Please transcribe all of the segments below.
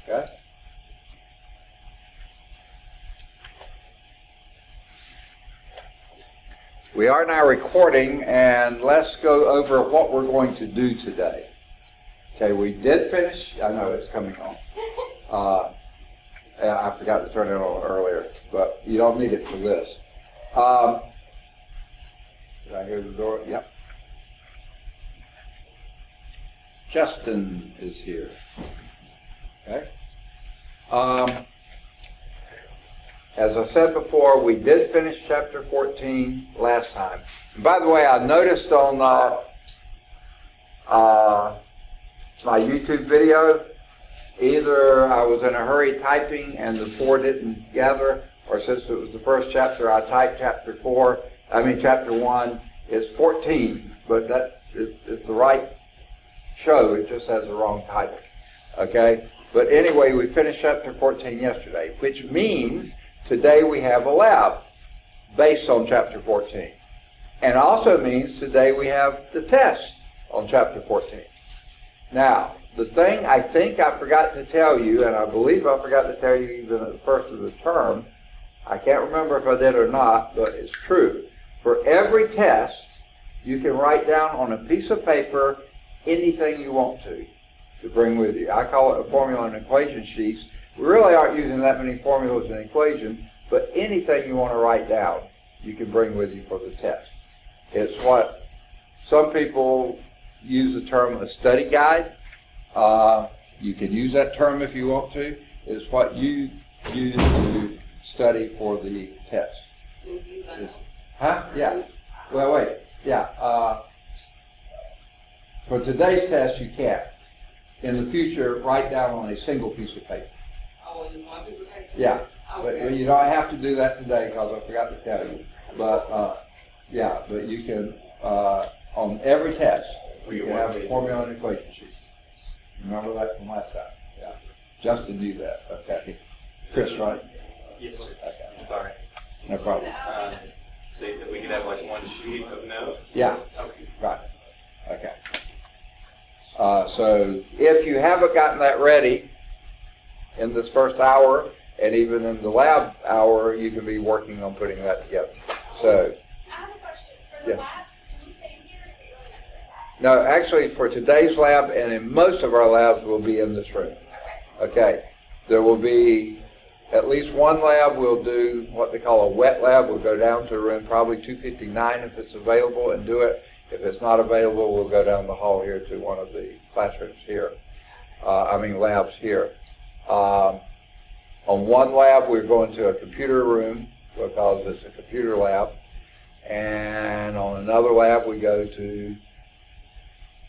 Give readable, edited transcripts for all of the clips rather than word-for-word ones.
Okay? We are now recording, and let's go over what we're going to do today. Okay, we did finish. I know it's coming on. I forgot to turn it on earlier, but you don't need it for this. Did I hear the door? Yep. Justin is here. Okay. As I said before, we did finish chapter 14 last time. And by the way, I noticed on my YouTube video, either I was in a hurry typing and the 4 didn't gather, or since it was the first chapter, I typed chapter 1. It's 14, but it's the right show. It just has the wrong title. Okay? But anyway, we finished chapter 14 yesterday, which means today we have a lab based on chapter 14. And also means today we have the test on chapter 14. Now, the thing I think I forgot to tell you, and I believe I forgot to tell you even at the first of the term, I can't remember if I did or not, but it's true. For every test, you can write down on a piece of paper anything you want to bring with you. I call it a formula and equation sheets. We really aren't using that many formulas and equations, but anything you want to write down, you can bring with you for the test. It's what some people use the term a study guide. You can use that term if you want to. It's what you use to study for the test. So you use that? Huh? Yeah. Well, wait. Yeah. For today's test, you can't. In the future, write down on a single piece of paper. Oh, just one piece of paper? Yeah. Okay. But you don't have to do that today because I forgot to tell you. But, yeah, but you can, on every test, you can have a formula and equation sheet. Remember that from last time? Yeah. Justin knew that. Okay. Chris, right? Yes, sir. Okay. Sorry. No problem. So you said we could have like one sheet of notes? Yeah. Okay. Right. Okay. So if you haven't gotten that ready in this first hour, and even in the lab hour, you can be working on putting that together. So, I have a question. For the yeah. labs, can we stay in here or are we going No, actually for today's lab, and in most of our labs, will be in this room. Okay. There will be at least one lab. We'll do what they call a wet lab. We'll go down to room probably 259 if it's available and do it. If it's not available, we'll go down the hall here to one of the classrooms here. Labs here. On one lab, we're going to a computer room because it's a computer lab. And on another lab, we go to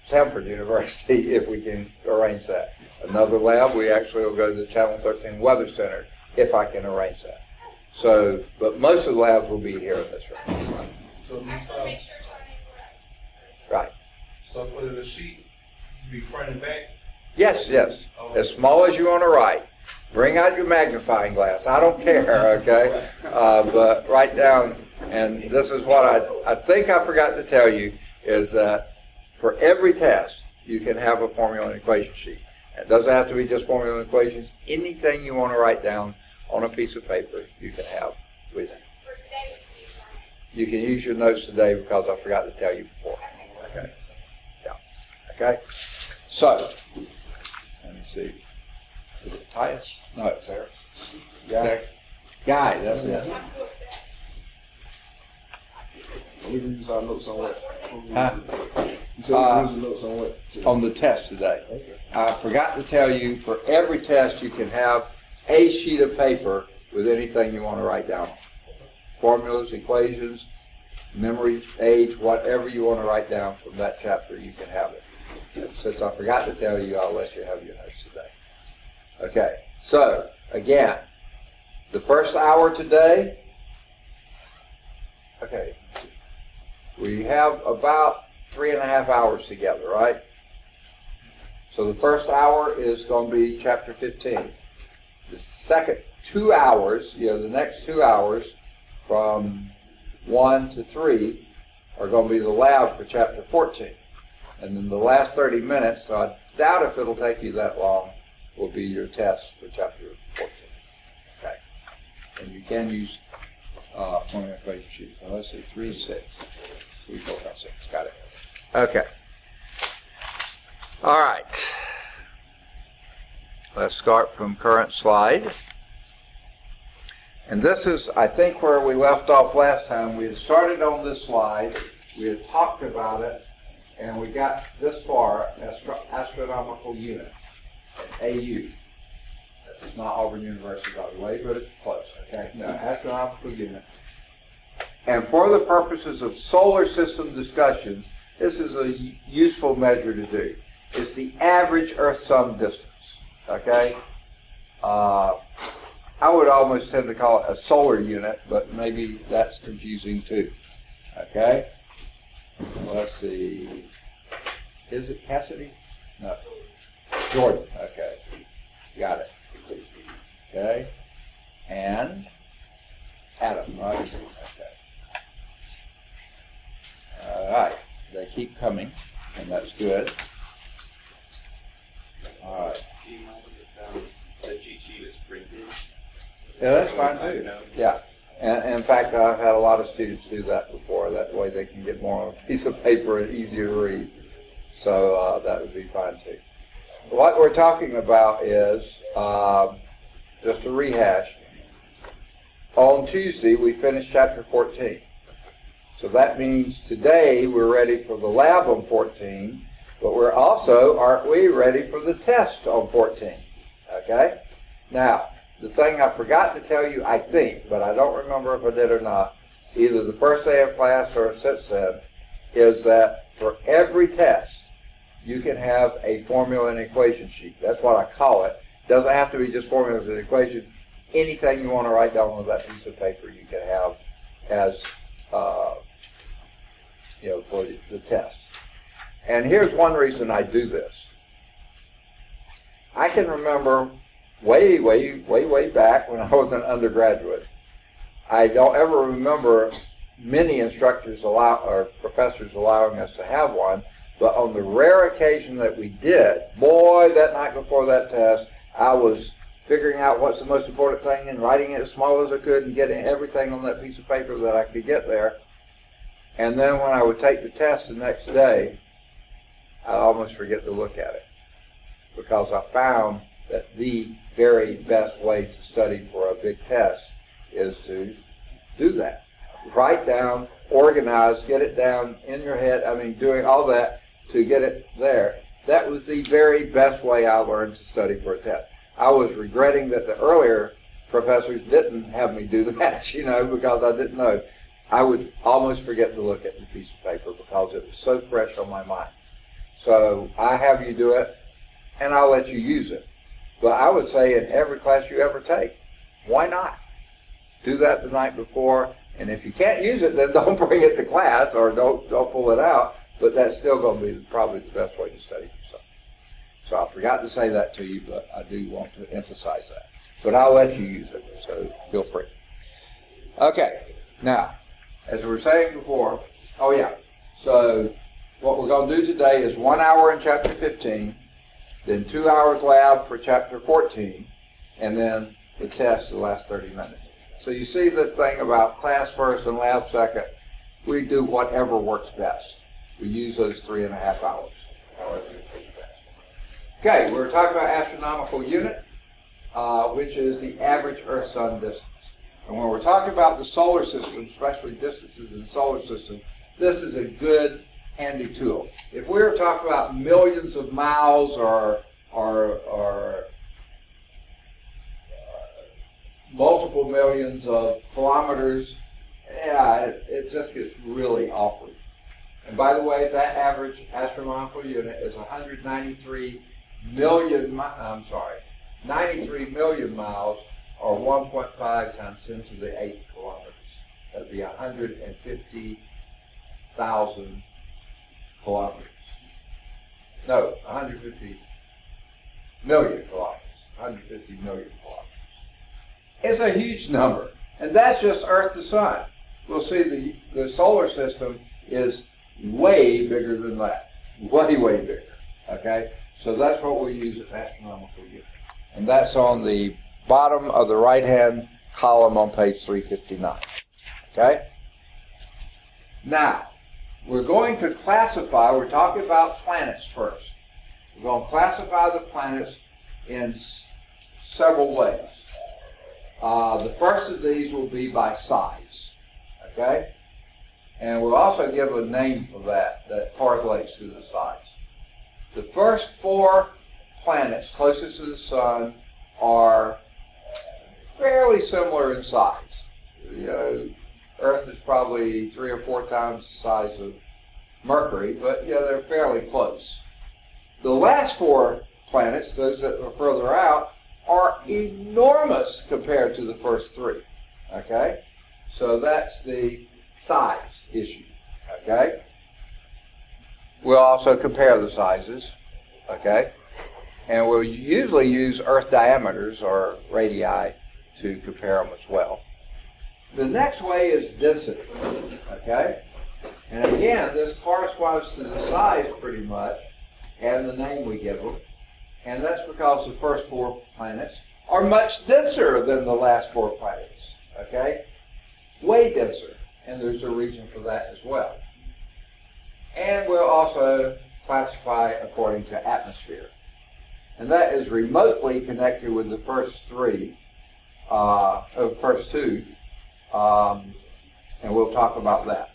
Stanford University if we can arrange that. Another lab, we actually will go to the Channel 13 Weather Center if I can arrange that. So, but most of the labs will be here in this room. So, I just want to make sure it's already correct. Right. so for the sheet, you be front and back? Yes, yes. As small as you want to write. Bring out your magnifying glass. I don't care, okay? But write down, and this is what I think I forgot to tell you, is that for every test, you can have a formula and equation sheet. It doesn't have to be just formula and equations. Anything you want to write down on a piece of paper, you can have with you. For today, we can use that. You can use your notes today because I forgot to tell you before. Okay. Yeah. Okay. So, let me see. Is it Titus? No, it's Eric. Guy, that's it. We can use our notes on what? Huh? You said we can use the notes on what? Today? On the test today. Okay. I forgot to tell you, for every test you can have a sheet of paper with anything you want to write down. Formulas, equations, memory aids, whatever you want to write down from that chapter, you can have it. And since I forgot to tell you, I'll let you have your notes today. Okay, so again, the first hour today, okay, we have about 3.5 hours together, right? So the first hour is going to be chapter 15. The second 2 hours, the next 2 hours from 1 to 3 are going to be the lab for chapter 14. And then the last 30 minutes, so I doubt if it'll take you that long, will be your test for chapter 14. Okay. And you can use formula equation sheet. So let's see, 3, 6. 3, 4, 5, 6. Got it. Okay. All right. Let's start from current slide. And this is, I think, where we left off last time. We had started on this slide. We had talked about it. And we got this far, astronomical unit, AU. It's not Auburn University, by the way, but it's close, okay? No, astronomical unit. And for the purposes of solar system discussion, this is a useful measure to do. It's the average Earth-Sun distance, okay? I would almost tend to call it a solar unit, but maybe that's confusing too, okay? Let's see. Is it Cassidy? No. Jordan. Okay. Got it. Okay. And Adam, right? Okay. All right. They keep coming, and that's good. All right. Do you mind if the cheat sheet is printed? Yeah, that's fine too. Yeah. And in fact, I've had a lot of students do that before. That way they can get more on a piece of paper and easier to read. So that would be fine too. What we're talking about is, just to rehash, on Tuesday we finished chapter 14. So that means today we're ready for the lab on 14, but we're also, aren't we, ready for the test on 14? Okay? Now, the thing I forgot to tell you, I think, but I don't remember if I did or not, either the first day of class or since then, is that for every test, you can have a formula and equation sheet. That's what I call it. It doesn't have to be just formulas and equations. Anything you want to write down on that piece of paper, you can have as, for the test. And here's one reason I do this. I can remember way back when I was an undergraduate. I don't ever remember many instructors or professors allowing us to have one, but on the rare occasion that we did, boy, that night before that test, I was figuring out what's the most important thing and writing it as small as I could and getting everything on that piece of paper that I could get there. And then when I would take the test the next day, I almost forget to look at it, because I found that the very best way to study for a big test is to do that. Write down, organize, get it down in your head, doing all that to get it there. That was the very best way I learned to study for a test. I was regretting that the earlier professors didn't have me do that, because I didn't know. I would almost forget to look at the piece of paper because it was so fresh on my mind. So I have you do it, and I'll let you use it. But I would say in every class you ever take, why not? Do that the night before, and if you can't use it, then don't bring it to class or don't pull it out, but that's still going to be probably the best way to study for something. So I forgot to say that to you, but I do want to emphasize that. But I'll let you use it, so feel free. Okay, now, as we were saying before, so what we're going to do today is 1 hour in chapter 15, then 2 hours lab for chapter 14, and then the test the last 30 minutes. So you see this thing about class first and lab second, we do whatever works best. We use those 3.5 hours, however it works best. Okay, we're talking about astronomical unit, which is the average Earth-Sun distance. And when we're talking about the solar system, especially distances in the solar system, this is a good, handy tool. If we were talking about millions of miles or multiple millions of kilometers, it just gets really awkward. And by the way, that average astronomical unit is 93 million miles, or 1.5 times 10 to the 8th kilometers. That would be 150,000 kilometers. No, 150 million kilometers. 150 million kilometers. It's a huge number. And that's just Earth to Sun. We'll see the solar system is way bigger than that. Way bigger. Okay? So that's what we use as astronomical unit. And that's on the bottom of the right-hand column on page 359. Okay? Now, we're going to classify, we're talking about planets first. We're going to classify the planets in several ways. The first of these will be by size. Okay? And we'll also give a name for that correlates to the size. The first 4 planets closest to the sun are fairly similar in size. You know, Earth is probably 3 or 4 times the size of Mercury, but yeah, they're fairly close. The last 4 planets, those that are further out, are enormous compared to the first 3. Okay? So that's the size issue. Okay? We'll also compare the sizes. Okay? And we'll usually use Earth diameters or radii to compare them as well. The next way is density. Okay? And again, this corresponds to the size pretty much and the name we give them. And that's because the first 4 planets are much denser than the last 4 planets. Okay? Way denser. And there's a reason for that as well. And we'll also classify according to atmosphere. And that is remotely connected with the first 2. And we'll talk about that.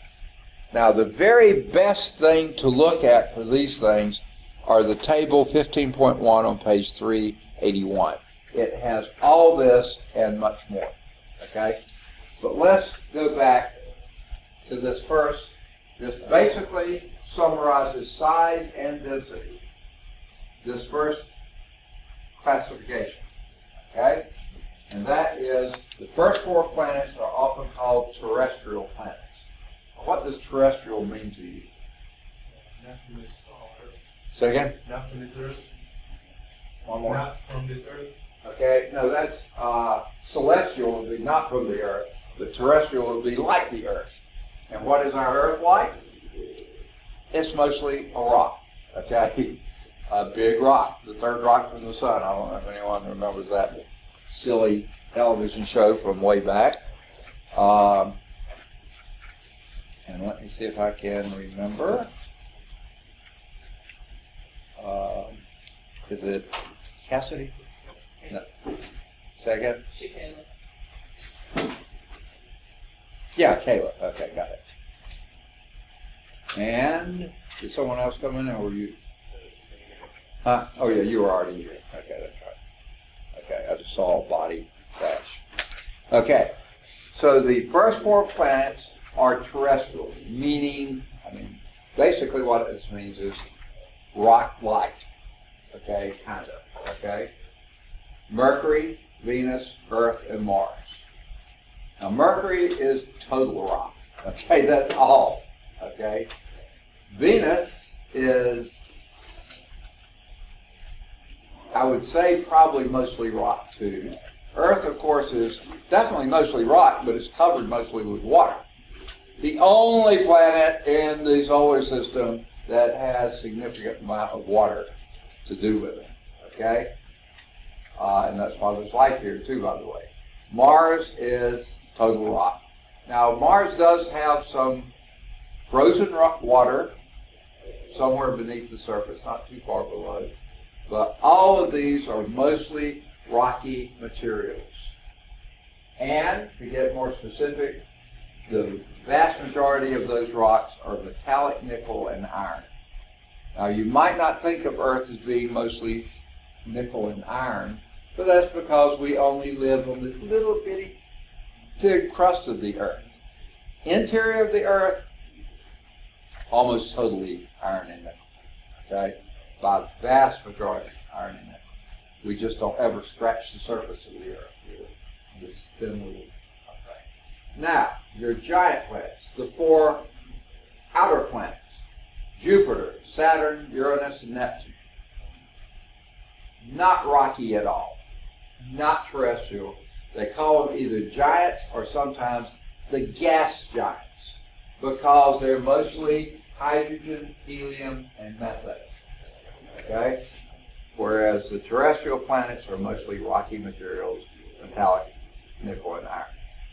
Now, the very best thing to look at for these things are the table 15.1 on page 381. It has all this and much more. Okay? But let's go back to this first. This basically summarizes size and density. This first classification. Okay? And that is, the first 4 planets are often called terrestrial planets. What does terrestrial mean to you? Not from this earth. Say again? Not from this earth. One more. Not from this earth. Okay, no, that's celestial would be not from the earth, but terrestrial would be like the earth. And what is our earth like? It's mostly a rock, okay? A big rock, the third rock from the sun. I don't know if anyone remembers that silly television show from way back. And let me see if I can remember. Is it Cassidy? No. Say again? Chicago. Yeah, Kayla. Okay, got it. And did someone else come in, or were you? Huh? Oh yeah, you were already here. Okay, that's right. Okay, I just saw a body crash. Okay, so the first 4 planets are terrestrial, meaning, basically what this means is rock-like. Okay, kind of. Okay. Mercury, Venus, Earth, and Mars. Now, Mercury is total rock. Okay, that's all. Okay. Venus is, I would say, probably mostly rock too. Earth, of course, is definitely mostly rock, but it's covered mostly with water. The only planet in the solar system that has significant amount of water to do with it. Okay? And that's why there's life here too, by the way. Mars is total rock. Now, Mars does have some frozen rock water somewhere beneath the surface, not too far below. But all of these are mostly rocky materials. And, to get more specific, the vast majority of those rocks are metallic nickel and iron. Now, you might not think of Earth as being mostly nickel and iron, but that's because we only live on this little bitty thin crust of the Earth. Interior of the Earth, almost totally iron and nickel. Okay? By the vast majority, iron and nickel. We just don't ever scratch the surface of the Earth. We're this thin little. Okay. Now, your giant planets, the 4 outer planets. Jupiter, Saturn, Uranus, and Neptune. Not rocky at all. Not terrestrial. They call them either giants or sometimes the gas giants because they're mostly hydrogen, helium, and methane. Okay? whereas the terrestrial planets are mostly rocky materials, metallic, nickel, and iron.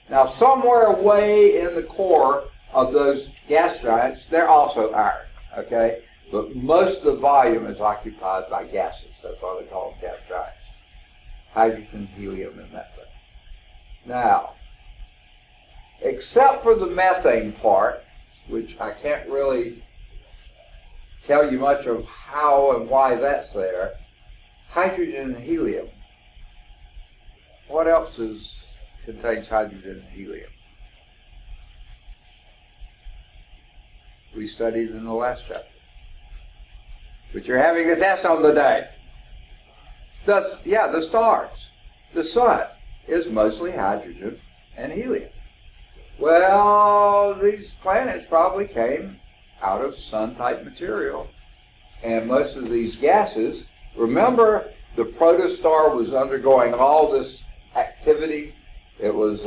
Now, somewhere way in the core of those gas giants, they're also iron, okay? But most of the volume is occupied by gases. That's why they call them gas giants. Hydrogen, helium, and methane. Now, except for the methane part, which I can't really tell you much of how and why that's there, hydrogen and helium. What else contains hydrogen and helium? We studied in the last chapter, which you're having a test on today. The stars. The sun is mostly hydrogen and helium. Well, these planets probably came out of sun-type material, and most of these gases, remember the protostar was undergoing all this activity. It was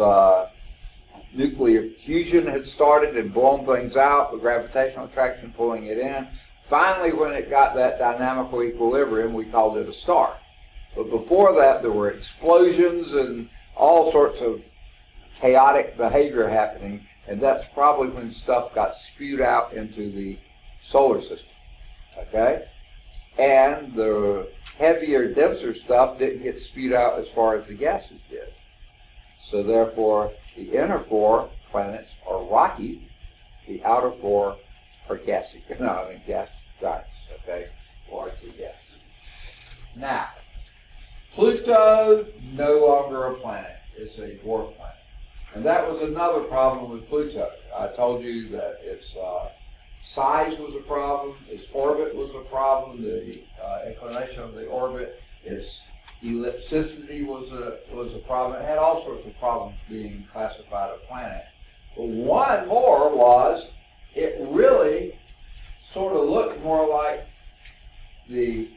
nuclear fusion had started and blown things out with gravitational attraction pulling it in. Finally, when it got that dynamical equilibrium, we called it a star. But before that, there were explosions and all sorts of chaotic behavior happening, and that's probably when stuff got spewed out into the solar system, okay? And the heavier, denser stuff didn't get spewed out as far as the gases did. So therefore, the inner four planets are rocky, the outer four are gassy. Gas giants, okay? Largely gas. Now, Pluto, no longer a planet. It's a dwarf planet. And that was another problem with Pluto. I told you that its size was a problem, its orbit was a problem, the inclination of the orbit, its ellipticity was a problem. It had all sorts of problems being classified a planet. But one more was it really sort of looked more like the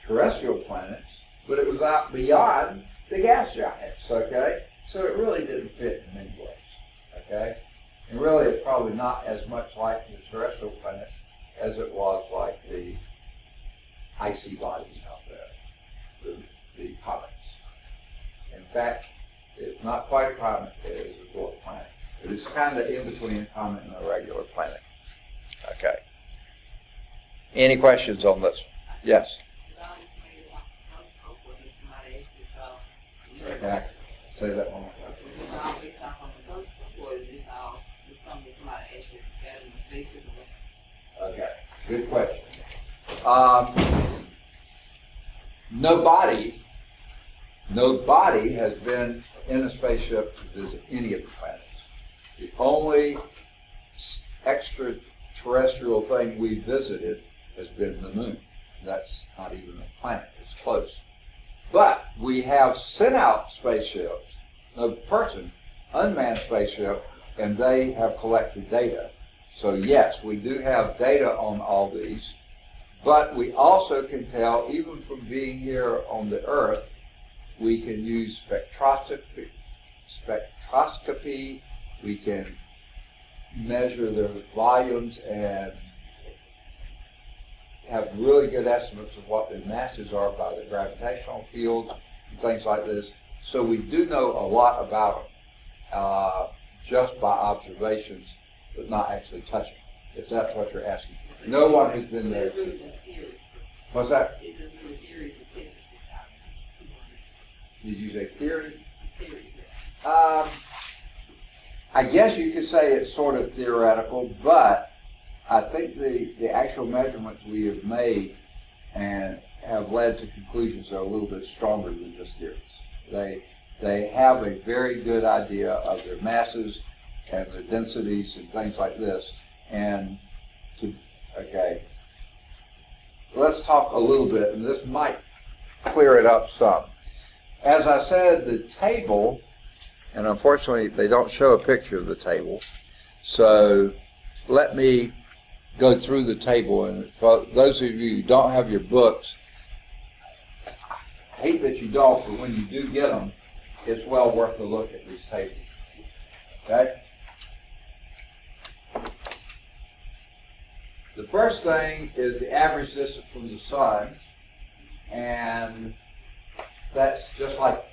terrestrial planets, but it was out beyond the gas giants, okay? So it really didn't fit in many ways, okay? And really it's probably not as much like the terrestrial planets as it was like the icy bodies out there, the comets. In fact, it's not quite a comet, it is a dwarf planet. It is kind of in between a comet and a regular planet. Okay. Any questions on this? Yes? Okay. Say that one more time. Okay, good question. Nobody has been in a spaceship to visit any of the planets. The only extraterrestrial thing we visited has been the moon. That's not even a planet, it's close. But we have sent out spaceships, unmanned spaceship, and they have collected data. So yes, we do have data on all these, but we also can tell, even from being here on the Earth, we can use spectroscopy, we can measure their volumes and have really good estimates of what their masses are by the gravitational fields and things like this. So we do know a lot about them just by observations, but not actually touching, if that's what you're asking. No one has been there. It's really just theory. What's that? It's just really theory for Texas. Did you say theory? Theory, yeah. I guess you could say it's sort of theoretical, but I think the actual measurements we have made and have led to conclusions that are a little bit stronger than just theories. They have a very good idea of their masses and their densities and things like this. And let's talk a little bit, and this might clear it up some. As I said, the table, and unfortunately they don't show a picture of the table, so let me go through the table. And for those of you who don't have your books, I hate that you don't, but when you do get them, it's well worth a look at these tables. Okay? The first thing is the average distance from the sun And that's just like,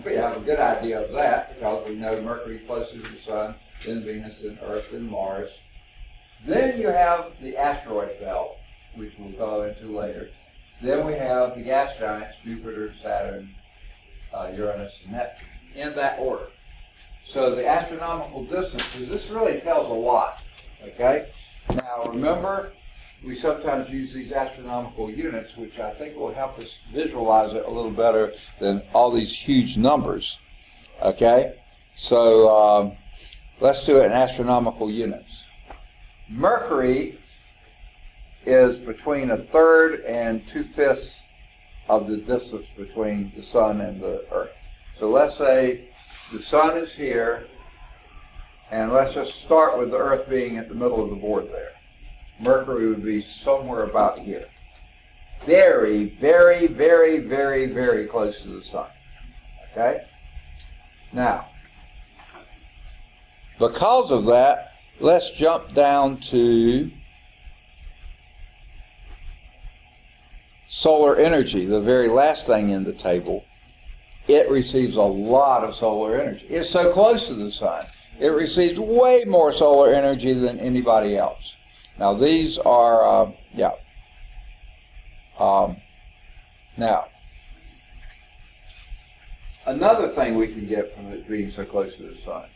we have a good idea of that because we know Mercury closer to the sun, then Venus, then Earth, then Mars. Then you have the asteroid belt, which we'll go into later. Then we have the gas giants, Jupiter, Saturn, Uranus, and Neptune, in that order. So the astronomical distances, this really tells a lot, okay? Now remember, we sometimes use these astronomical units, which I think will help us visualize it a little better than all these huge numbers, okay? So let's do it in astronomical units. Mercury is between 1/3 and 2/5 of the distance between the sun and the Earth. So let's say the sun is here, and let's just start with the Earth being at the middle of the board there. Mercury would be somewhere about here. Very, very, very, very, very close to the sun. Okay? Now, because of that, let's jump down to solar energy, the very last thing in the table. It receives a lot of solar energy. It's so close to the sun. It receives way more solar energy than anybody else. Now these are, now, another thing we can get from it being so close to the sun,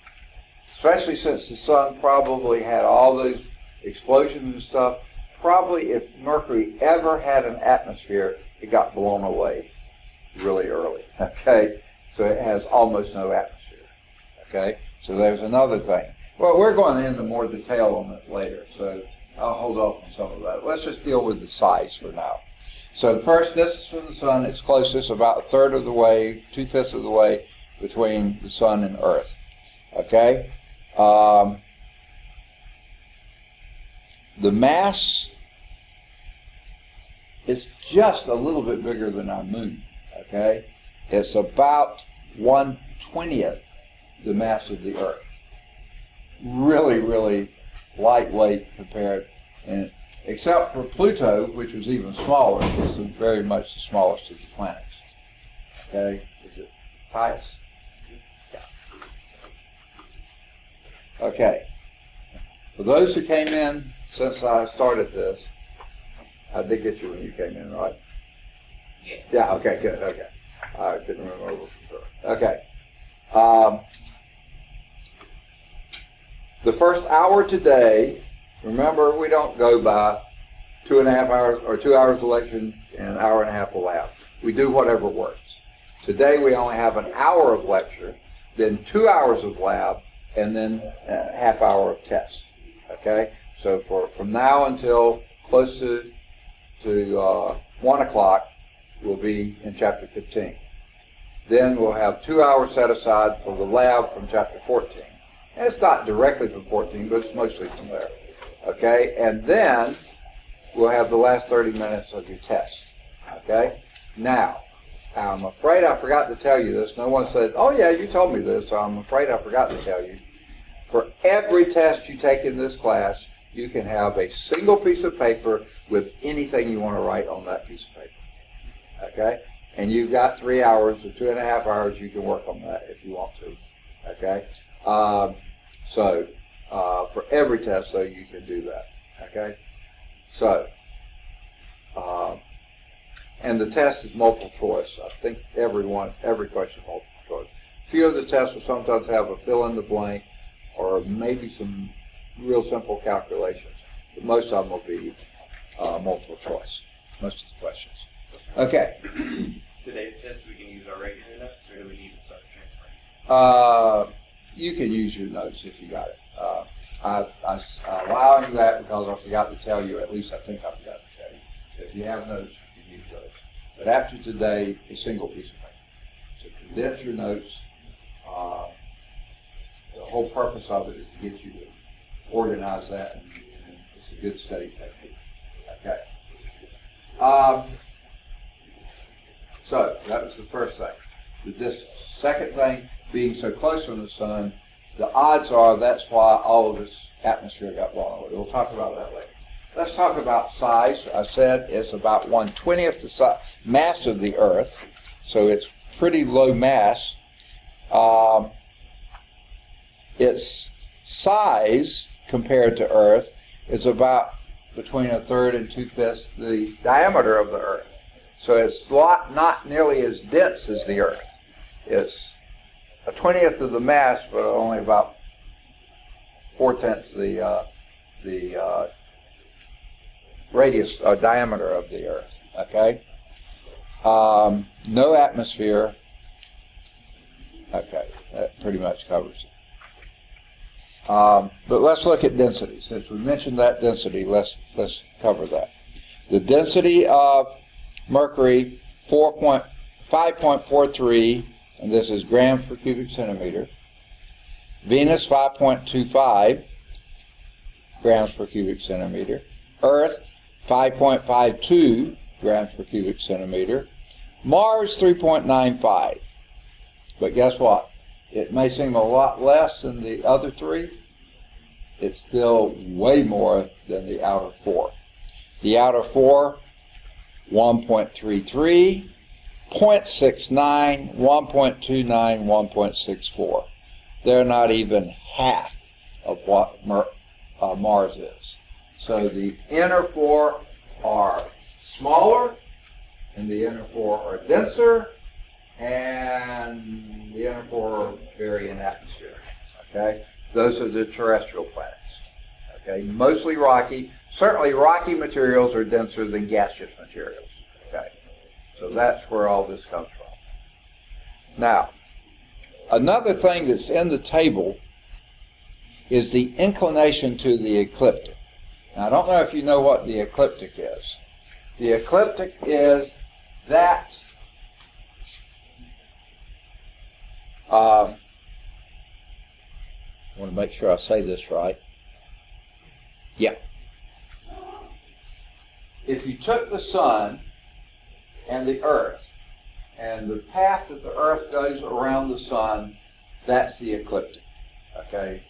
especially since the sun probably had all those explosions and stuff, probably if Mercury ever had an atmosphere, it got blown away really early, okay? So it has almost no atmosphere, okay? So there's another thing. Well, we're going into more detail on it later, so I'll hold off on some of that. Let's just deal with the size for now. So the first distance from the sun, it's closest, about 1/3 of the way, 2/5 of the way between the sun and Earth, okay? The mass is just a little bit bigger than our moon, okay? It's about 1/20th the mass of the Earth. Really, really lightweight compared, and except for Pluto, which was even smaller. This is very much the smallest of the planets. Okay? Is it Pius? Yeah. Okay. For those who came in since I started this, I did get you when you came in, right? Yeah. Yeah, okay, good, okay. I couldn't remember for sure. Okay. The first hour today, remember, we don't go by 2.5 hours or 2 hours of lecture and an hour and a half of lab. We do whatever works. Today we only have an hour of lecture, then 2 hours of lab, and then a half hour of test. Okay? So from now until close to 1 o'clock, we'll be in chapter 15. Then we'll have 2 hours set aside for the lab from chapter 14. And it's not directly from 14, but it's mostly from there. Okay? And then we'll have the last 30 minutes of your test. Okay? Now, I'm afraid I forgot to tell you this. No one said, oh yeah, you told me this, so I'm afraid I forgot to tell you. For every test you take in this class, you can have a single piece of paper with anything you want to write on that piece of paper. Okay? And you've got 3 hours or 2.5 hours, you can work on that if you want to. Okay? For every test, though, you can do that. Okay? So, and the test is multiple choice. I think every question is multiple choice. A few of the tests will sometimes have a fill in the blank or maybe some real simple calculations. But most of them will be multiple choice, most of the questions. Okay. Today's test, we can use our regular notes, or do we need to start transferring? You can use your notes if you got it. I allow you that because I forgot to tell you, at least I think I forgot to tell you. If you have notes, you can use those. But after today, a single piece of paper. So condense your notes. The whole purpose of it is to get you to organize that, and it's a good study technique. Okay. So that was the first thing, the distance. Second thing, being so close from the sun, the odds are that's why all of this atmosphere got blown away. We'll talk about that later. let's talk about size. I said it's about 1/20th the mass of the Earth, so it's pretty low mass. Its size compared to Earth is about between 1/3 and 2/5 the diameter of the Earth. So it's not nearly as dense as the Earth. It's 1/20th of the mass, but only about 4/10 the radius or diameter of the Earth. Okay. No atmosphere. Okay, that pretty much covers it. But let's look at density. Since we mentioned that density, let's cover that. The density of Mercury, 5.43, and this is grams per cubic centimeter. Venus, 5.25 grams per cubic centimeter. Earth, 5.52 grams per cubic centimeter. Mars, 3.95. But guess what? It may seem a lot less than the other three. It's still way more than the outer four. The outer four, 1.33, 0.69, 1.29, 1.64. They're not even half of what Mars is. So the inner four are smaller, and the inner four are denser, and the inner four vary in atmosphere. Okay, those are the terrestrial planets. Okay, mostly rocky. Certainly, rocky materials are denser than gaseous materials. Okay, so that's where all this comes from. Now, another thing that's in the table is the inclination to the ecliptic. Now, I don't know if you know what the ecliptic is. The ecliptic is that I want to make sure I say this right. Yeah. If you took the sun and the earth, and the path that the earth goes around the sun, that's the ecliptic. Okay?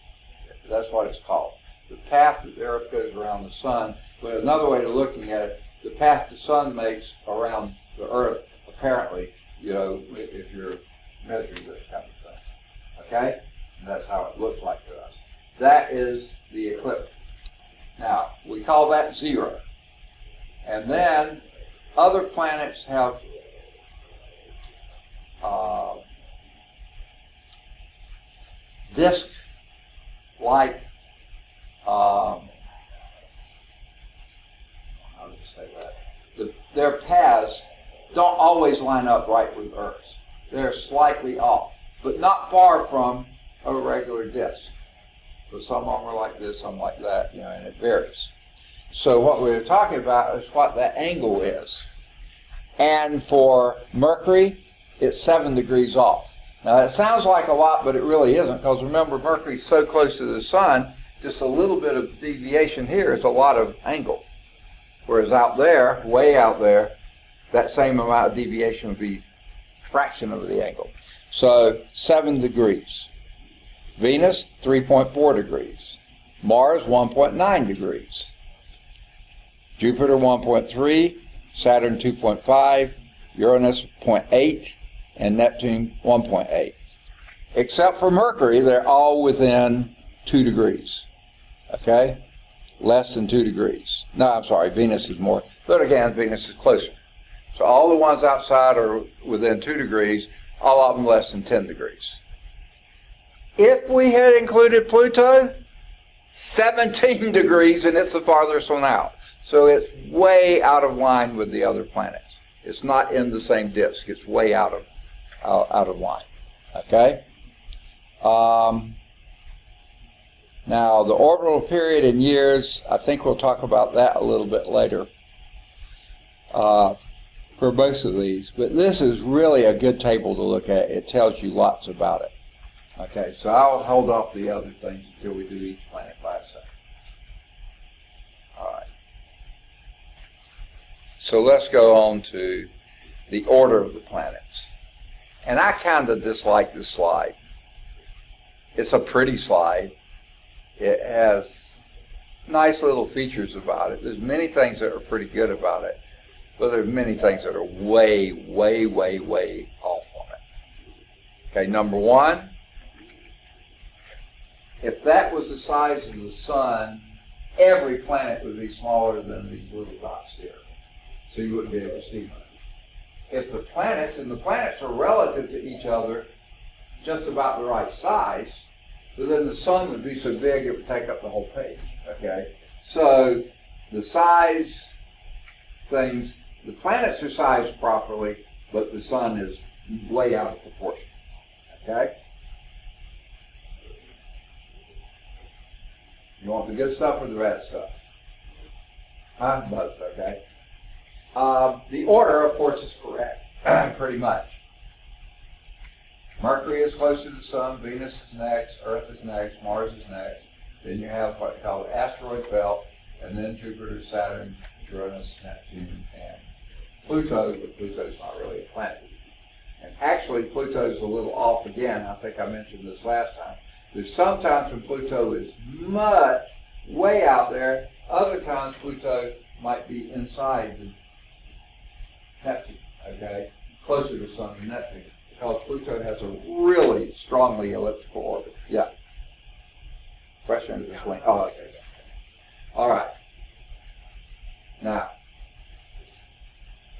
That's what it's called. The path that the earth goes around the sun. But another way of looking at it, the path the sun makes around the earth, apparently, you know, if you're measuring this kind of thing. Okay? And that's how it looks like to us. That is the ecliptic. Now, we call that 0. And then other planets have disk-like, how do you say that? Their paths don't always line up right with Earth's. They're slightly off, but not far from a regular disk. But some of them are like this, some like that, you know, and it varies. So what we're talking about is what that angle is. And for Mercury, it's 7 degrees off. Now, it sounds like a lot, but it really isn't, because remember, Mercury's so close to the sun, just a little bit of deviation here is a lot of angle. Whereas out there, way out there, that same amount of deviation would be a fraction of the angle. So 7 degrees. Venus, 3.4 degrees. Mars, 1.9 degrees. Jupiter, 1.3. Saturn, 2.5. Uranus, 0.8. And Neptune, 1.8. Except for Mercury, they're all within 2 degrees. Okay? Less than 2 degrees. No, I'm sorry, Venus is more. But again, Venus is closer. So all the ones outside are within 2 degrees, all of them less than 10 degrees. If we had included Pluto, 17 degrees, and it's the farthest one out. So it's way out of line with the other planets. It's not in the same disk. It's way out of line. Okay? Now, the orbital period in years, I think we'll talk about that a little bit later for most of these. But this is really a good table to look at. It tells you lots about it. Okay, so I'll hold off the other things until we do each planet by itself. All right. So let's go on to the order of the planets. And I kind of dislike this slide. It's a pretty slide. It has nice little features about it. There's many things that are pretty good about it, but there are many things that are way, way, way, way off on it. Okay, number one, if that was the size of the sun, every planet would be smaller than these little dots here. So you wouldn't be able to see them. If the planets, and the planets are relative to each other, just about the right size, but then the sun would be so big it would take up the whole page. Okay? So the size things, the planets are sized properly, but the sun is way out of proportion. Okay? You want the good stuff or the bad stuff? Huh? Both, okay? The order, of course, is correct, pretty much. Mercury is close to the sun, Venus is next, Earth is next, Mars is next. Then you have what they call the asteroid belt, and then Jupiter, Saturn, Uranus, Neptune, and Pluto, but Pluto's not really a planet. And actually, Pluto's a little off again. I think I mentioned this last time. There's sometimes when Pluto is much, way out there. Other times Pluto might be inside the Neptune, okay? Closer to the sun than Neptune. Because Pluto has a really strongly elliptical orbit. Yeah. Question is link. Oh, okay. All right. Now,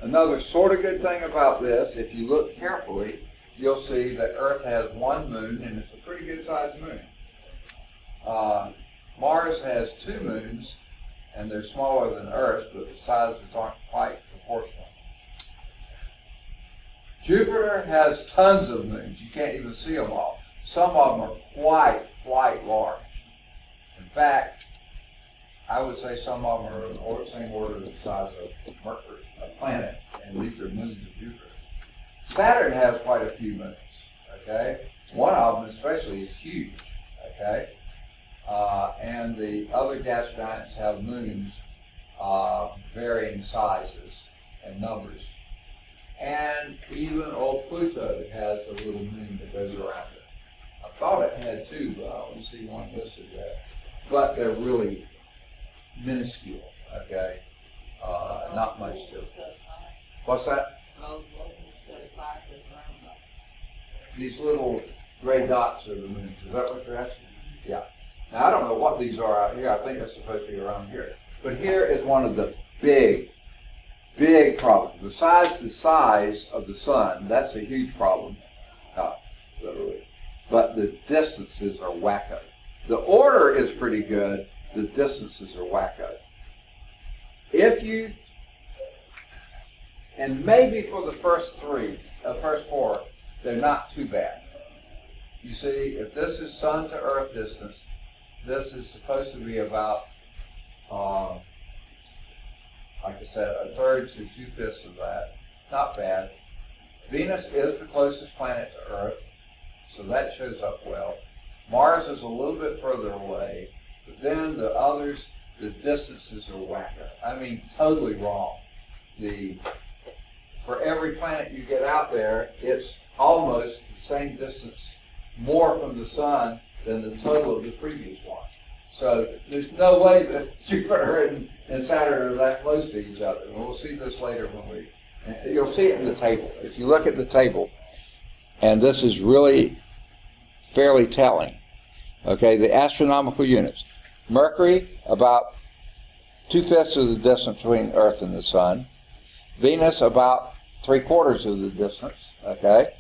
another sort of good thing about this, if you look carefully, you'll see that Earth has one moon, and it's a pretty good-sized moon. Mars has two moons, and they're smaller than Earth, but the sizes aren't quite proportional. Jupiter has tons of moons. You can't even see them all. Some of them are quite large. In fact, I would say some of them are in the same order of the size of Mercury, a planet, and these are moons of Jupiter. Saturn has quite a few moons, okay? One of them especially is huge, okay? And the other gas giants have moons varying sizes and numbers. And even old Pluto has a little moon that goes around it. I thought it had two, but I don't see one listed there. But they're really minuscule, okay? Not much to it. What's that? These little gray dots are the moons. Is that what you're asking? Yeah. Now, I don't know what these are out here. I think it's supposed to be around here. But here is one of the big problems. Besides the size of the sun, that's a huge problem, literally. But the distances are wacko. The order is pretty good. The distances are wacko. If you, and maybe for the first four, they're not too bad. You see, if this is sun to earth distance, this is supposed to be about, like I said, a third to 2/5 of that. Not bad. Venus is the closest planet to Earth, so that shows up well. Mars is a little bit further away, but then the others, the distances are wacko. I mean, totally wrong. For every planet you get out there, it's almost the same distance more from the sun than the total of the previous one. So there's no way that Jupiter and Saturn are that close to each other. And we'll see this later you'll see it in the table. If you look at the table, and this is really fairly telling. Okay, the astronomical units. Mercury, about 2/5 of the distance between Earth and the Sun. Venus, about 3/4 of the distance. Okay.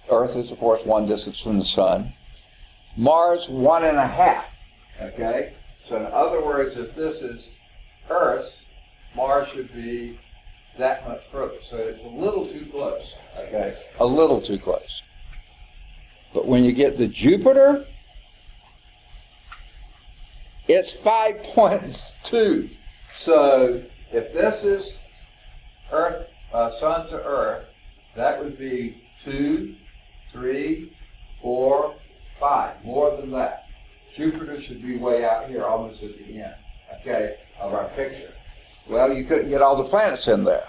Earth is, of course, one distance from the Sun. Mars, 1.5. Okay. So in other words, if this is Earth, Mars should be that much further. So it's a little too close. Okay. A little too close. But when you get to Jupiter, it's 5.2. So if this is Earth, Sun to Earth, that would be 2, 3, 4, 5. More than that. Jupiter should be way out here, almost at the end, okay, of our picture. Well, you couldn't get all the planets in there.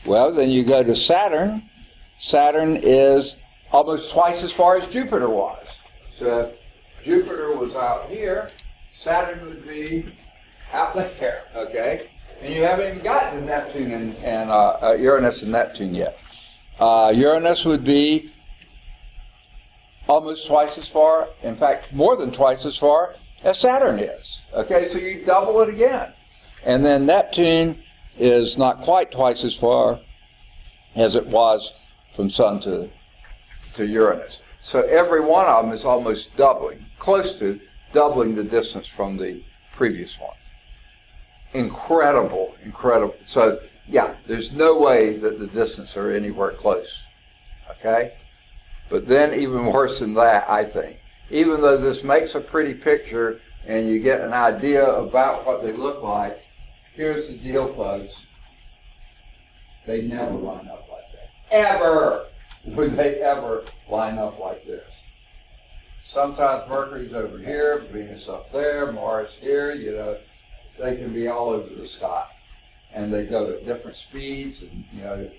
Well, then you go to Saturn. Saturn is almost twice as far as Jupiter was. So if Jupiter was out here, Saturn would be out there, okay? And you haven't even gotten to Neptune and Uranus and Neptune yet. Uranus would be almost twice as far, in fact, more than twice as far as Saturn is. Okay, so you double it again. And then Neptune is not quite twice as far as it was from Sun to Uranus. So every one of them is almost doubling, close to doubling the distance from the previous one. Incredible, incredible. So, yeah, there's no way that the distances are anywhere close. Okay? But then even worse than that, I think. Even though this makes a pretty picture and you get an idea about what they look like, here's the deal, folks. They never line up like that. Ever would they ever line up like this. Sometimes Mercury's over here, Venus up there, Mars here, you know. They can be all over the sky. And they go at different speeds and, you know,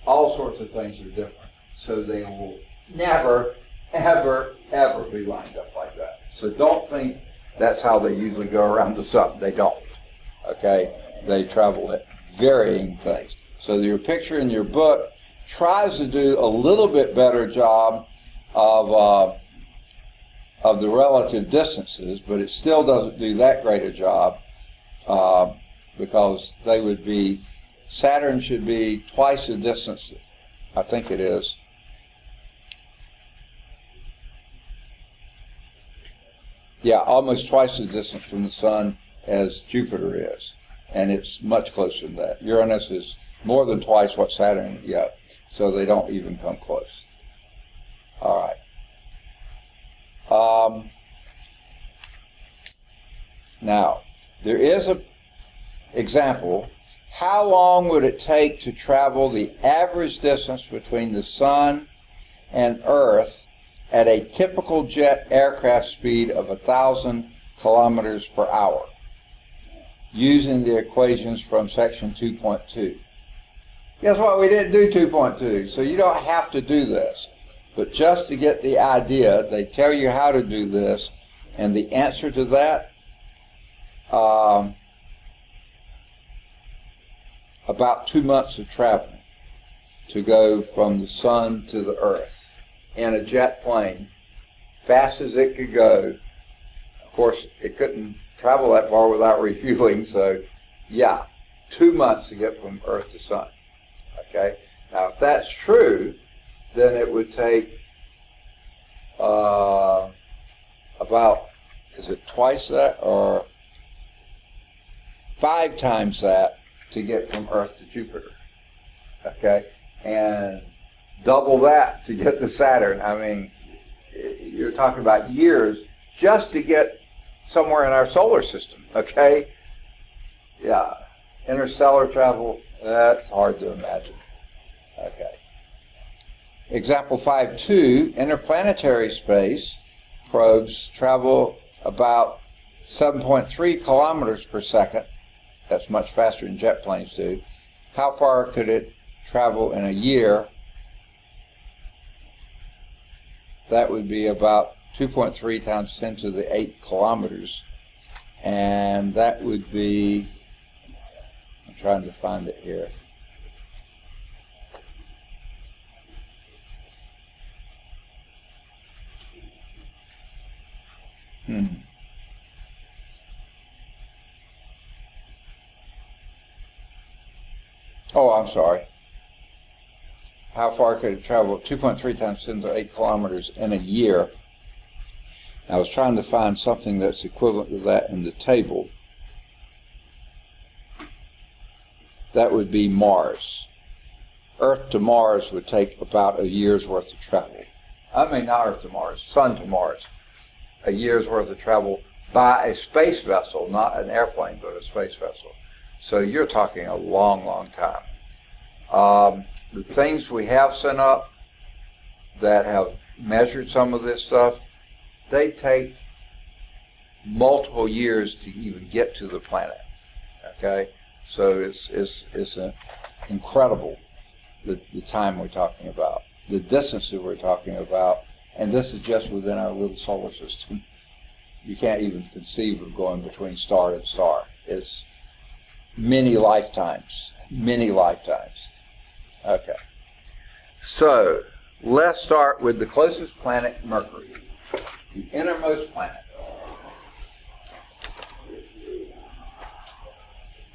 all sorts of things are different. So they will never, ever, ever be lined up like that. So don't think that's how they usually go around the sun. They don't. Okay? They travel at varying things. So your picture in your book tries to do a little bit better job of the relative distances, but it still doesn't do that great a job because they would be, Saturn should be twice the distance, I think it is. Yeah, almost twice the distance from the Sun as Jupiter is, and it's much closer than that. Uranus is more than twice what Saturn, yeah, so they don't even come close. All right. Now, there is an example. How long would it take to travel the average distance between the Sun and Earth at a typical jet aircraft speed of 1,000 kilometers per hour, using the equations from section 2.2? Guess what? We didn't do 2.2, so you don't have to do this. But just to get the idea, they tell you how to do this, and the answer to that, about 2 months of traveling to go from the Sun to the Earth in a jet plane, fast as it could go. Of course, it couldn't travel that far without refueling, so yeah, 2 months to get from Earth to Sun. Okay? Now, if that's true, then it would take about, is it twice that or 5 times that to get from Earth to Jupiter, okay? And double that to get to Saturn. I mean, you're talking about years just to get somewhere in our solar system, okay? Yeah, interstellar travel, that's hard to imagine, okay? Example 5.2, interplanetary space probes travel about 7.3 kilometers per second. That's much faster than jet planes do. How far could it travel in a year? That would be about 2.3 times 10 to the 8 kilometers. And that would be, I'm trying to find it here. Oh, I'm sorry. How far could it travel? 2.3 times 10 to 8 kilometers in a year. I was trying to find something that's equivalent to that in the table. That would be Mars. Earth to Mars would take about a year's worth of travel. I mean, not Earth to Mars, Sun to Mars. A year's worth of travel by a space vessel, not an airplane, but a space vessel. So you're talking a long, long time. The things we have sent up that have measured some of this stuff, they take multiple years to even get to the planet. Okay, so it's incredible the time we're talking about, the distance that we're talking about, and this is just within our little solar system. you can't even conceive of going between star and star. It's many lifetimes. Many lifetimes. Okay. So, let's start with the closest planet, Mercury, the innermost planet.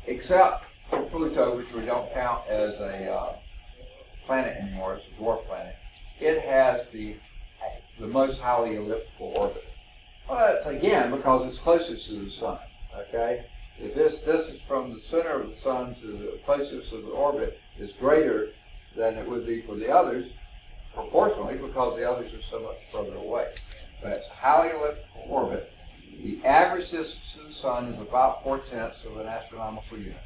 Except for Pluto, which we don't count as a planet anymore, it's a dwarf planet, it has the most highly elliptical orbit. Well, that's again because it's closest to the sun, okay? If this distance from the center of the sun to the faces of the orbit is greater than it would be for the others, proportionally, because the others are so much further away. But it's a highly elliptical orbit. The average distance to the sun is about 4/10 of an astronomical unit.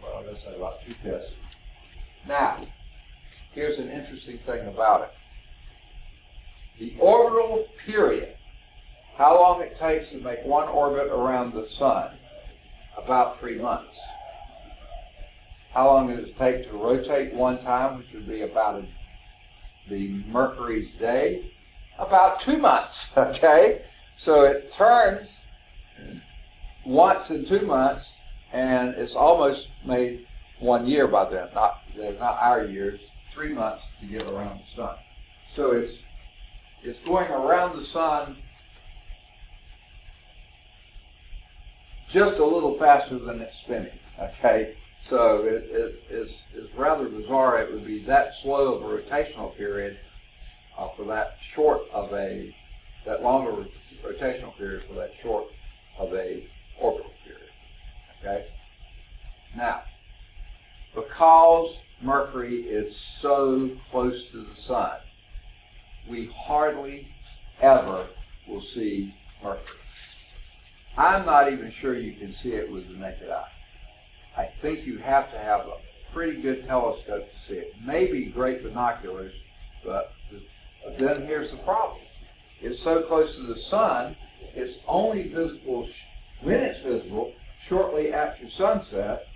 Well, let's say about 2/5. Now, here's an interesting thing about it. The orbital period, how long it takes to make one orbit around the sun, about 3 months. How long does it take to rotate one time, which would be about the Mercury's day? About 2 months, okay? So it turns once in 2 months, and it's almost made 1 year by then. Not our years, 3 months to get around the sun. So it's going around the sun just a little faster than it's spinning, okay? So it's rather bizarre. It would be that slow of a rotational period for that longer rotational period for that short of a orbital period, okay? Now, because Mercury is so close to the sun, we hardly ever will see Mercury. I'm not even sure you can see it with the naked eye. I think you have to have a pretty good telescope to see it. Maybe great binoculars, but then here's the problem. It's so close to the sun, it's only visible, when it's visible, shortly after sunset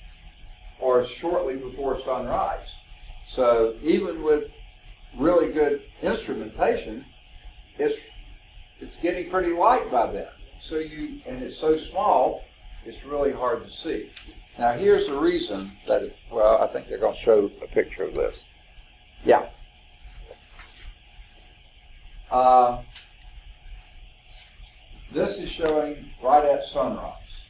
or shortly before sunrise. So even with really good instrumentation, it's getting pretty light by then. So and it's so small, it's really hard to see. Now here's the reason that I think they're going to show a picture of this. Yeah. This is showing right at sunrise.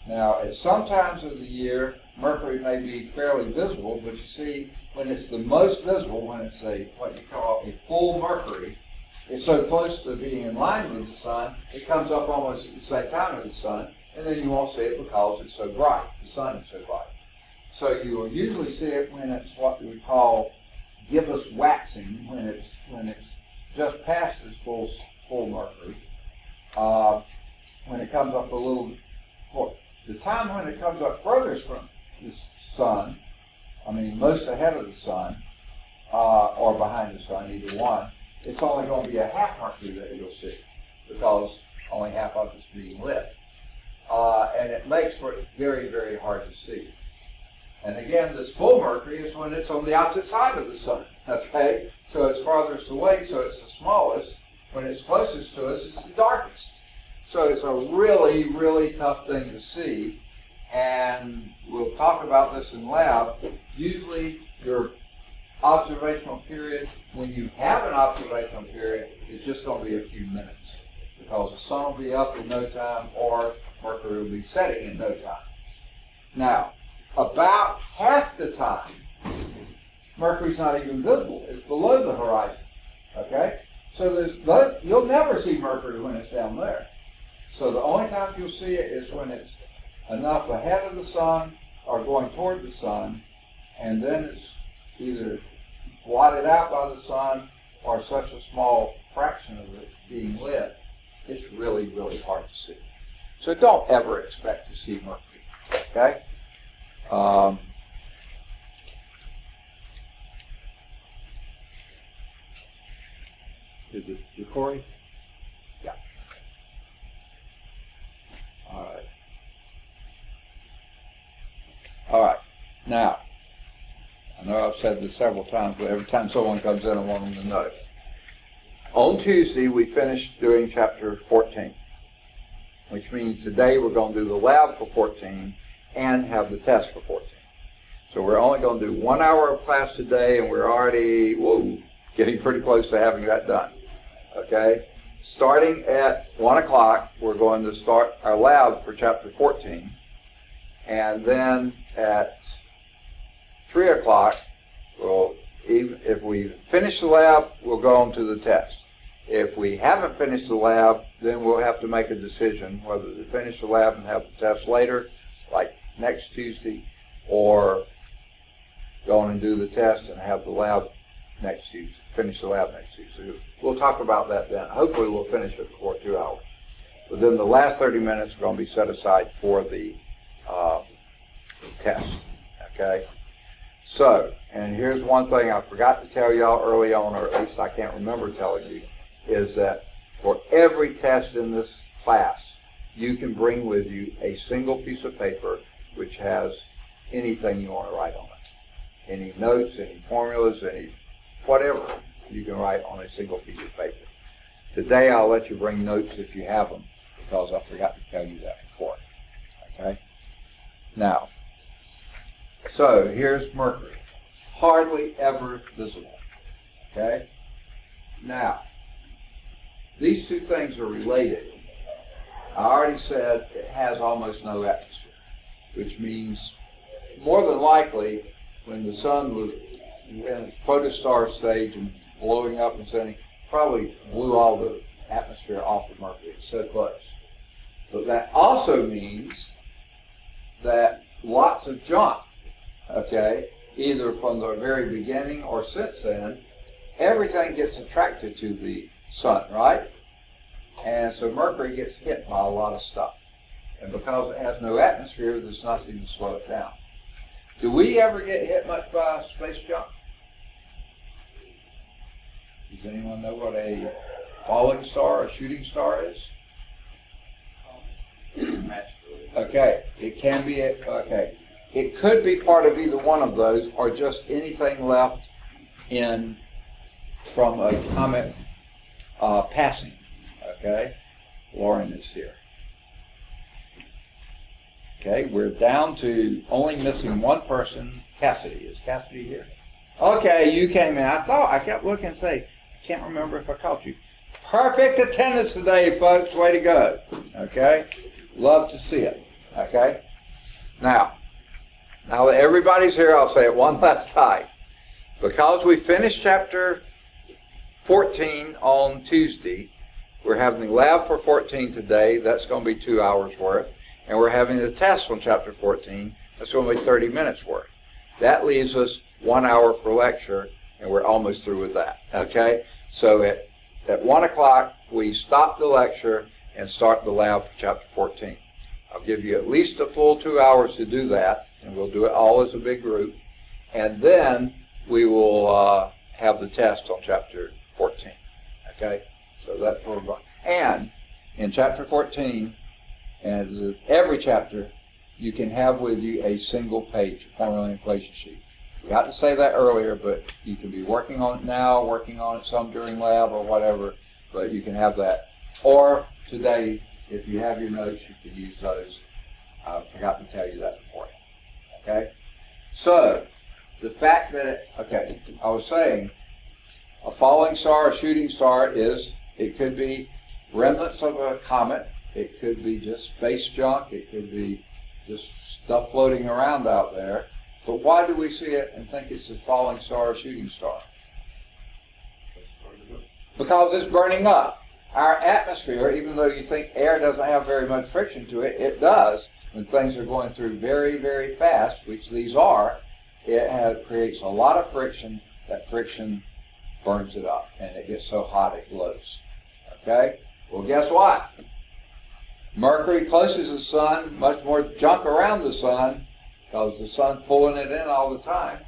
Now, at some times of the year, Mercury may be fairly visible, but you see, when it's the most visible, when it's what you call a full Mercury, it's so close to being in line with the sun, it comes up almost at the same time as the sun, and then you won't see it because it's so bright. The sun is so bright. So you will usually see it when it's what we call gibbous waxing, when it's just past its full Mercury. When it comes up a little, the time when it comes up furthest from the sun, most ahead of the sun, or behind the sun, either one, it's only going to be a half Mercury that you'll see, because only half of it's being lit. And it makes for it very, very hard to see. And again, this full Mercury is when it's on the opposite side of the sun, okay? So it's farthest away, so it's the smallest. When it's closest to us, it's the darkest. So it's a really, really tough thing to see. And we'll talk about this in lab. Usually your observational period, when you have an observational period, is just going to be a few minutes, because the sun will be up in no time or Mercury will be setting in no time. Now, about half the time, Mercury's not even visible. It's below the horizon, okay? So you'll never see Mercury when it's down there. So the only time you'll see it is when it's enough ahead of the sun or going toward the sun, and then it's either blotted out by the sun or such a small fraction of it being lit, it's really, really hard to see. So don't ever expect to see Mercury, okay? Is it recording? Yeah. All right. Now, I know I've said this several times, but every time someone comes in, I want them to know. On Tuesday, we finished doing chapter 14. which means today we're going to do the lab for 14 and have the test for 14. So we're only going to do 1 hour of class today, and we're already, getting pretty close to having that done. Okay? Starting at 1 o'clock, we're going to start our lab for chapter 14. And then at 3 o'clock, if we finish the lab, we'll go on to the test. If we haven't finished the lab, then we'll have to make a decision whether to finish the lab and have the test later, like next Tuesday, or go on and do the test and have the lab next Tuesday, finish the lab next Tuesday. We'll talk about that then. Hopefully we'll finish it before 2 hours. But then the last 30 minutes are going to be set aside for the test, okay? So, and here's one thing I forgot to tell y'all early on, or at least I can't remember telling you, is that for every test in this class, you can bring with you a single piece of paper which has anything you want to write on it. Any notes, any formulas, any whatever you can write on a single piece of paper. Today I'll let you bring notes if you have them, because I forgot to tell you that before. Okay? Now, so here's Mercury. Hardly ever visible. Okay? Now, these two things are related. I already said it has almost no atmosphere, which means more than likely when the sun was in its protostar stage and blowing up and setting, probably blew all the atmosphere off of Mercury. It's so close. But that also means that lots of junk, okay, either from the very beginning or since then, everything gets attracted to the sun, right? And so Mercury gets hit by a lot of stuff. And because it has no atmosphere, there's nothing to slow it down. Do we ever get hit much by space junk? Does anyone know what a falling star or shooting star is? Okay, it can be, okay. It could be part of either one of those or just anything left in from a comet passing. Okay, Lauren is here. Okay, we're down to only missing one person, Cassidy. Is Cassidy here? Okay, you came in. I kept looking and say, I can't remember if I caught you. Perfect attendance today, folks. Way to go. Okay, love to see it. Okay, now that everybody's here, I'll say it one last time. Because we finished chapter 14 on Tuesday, we're having the lab for 14 today. That's going to be 2 hours worth. And we're having the test on chapter 14. That's going to be 30 minutes worth. That leaves us 1 hour for lecture, and we're almost through with that. Okay? So at 1 o'clock, we stop the lecture and start the lab for chapter 14. I'll give you at least a full 2 hours to do that, and we'll do it all as a big group. And then we will have the test on chapter 14. Okay? So that's where we're going. And in chapter 14, as every chapter, you can have with you a single page, a formula and equation sheet. Forgot to say that earlier, but you can be working on it now, working on it some during lab or whatever, but you can have that. Or today, if you have your notes, you can use those. I forgot to tell you that before. Okay? So, the fact that, I was saying, a falling star, a shooting star it could be remnants of a comet, it could be just space junk, it could be just stuff floating around out there. But why do we see it and think it's a falling star or shooting star? Because it's burning up. Our atmosphere, even though you think air doesn't have very much friction to it, it does. When things are going through very, very fast, which these are, it creates a lot of friction. That friction burns it up, and it gets so hot it glows. Okay? Well, guess what? Mercury closest to the sun, much more junk around the sun, because the sun's pulling it in all the time.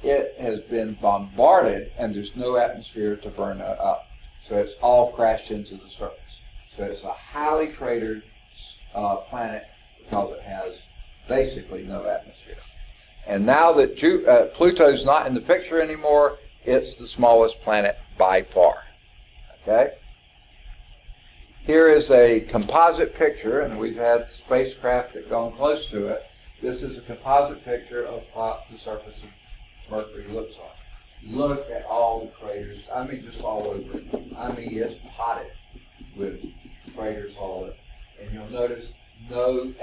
It has been bombarded, and there's no atmosphere to burn it up. So it's all crashed into the surface. So it's a highly cratered planet because it has basically no atmosphere. And now that Pluto's not in the picture anymore, it's the smallest planet by far. Okay? here is a composite picture, and we've had spacecraft that gone close to it. This is a composite picture of what the surface of Mercury looks like. Look at all the craters. I mean, just all over it. I mean, it's potted with craters all over it. And you'll notice no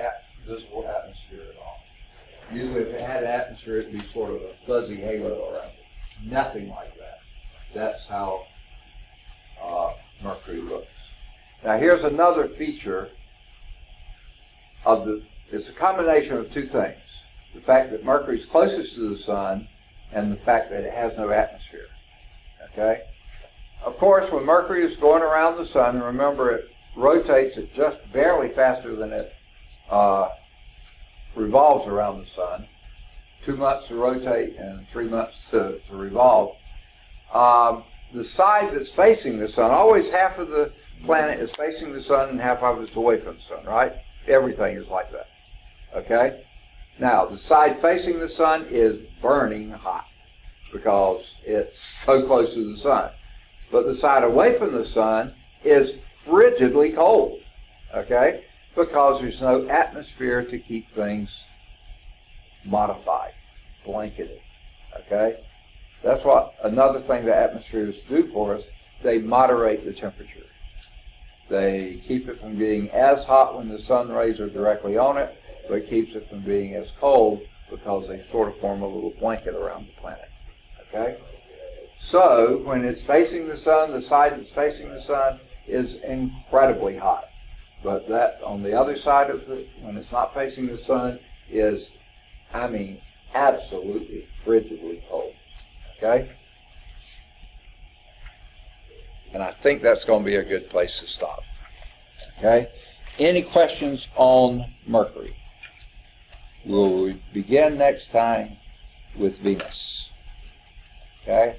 visible atmosphere at all. Usually if it had an atmosphere, it'd be sort of a fuzzy halo around it. Nothing like that. That's how Mercury looks. Now here's another feature of it's a combination of two things. The fact that Mercury's closest to the sun and the fact that it has no atmosphere. Okay? Of course, when Mercury is going around the sun, remember it rotates at just barely faster than it revolves around the sun. 2 months to rotate and 3 months to revolve. The side that's facing the sun, always half of the planet is facing the sun and half of it's away from the sun, right? Everything is like that. Okay? Now, the side facing the sun is burning hot because it's so close to the sun. But the side away from the sun is frigidly cold, okay? Because there's no atmosphere to keep things modified, blanketed, okay? That's what another thing the atmospheres do for us. They moderate the temperatures. They keep it from being as hot when the sun rays are directly on it, but keeps it from being as cold because they sort of form a little blanket around the planet, okay? So when it's facing the sun, the side that's facing the sun is incredibly hot. But that on the other side of when it's not facing the sun is, I mean, absolutely frigidly cold. Okay? And I think that's going to be a good place to stop. Okay? Any questions on Mercury? We'll begin next time with Venus. Okay?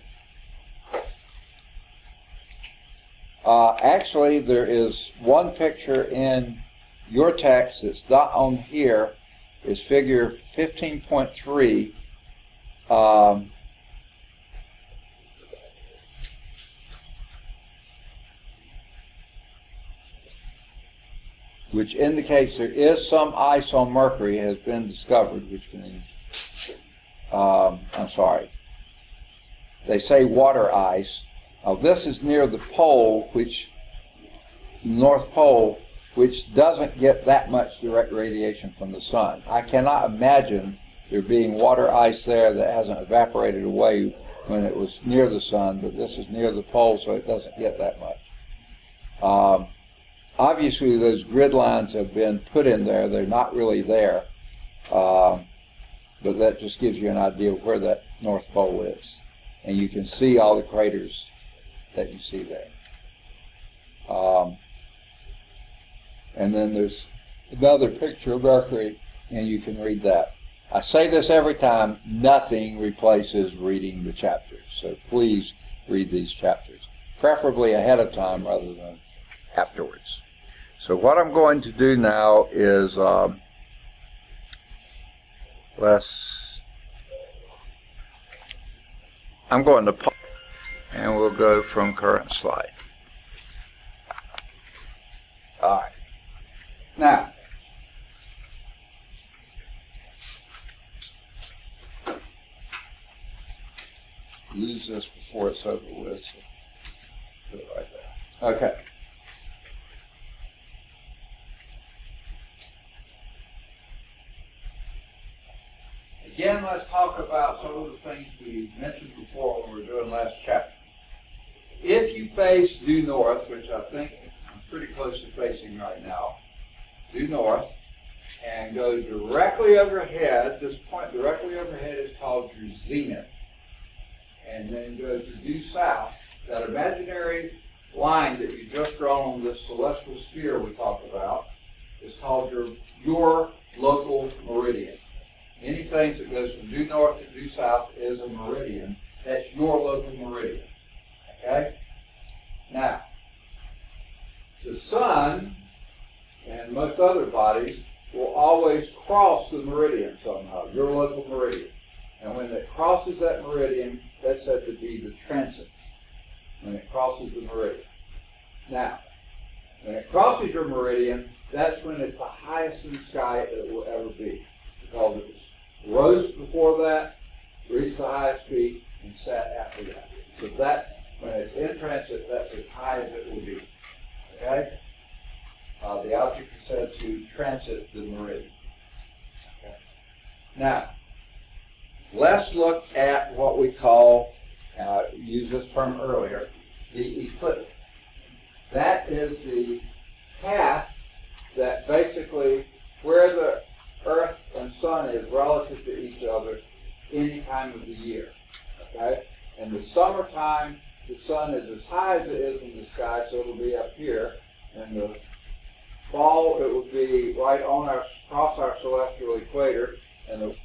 Actually, there is one picture in your text that's not on here. Is figure 15.3. Which indicates there is some ice on Mercury has been discovered, which means, I'm sorry, they say water ice. Now this is near the pole, North Pole, which doesn't get that much direct radiation from the sun. I cannot imagine there being water ice there that hasn't evaporated away when it was near the sun, but this is near the pole, so it doesn't get that much. Obviously, those grid lines have been put in there. They're not really there, but that just gives you an idea of where that North Pole is. And you can see all the craters that you see there. And then there's another picture of Mercury, and you can read that. I say this every time, nothing replaces reading the chapters. So please read these chapters, preferably ahead of time rather than afterwards. So what I'm going to do now is I'm going to pause, and we'll go from current slide. All right. Now, lose this before it's over with. So put it right there. Okay. Again, let's talk about some of the things we mentioned before when we were doing last chapter. If you face due north, which I think I'm pretty close to facing right now, due north, and go directly overhead, this point directly overhead is called your zenith, and then go to due south, that imaginary line that you just drawn on this celestial sphere we talked about is called your local meridian. Anything that goes from due north to due south is a meridian. That's your local meridian. Okay? Now, the sun and most other bodies will always cross the meridian somehow, your local meridian. And when it crosses that meridian, that's said to be the transit, when it crosses the meridian. Now, When it crosses your meridian, that's when it's the highest in the sky it will ever be. Because it rose before that, reached the highest peak, and sat after that. So that's, when it's in transit, that's as high as it will be. Okay? The object is said to transit the meridian. Okay. Now, let's look at what we call, used this term earlier, the ecliptic. That is the path that basically where the Earth and Sun is relative to each other any time of the year. Okay? In the summertime, the Sun is as high as it is in the sky, so it'll be up here. In the fall, it will be right on across our celestial equator, and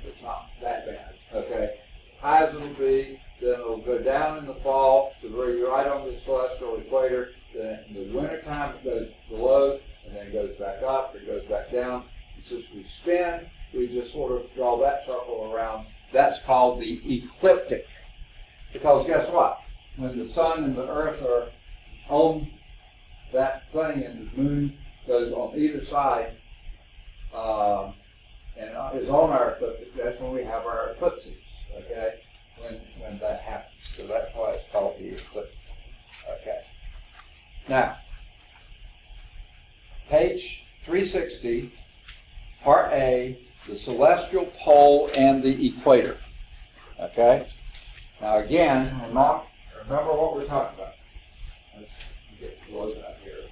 it's not that bad. Okay? High as it'll be, then it'll go down in the fall to where you're right on the celestial equator. Then in the wintertime, it goes below, and then it goes back up, or it goes back down. And since we spin, we just sort of draw that circle around. That's called the ecliptic. Because guess what? When the Sun and the Earth are on that plane and the Moon goes on either side and is on our ecliptic, that's when we have our eclipses, okay? When that happens. So that's why it's called the ecliptic. Okay. Now, page 360, part A, the celestial pole and the equator. Okay? Now again, remember what we're talking about. Let's get close out here.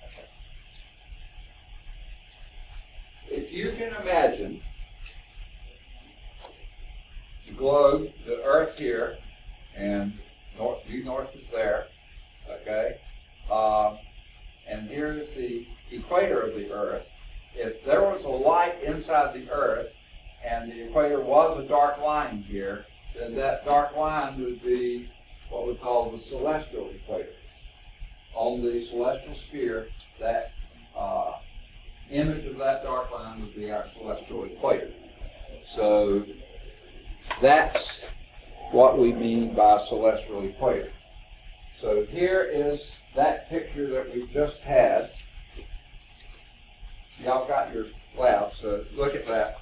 Okay. If you can imagine the globe, the Earth here, and due north is there, okay? And here's the equator of the Earth. If there was a light inside the Earth and the equator was a dark line here, then that dark line would be what we call the celestial equator. On the celestial sphere, that image of that dark line would be our celestial equator. So that's what we mean by celestial equator. So here is that picture that we just had. Y'all got your lab, so look at that.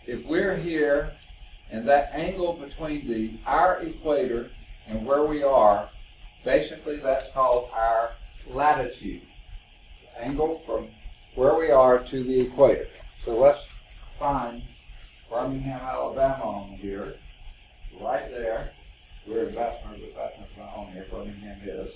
If we're here, and that angle between our equator and where we are, basically that's called our latitude. The angle from where we are to the equator. So let's find Birmingham, Alabama on here. Right there. We're in Bessemer, but Bessemer's not on here. Birmingham is.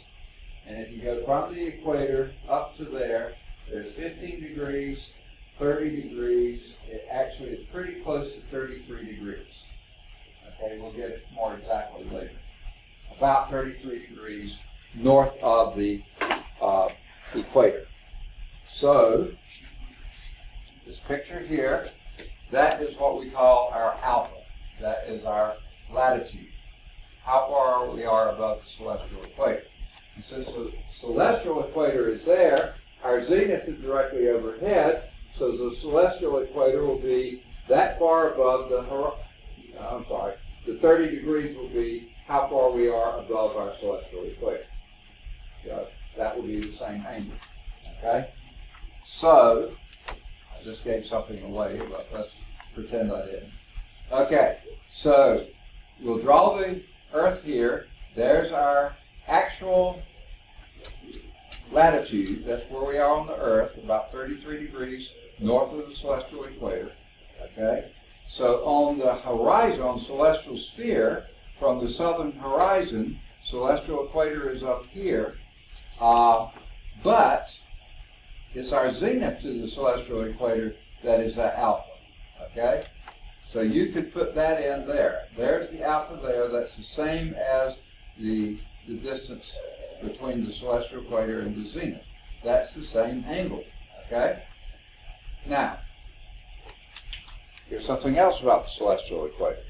And if you go from the equator up to there, there's 15 degrees, 30 degrees. It actually is pretty close to 33 degrees. Okay, we'll get it more exactly later. About 33 degrees north of the equator. So, this picture here, that is what we call our alpha. That is our latitude. How far we are above the celestial equator. And since the celestial equator is there, our zenith is directly overhead, so the celestial equator will be that far above the 30 degrees will be how far we are above our celestial equator. That will be the same angle. Okay? So, I just gave something away, but let's pretend I didn't. Okay, so we'll draw the Earth here. There's our actual latitude. That's where we are on the Earth, about 33 degrees north of the celestial equator. Okay? So on the horizon, on the celestial sphere, from the southern horizon, celestial equator is up here, but it's our zenith to the celestial equator that is that alpha. Okay? So you could put that in there. There's the alpha there. That's the same as the distance between the celestial equator and the zenith. That's the same angle. Okay? Now, here's something else about the celestial equator.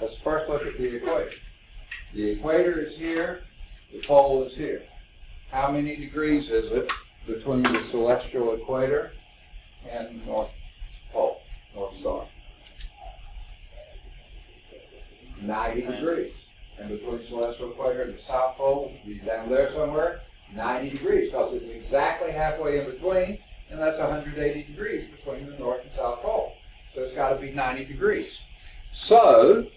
Let's first look at the equator. The equator is here. The pole is here. How many degrees is it between the celestial equator and North Pole, North Star. 90 degrees. And between the celestial equator and the South Pole, be down there somewhere, 90 degrees, because it's exactly halfway in between, and that's 180 degrees between the North and South Pole. So it's got to be 90 degrees. So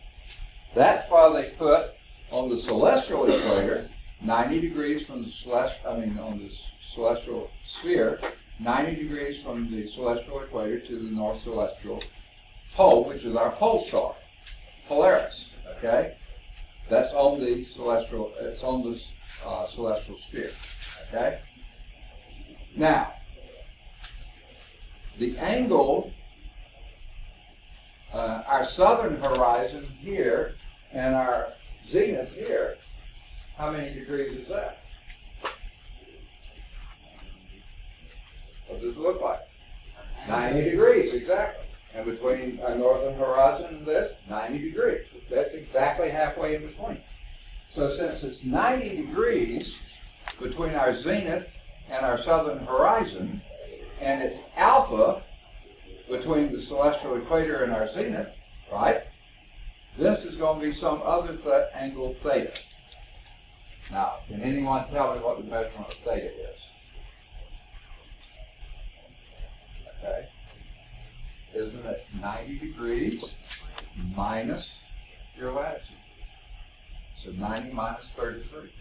that's why they put on the celestial equator 90 degrees from the on the celestial sphere, 90 degrees from the celestial equator to the North Celestial Pole, which is our pole star, Polaris. Okay, that's on the celestial. It's on the celestial sphere. Okay. Now, the angle, our southern horizon here and our zenith here, how many degrees is that? What does it look like? 90 degrees, exactly. And between our northern horizon and this, 90 degrees. That's exactly halfway in between. So since it's 90 degrees between our zenith and our southern horizon, and it's alpha between the celestial equator and our zenith, right? This is going to be some other angle theta. Now, can anyone tell me what the measurement of theta is? Okay. Isn't it 90 degrees minus your latitude? So 90 minus 33.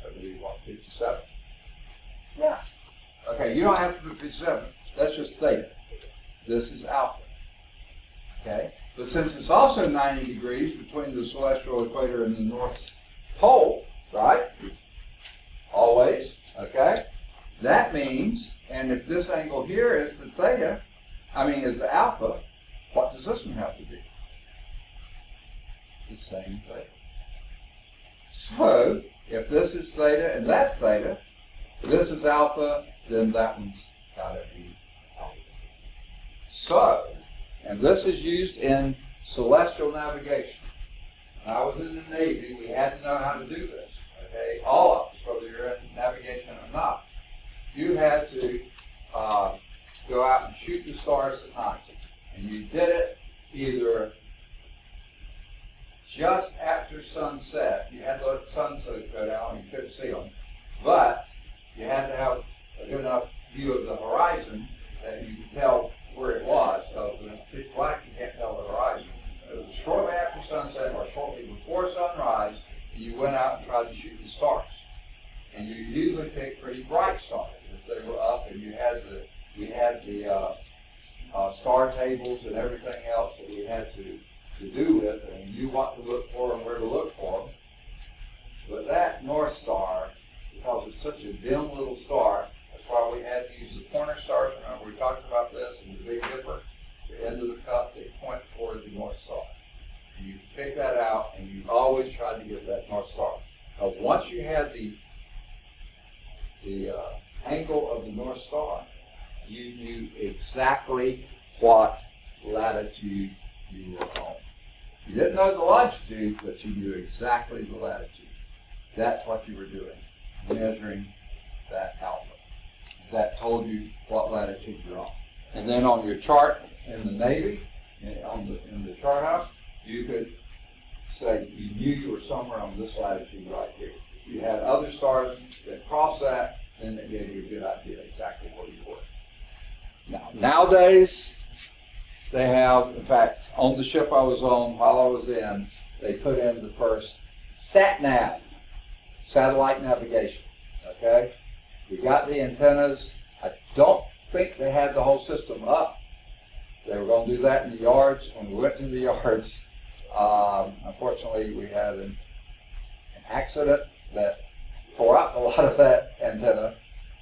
That would be what, 57? Yeah. Okay, you don't have to put 57. That's just theta. This is alpha. Okay? But since it's also 90 degrees between the celestial equator and the North Pole, right? Always, okay? That means, and if this angle here is the theta, is the alpha, what does this one have to be? The same theta. So, if this is theta and that's theta, this is alpha, then that one's got to be alpha. So, and this is used in celestial navigation. When I was in the Navy, we had to know how to do this. Okay, all of us, whether you're in navigation or not, you had to go out and shoot the stars at night, and you did it either just after sunset. You had to let the sunset go down, you couldn't see them, but you had to have a good enough view of the horizon that you could tell where it was. Because when it's pitch black, you can't tell the horizon. It was shortly after sunset or shortly before sunrise, you went out and tried to shoot the stars. And you usually picked pretty bright stars if they were up, and we had the star tables and everything else that we had to do with, and you knew what to look for and where to look for them. But that North Star, because it's such a dim little star, that's why we had to use the pointer stars. Remember, we talked about this in the Big Dipper. The end of the cup, they point toward the North Star. And you pick that out, and you always tried to get that North Star. Because once you had the angle of the North Star, you knew exactly what latitude you were on. You didn't know the longitude, but you knew exactly the latitude. That's what you were doing, measuring that alpha. That told you what latitude you're on. And then on your chart in the Navy, in the chart house, you could say you knew you were somewhere on this latitude right here. If you had other stars that crossed that, then it gave you a good idea exactly where you were. Now, nowadays, they have, in fact, on the ship I was on while I was in, they put in the first sat-nav, satellite navigation, okay? We got the antennas. I don't think they had the whole system up. They were going to do that in the yards. When we went to the yards, unfortunately, we had an accident that tore out a lot of that antenna,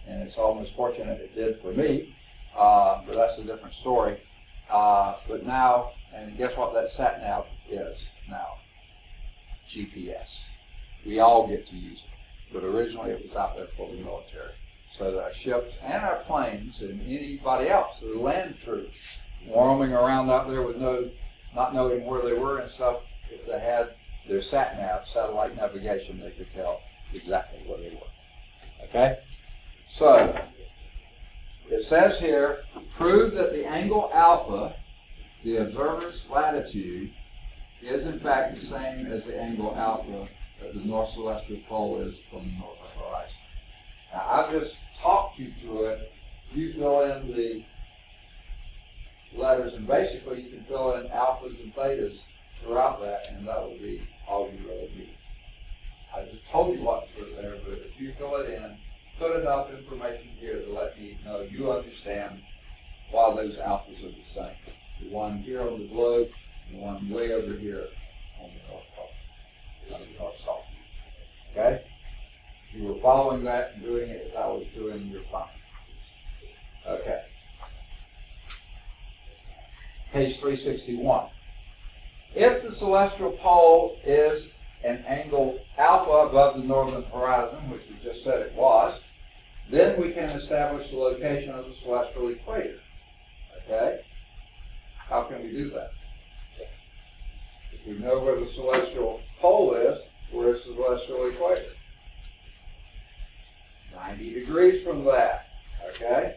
and it's almost fortunate it did for me, but that's a different story. But now, and guess what that sat-nav is now? GPS. We all get to use it, but originally it was out there for the military. So that our ships and our planes and anybody else, the land troops, roaming around out there with not knowing where they were and stuff, if they had their sat-nav, satellite navigation, they could tell exactly where they were. Okay? So, it says here prove that the angle alpha, the observer's latitude, is in fact the same as the angle alpha that the north celestial pole is from the northern horizon. Now, I've just talked you through it. You fill in the letters, and basically you can fill in alphas and thetas throughout that, and that will be all you really need. I just told you what to put there, but if you fill it in, put enough information here to let me know you understand why those alphas are the same. The one here on the globe, and the one way over here on the North Pole. On the North Star. Okay? If you were following that and doing it as I was doing, you're fine. Okay. Page 361. If the celestial pole is an angle alpha above the northern horizon, which we just said it was, then we can establish the location of the celestial equator. Okay? How can we do that? If we know where the celestial pole is, where's the celestial equator? 90 degrees from that. Okay?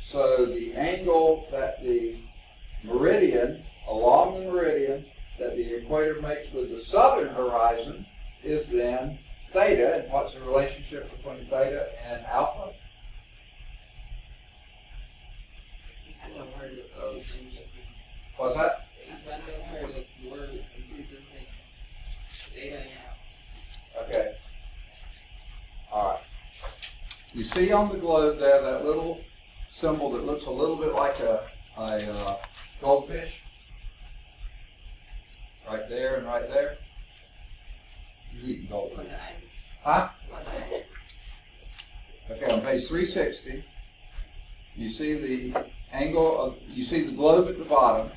So the angle that the meridian, along the meridian, that the equator makes with the southern horizon is then theta. And what's the relationship between theta and alpha? I never heard of those until just now. What's that? I never heard of words until just now. Theta and alpha. Okay. All right. You see on the globe there that little symbol that looks a little bit like a goldfish? Right there and right there. You eat goldfish. What the angles? Huh? What the angles? Okay, on page 360, you see the angle of, you see the globe at the bottom,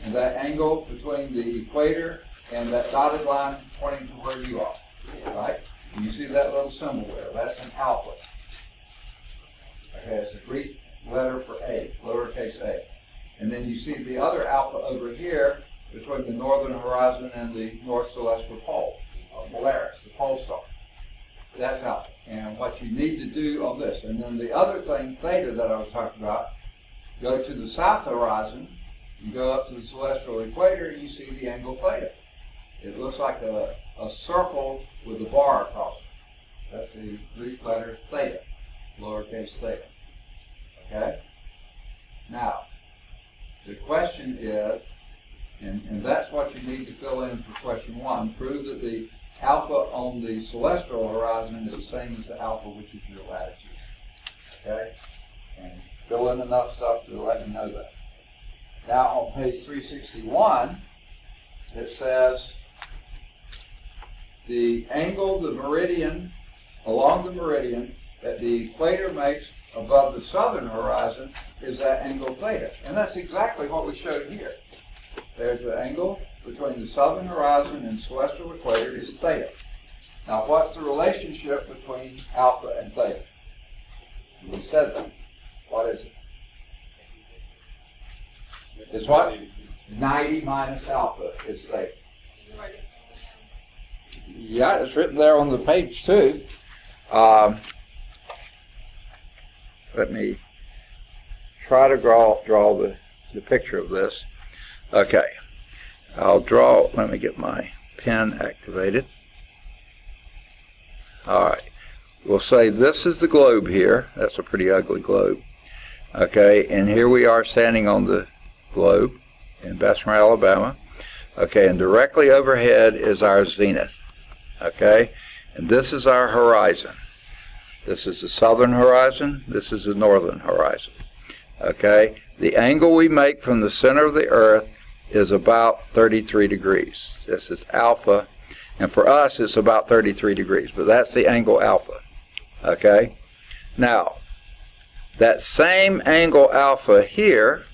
and that angle between the equator and that dotted line pointing to where you are, right? And you see that little symbol there, that's an alpha. Okay, it's a Greek letter for A, lowercase a. And then you see the other alpha over here between the northern horizon and the north celestial pole, Polaris, the pole star. That's alpha. And what you need to do on this, and then the other thing, theta, that I was talking about, go to the south horizon, you go up to the celestial equator, and you see the angle theta. It looks like a circle with a bar across it. That's the Greek letter theta, lowercase theta. Okay? Now, the question is, and that's what you need to fill in for question 1, prove that the alpha on the celestial horizon is the same as the alpha, which is your latitude. Okay? And fill in enough stuff to let me know that. Now on page 361, it says the angle, the meridian, along the meridian that the equator makes above the southern horizon is that angle theta. And that's exactly what we showed here. There's the angle between the southern horizon and celestial equator is theta. Now what's the relationship between alpha and theta? We said that. What is it? It's what? 90 minus alpha is theta. Yeah, it's written there on the page too. Let me try to draw the picture of this. Okay. I'll draw, let me get my pen activated. All right. We'll say this is the globe here. That's a pretty ugly globe. Okay, and here we are standing on the globe in Bessemer, Alabama. Okay, and directly overhead is our zenith. Okay, and this is our horizon. This is the southern horizon. This is the northern horizon. Okay, the angle we make from the center of the earth is about 33 degrees. This is alpha, and for us it's about 33 degrees, but that's the angle alpha. Okay, now that same angle alpha here,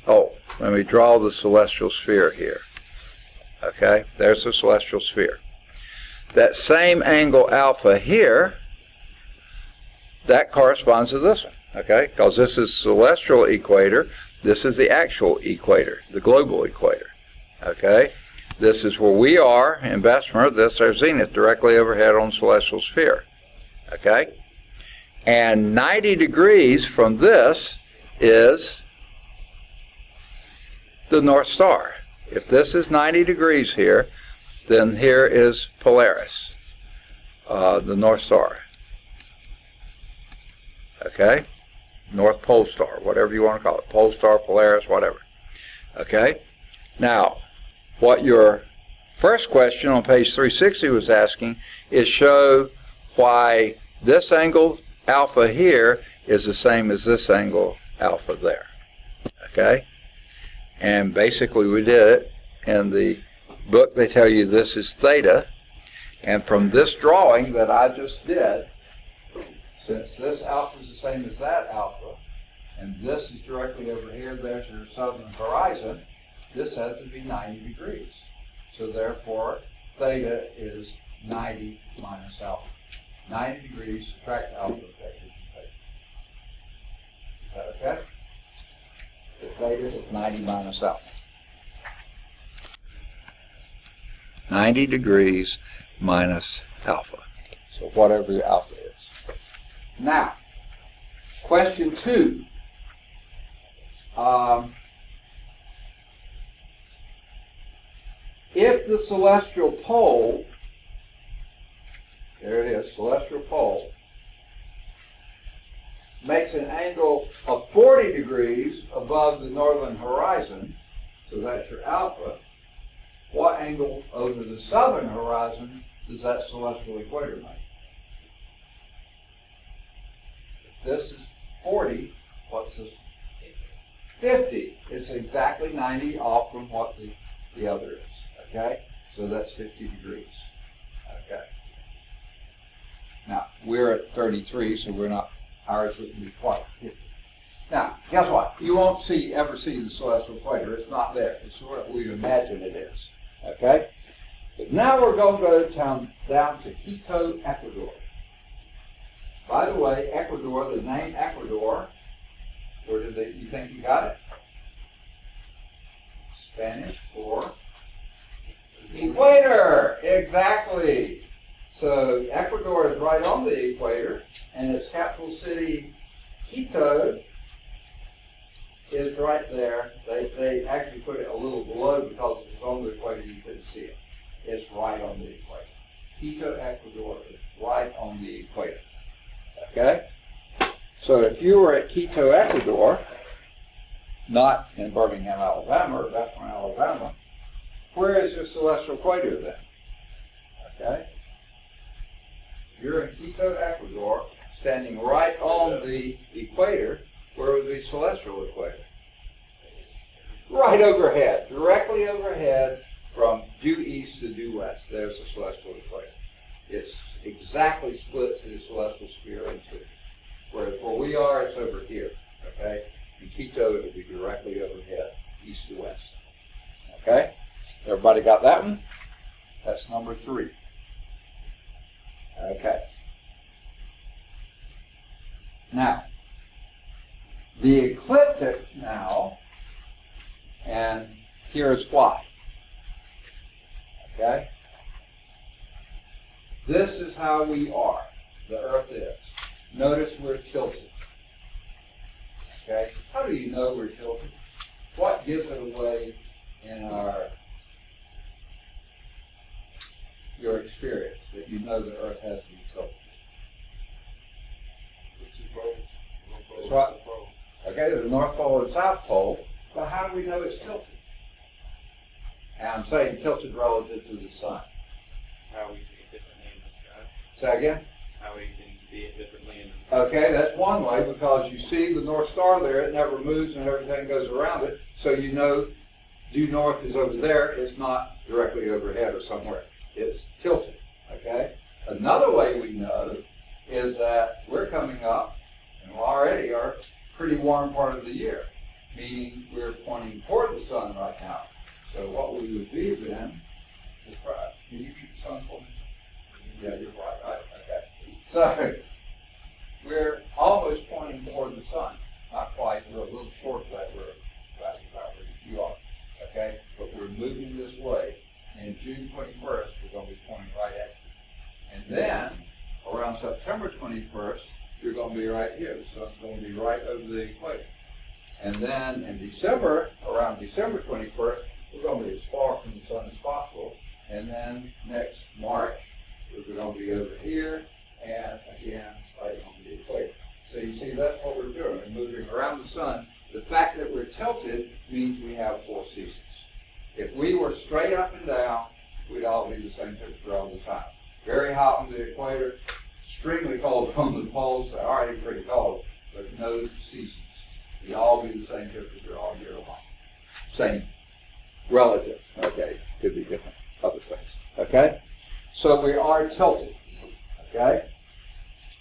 let me draw the celestial sphere here. Okay, there's the celestial sphere. That same angle alpha here, that corresponds to this one, okay? Because this is celestial equator, this is the actual equator, the global equator, okay? This is where we are in Bessemer, this is our zenith, directly overhead on the celestial sphere, okay? And 90 degrees from this is the North Star. If this is 90 degrees here, then here is Polaris, the North Star. Okay? North Pole Star, whatever you want to call it. Pole Star, Polaris, whatever. Okay? Now, what your first question on page 360 was asking is show why this angle alpha here is the same as this angle alpha there. Okay? And basically we did it. In the book they tell you this is theta. And from this drawing that I just did, since this alpha is the same as that alpha, and this is directly over here, there's your southern horizon, this has to be 90 degrees. So therefore, theta is 90 minus alpha. 90 degrees, subtract alpha, that gives you theta. Is that okay? The theta is 90 minus alpha. 90 degrees minus alpha. So whatever your alpha is. Now, question 2. If the celestial pole, there it is, celestial pole, makes an angle of 40 degrees above the northern horizon, so that's your alpha, what angle over the southern horizon does that celestial equator make? If this is 40, what's this? 50. It's exactly 90 off from what the other is. Okay? So that's 50 degrees. Okay. Now, we're at 33, so we're not, ours wouldn't be quite 50. Now, guess what? You won't ever see the celestial equator. It's not there. It's what we imagine it is. Okay? But now we're going to go down to Quito, Ecuador. By the way, Ecuador, the name Ecuador, where did you think you got it? Spanish for equator. Exactly. So Ecuador is right on the equator, and its capital city, Quito, is right there. They actually put it a little below because if it's on the equator, you couldn't see it. It's right on the equator. Quito, Ecuador is right on the equator. Okay? So if you were at Quito, Ecuador, not in Birmingham, Alabama, or Bethlehem, Alabama, where is your celestial equator then? Okay? You're in Quito, Ecuador, standing right on the equator, where would be celestial equator? Right overhead, directly overhead from due east to due west. There's the celestial equator. It's exactly splits the celestial sphere in two. Whereas where we are, it's over here. Okay? In Quito, it would be directly overhead, east to west. Okay? Everybody got that one? That's number 3. Okay. Now, the ecliptic now, and here's why. Okay? This is how we are. The Earth is. Notice we're tilted. Okay? How do you know we're tilted? What gives it away in your experience that you know the Earth has to be tilted? The 2 poles. That's what? Okay, the North Pole and South Pole. But how do we know it's tilted? And I'm saying tilted relative to the sun. How we see it differently in the sky. Say again? How we can see it differently in the sky. Okay, that's one way, because you see the North Star there, it never moves and everything goes around it, so you know due north is over there, it's not directly overhead or somewhere. It's tilted, okay? Another way we know is that we're coming up, and we already are, pretty warm part of the year, meaning we're pointing toward the sun right now. So what we would be then is, can you keep the sun for me? Yeah, you're right, okay. So we're almost pointing toward the sun. Not quite, we're a little short of that, we're about where you are, okay? But we're moving this way. And June 21st, we're going to be pointing right at you. And then, around September 21st, you're going to be right here. The sun's going to be right over the equator. And then in December, around December 21st, we're going to be as far from the sun as possible. And then next March, we're going to be over here, and again, right on the equator. So you see, that's what we're doing. We're moving around the sun. The fact that we're tilted means we have 4 seasons. If we were straight up and down, we'd all be the same temperature all the time. Very hot on the equator, extremely cold on the poles. They're already pretty cold, but no seasons. We'd all be the same temperature all year long. Same relative. Okay, could be different other things. Okay, so we are tilted. Okay.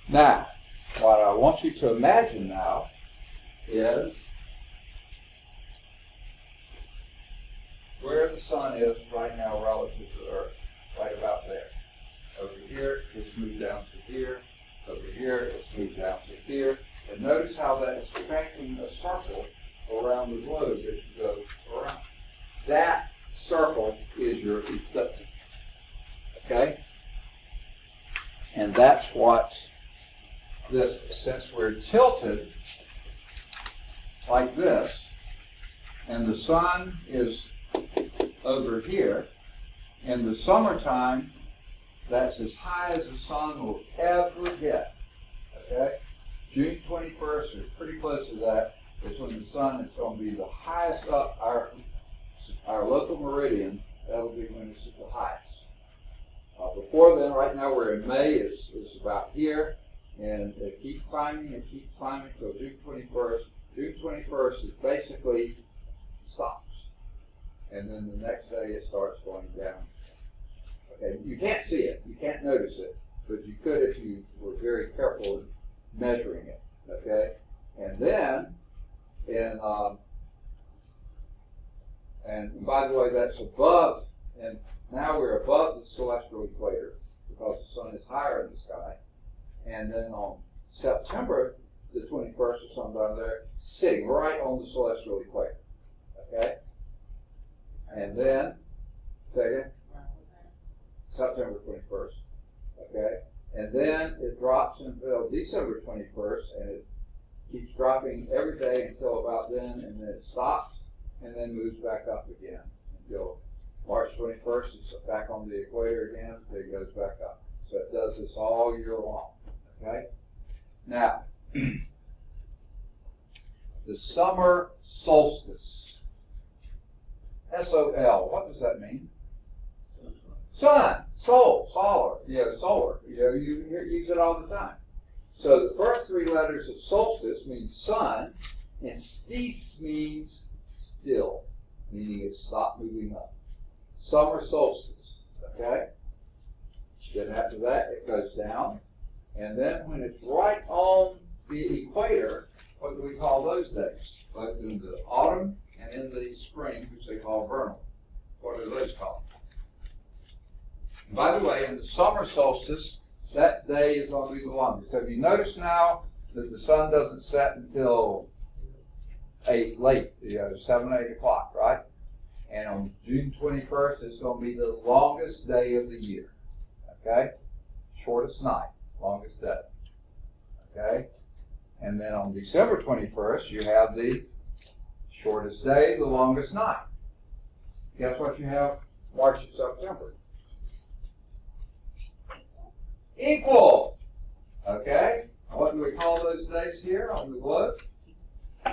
Now, what I want you to imagine now is where the sun is right now relative to the Earth, right about there. Over here, it's moved down to here. Over here, it's moved down to here. And notice how that is tracking a circle around the globe as you go around. That circle is your ecliptic. Okay? And that's what this, since we're tilted like this, and the sun is over here, in the summertime, that's as high as the sun will ever get. Okay? June 21st, or pretty close to that, is when the sun is going to be the highest up our local meridian. That'll be when it's at the highest. Before then, right now we're in May, it's about here, and it keeps climbing until June 21st. June 21st is basically stops. And then the next day it starts going down. Okay, you can't see it, you can't notice it, but you could if you were very careful in measuring it. Okay, and then and by the way, that's above, and now we're above the celestial equator because the sun is higher in the sky. And then on September the 21st or something down there, sitting right on the celestial equator. Okay, and then second. September 21st, okay? And then it drops until December 21st, and it keeps dropping every day until about then, and then it stops, and then moves back up again until March 21st, it's back on the equator again, then it goes back up. So it does this all year long, okay? Now, the summer solstice, S-O-L, what does that mean? Sun, solar, solar. You use it all the time. So the first 3 letters of solstice means sun, and stis means still, meaning it stopped moving up. Summer solstice, okay? Then after that, it goes down. And then when it's right on the equator, what do we call those days? Both in the autumn and in the spring, which they call vernal. What are those called? By the way, in the summer solstice, that day is going to be the longest. So if you notice now that the sun doesn't set until late, 7, 8 o'clock, right? And on June 21st, it's going to be the longest day of the year. Okay? Shortest night, longest day. Okay? And then on December 21st, you have the shortest day, the longest night. Guess what you have March and September? Equal. Okay? What do we call those days here on the globe?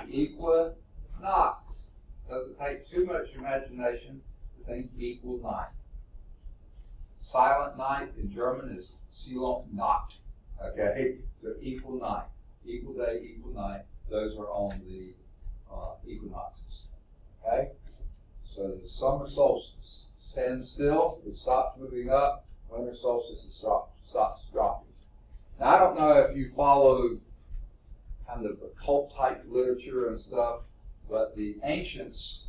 Equinox. Doesn't take too much imagination to think equal night. Silent night in German is silent Nacht. Okay? So equal night. Equal day, equal night. Those are on the equinoxes. Okay? So the summer solstice stands still, it stops moving up. Winter solstice, it stops dropping. Now, I don't know if you follow kind of occult type literature and stuff, but the ancients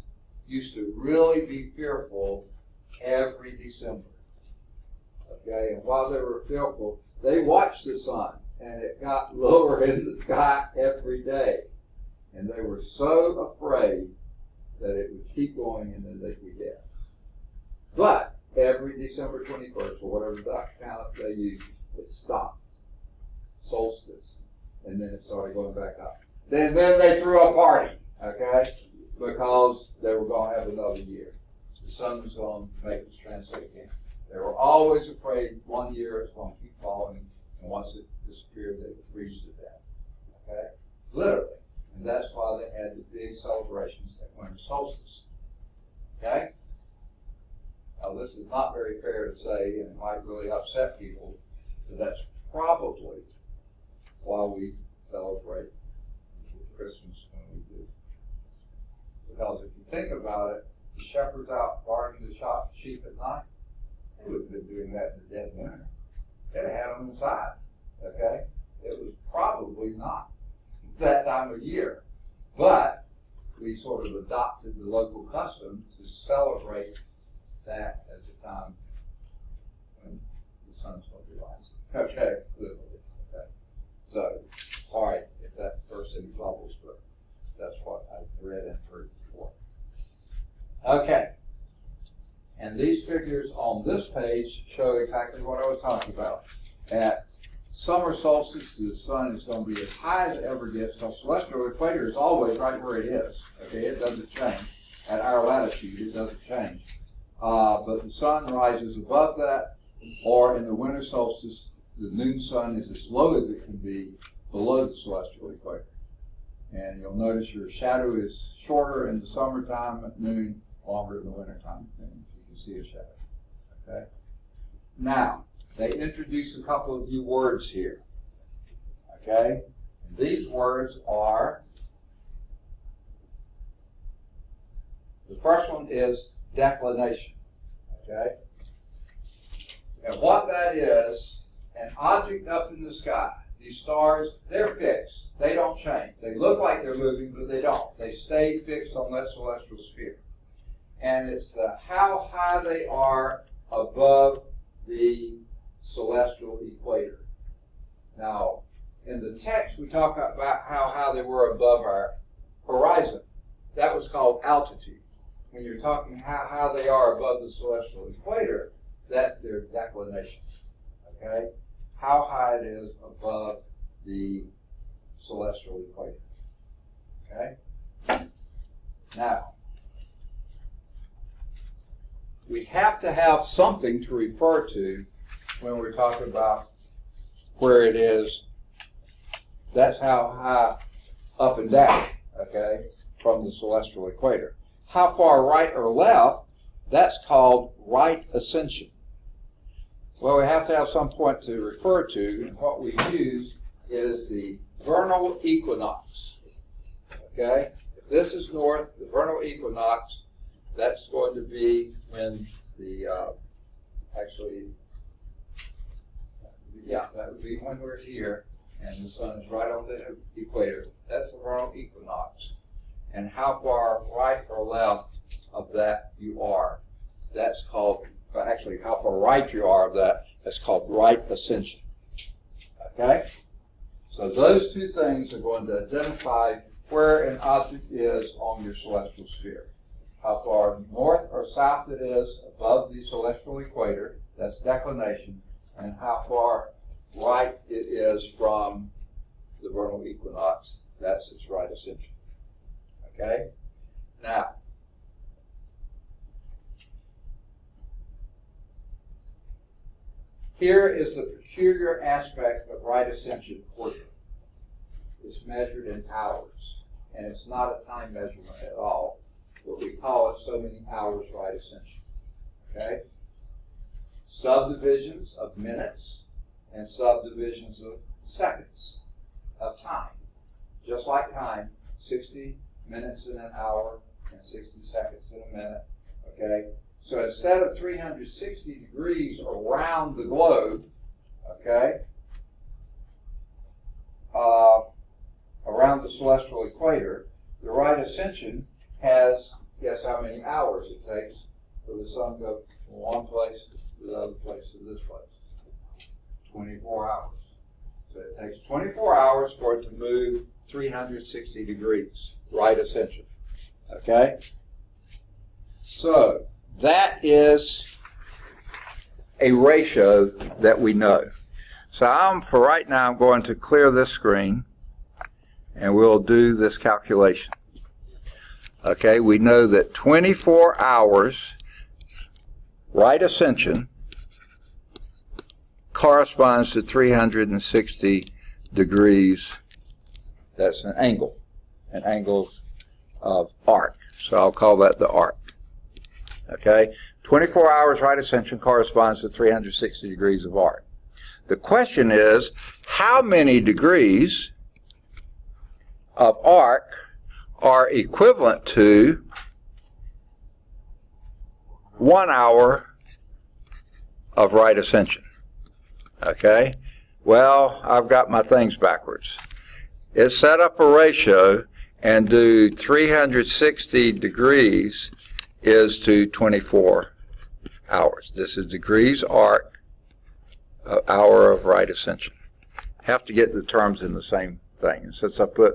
used to really be fearful every December. Okay, and while they were fearful, they watched the sun, and it got lower in the sky every day. And they were so afraid that it would keep going and then they'd be dead. But every December 21st, or whatever the count they use, it stopped. Solstice. and then it started going back up. Then they threw a party, okay, because they were going to have another year. The sun was going to make its transit again. They were always afraid 1 year it's going to keep falling, and once it disappeared, they would freeze to death. Okay, literally, and that's why they had the big celebrations at winter solstice. Okay. Now, this is not very fair to say, and it might really upset people, but that's probably why we celebrate Christmas when we do. Because if you think about it, the shepherds out guarding the sheep at night, they wouldn't have been doing that in the dead winter. They'd have had them inside, okay? It was probably not that time of year. But we sort of adopted the local custom to celebrate that as a time when the sun's going to be rising. Okay, literally. Okay. So, sorry if that burst any bubbles, but that's what I've read and heard before. Okay. And these figures on this page show exactly what I was talking about. At summer solstice, the sun is going to be as high as it ever gets. The celestial equator is always right where it is. Okay, it doesn't change. At our latitude, it doesn't change. But the sun rises above that, or in the winter solstice, the noon sun is as low as it can be below the celestial equator. And you'll notice your shadow is shorter in the summertime at noon, longer in the wintertime, and you can see a shadow. Okay. Now, they introduce a couple of new words here. Okay. And these words are, the first one is declination. Okay? And what that is, an object up in the sky. These stars, they're fixed. They don't change. They look like they're moving, but they don't. They stay fixed on that celestial sphere. And it's how high they are above the celestial equator. Now, in the text, we talk about how high they were above our horizon. That was called altitude. When you're talking how they are above the celestial equator, that's their declination. Okay? How high it is above the celestial equator. Okay? Now, we have to have something to refer to when we're talking about where it is. That's how high up and down, okay, from the celestial equator. How far right or left, that's called right ascension. Well, we have to have some point to refer to, and what we use is the vernal equinox. Okay? If this is north, the vernal equinox, that's going to be when the, that would be when we're here, and the sun is right on the equator. That's the vernal equinox. And how far right or left of that you are, that's called, actually how far right you are of that, that's called right ascension. Okay? So those two things are going to identify where an object is on your celestial sphere. How far north or south it is above the celestial equator, that's declination, and how far right it is from the vernal equinox, that's its right ascension. Okay? Now, here is the peculiar aspect of right ascension portrait. It's measured in hours, and it's not a time measurement at all, but we call it so many hours right ascension. Okay? Subdivisions of minutes and subdivisions of seconds of time. Just like time, 60 minutes in an hour and 60 seconds in a minute. Okay? So instead of 360 degrees around the globe, okay, around the celestial equator, the right ascension has, guess how many hours it takes for the sun to go from one place to the other place to this place? 24 hours. So it takes 24 hours for it to move 360 degrees, right ascension. Okay? So, that is a ratio that we know. So for right now, I'm going to clear this screen, and we'll do this calculation. Okay, we know that 24 hours right ascension corresponds to 360 degrees. That's an angle of arc. So I'll call that the arc. Okay, 24 hours right ascension corresponds to 360 degrees of arc. The question is, how many degrees of arc are equivalent to 1 hour of right ascension? Okay, well, I've got my things backwards. It's set up a ratio and do 360 degrees is to 24 hours. This is degrees arc, hour of right ascension. Have to get the terms in the same thing. And since I put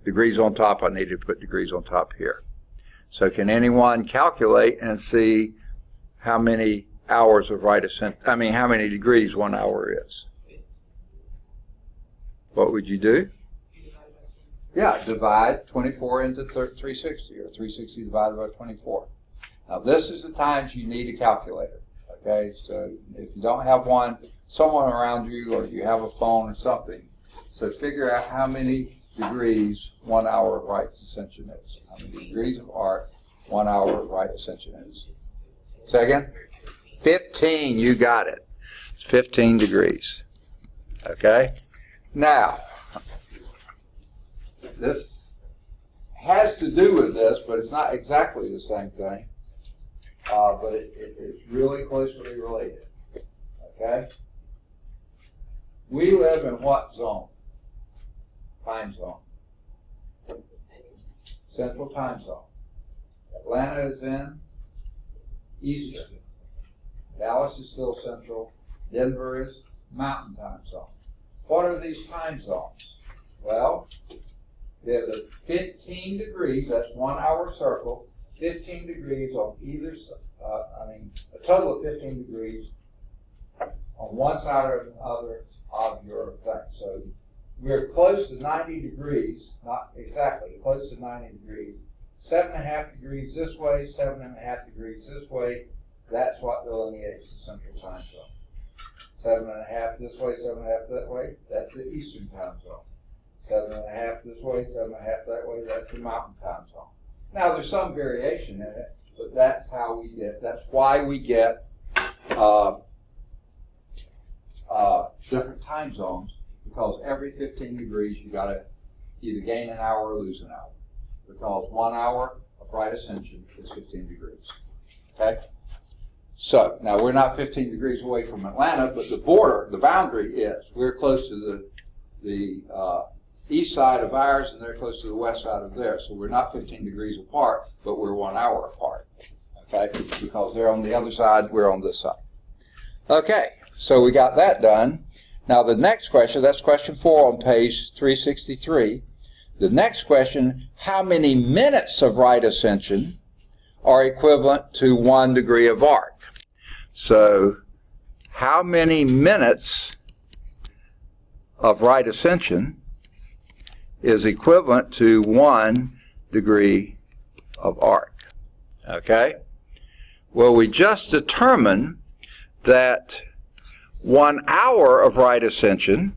degrees on top, I need to put degrees on top here. So can anyone calculate and see how many hours of right ascension, how many degrees 1 hour is? What would you do? Yeah, divide 24 into 360, or 360 divided by 24. Now this is the times you need a calculator, okay? So if you don't have one, someone around you, or you have a phone or something, so figure out how many degrees 1 hour of right ascension is. How many degrees of arc 1 hour of right ascension is. Second? 15, you got it. It's 15 degrees, okay? Now, this has to do with this, but it's not exactly the same thing. But it's really closely related. Okay? We live in what zone? Time zone. Central time zone. Atlanta is in Eastern. Dallas is still central. Denver is Mountain time zone. What are these time zones? Well, they have the 15 degrees, that's 1 hour circle, 15 degrees on either side, a total of 15 degrees on one side or the other of your thing. So we're close to 90 degrees, not exactly, close to 90 degrees. 7.5 degrees this way, 7.5 degrees this way. That's what delineates the central time zone. 7.5 this way, 7.5 that way. That's the eastern time zone. 7.5 this way, 7.5 that way. That's the mountain time zone. Now there's some variation in it, but that's how we get. That's why we get different time zones, because every 15 degrees you got to either gain an hour or lose an hour, because 1 hour of right ascension is 15 degrees. Okay. So now we're not 15 degrees away from Atlanta, but the border, the boundary is. We're close to the east side of ours, and they're close to the west side of theirs. So we're not 15 degrees apart, but we're 1 hour apart. Okay, because they're on the other side, we're on this side. Okay, so we got that done. Now the next question, that's question 4 on page 363. The next question: how many minutes of right ascension are equivalent to 1 degree of arc? So, how many minutes of right ascension is equivalent to 1 degree of arc? Okay? Well, we just determined that 1 hour of right ascension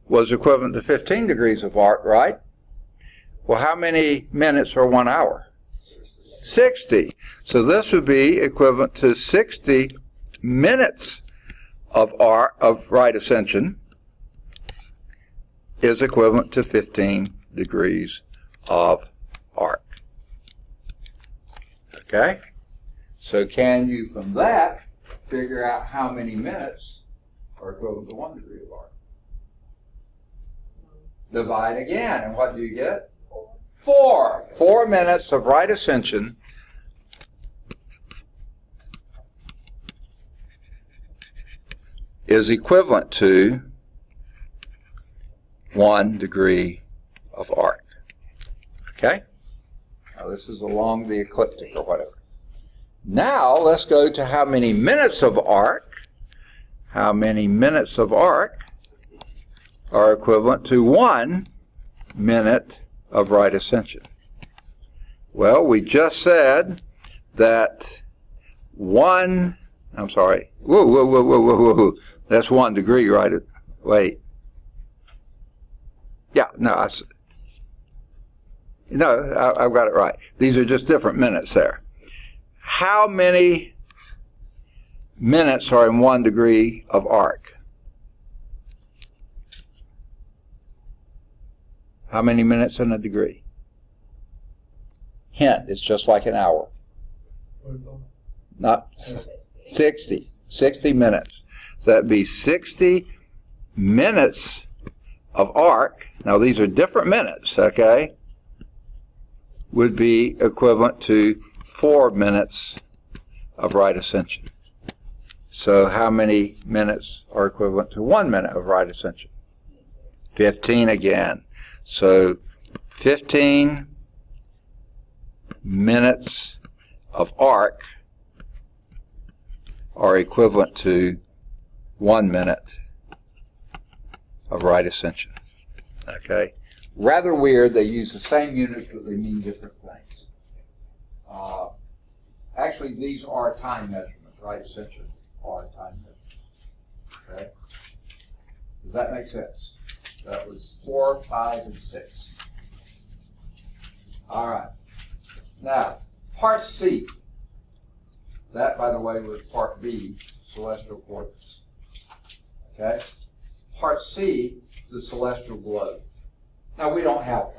was equivalent to 15 degrees of arc, right? Well, how many minutes are 1 hour? 60. So this would be equivalent to 60 minutes of arc of right ascension is equivalent to 15 degrees of arc. Okay? So can you from that figure out how many minutes are equivalent to 1 degree of arc? Divide again, and what do you get? 4. 4 minutes of right ascension is equivalent to 1 degree of arc. Okay? Now this is along the ecliptic or whatever. Now let's go to how many minutes of arc. How many minutes of arc are equivalent to 1 minute of right ascension. Well, we just said that whoa, that's 1 degree, right? Wait. Yeah, no, I've got it right. These are just different minutes there. How many minutes are in 1 degree of arc? How many minutes in a degree? Hint, it's just like an hour. Not 60. 60 minutes. So that'd be 60 minutes of arc. Now these are different minutes, okay? Would be equivalent to 4 minutes of right ascension. So how many minutes are equivalent to 1 minute of right ascension? 15 again. So 15 minutes of arc are equivalent to 1 minute of right ascension. Okay? Rather weird, they use the same units, but they mean different things. Actually, these are time measurements. Right ascension are time measurements. Okay? Does that make sense? That was 4, 5, and 6. All right. Now, part C. That, by the way, was part B, celestial coordinates. Okay? Part C, the celestial globe. Now, we don't have one.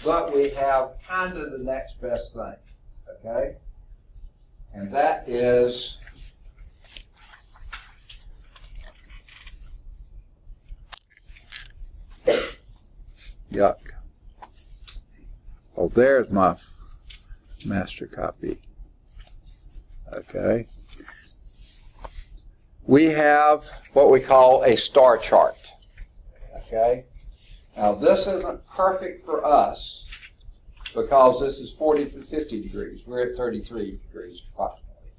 But we have kind of the next best thing. Okay? And that is yuck. Oh, there's my master copy. Okay. We have what we call a star chart. Okay. Now this isn't perfect for us because this is 40 to 50 degrees. We're at 33 degrees approximately.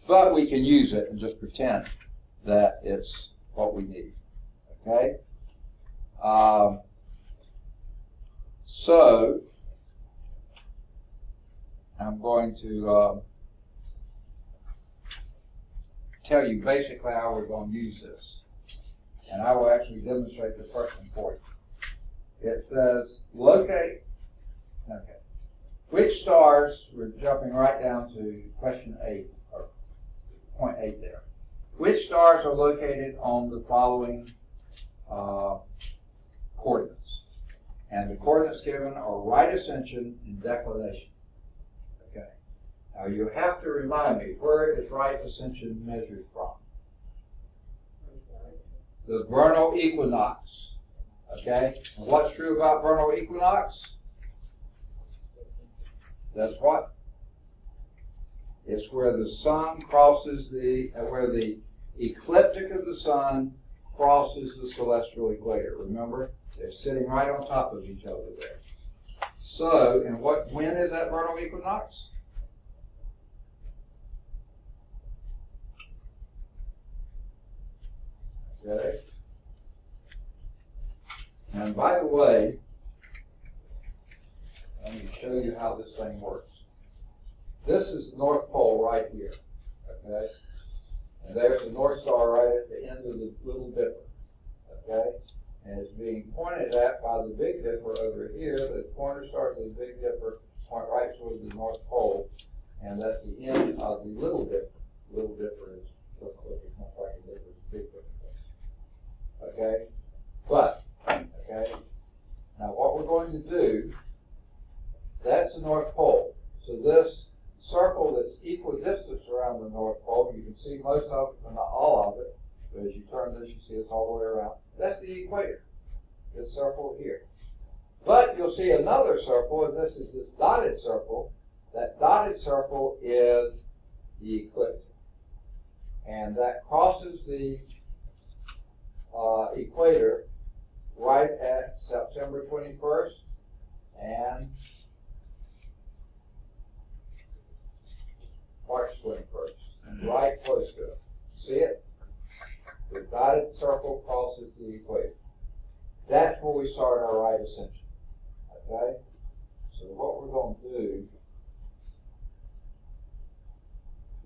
But we can use it and just pretend that it's what we need. Okay. So I'm going to tell you basically how we're going to use this. And I will actually demonstrate the first one for you. It says, locate, okay, which stars, we're jumping right down to question 8, or point 8 there. Which stars are located on the following coordinates? And the coordinates given are right ascension and declination. Okay. Now you have to remind me, where is right ascension measured from? The vernal equinox. Okay? And what's true about vernal equinox? That's what? It's where the sun crosses where the ecliptic of the sun crosses the celestial equator. Remember? They're sitting right on top of each other there. So, and when is that vernal equinox? Okay. And by the way, let me show you how this thing works. This is the North Pole right here. Okay? And there's the North Star right at the end of the Little Dipper. Okay? And it's being pointed at by the Big Dipper over here. The pointer starts at the Big Dipper, point right towards the North Pole, and that's the end of the Little Dipper. Little Dipper is looking much like a dipper, Big Dipper. Okay? But, okay, now what we're going to do, that's the North Pole. So this circle that's equidistant around the North Pole, you can see most of it, but not all of it, but as you turn this, you see it's all the way around. That's the equator, this circle here. But you'll see another circle, and this is this dotted circle. That dotted circle is the ecliptic. And that crosses the equator right at September 21st and March 21st, right close to it. See it? The dotted circle crosses the equator. that's where we start our right ascension. Okay? So what we're going to do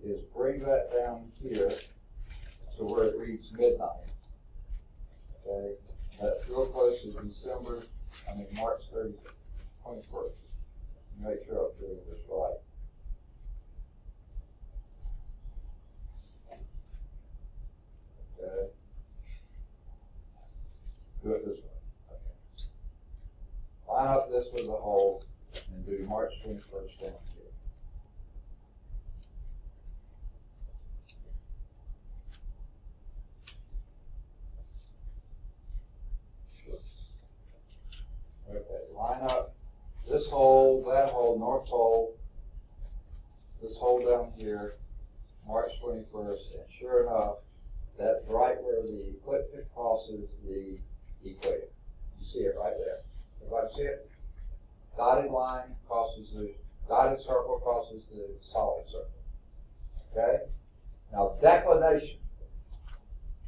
is bring that down here to where it reads midnight. Okay? That's real close to March 21st. Make sure I'm doing this right. Okay. Do it this way. Okay. Line up this with a hole and do March 21st down here. Okay, line up this hole, that hole, North Pole, this hole down here, March 21st, and sure enough, that's right where the ecliptic crosses the equator. You see it right there. Everybody see it? Dotted line crosses the, dotted circle crosses the solid circle. Okay? Now, declination.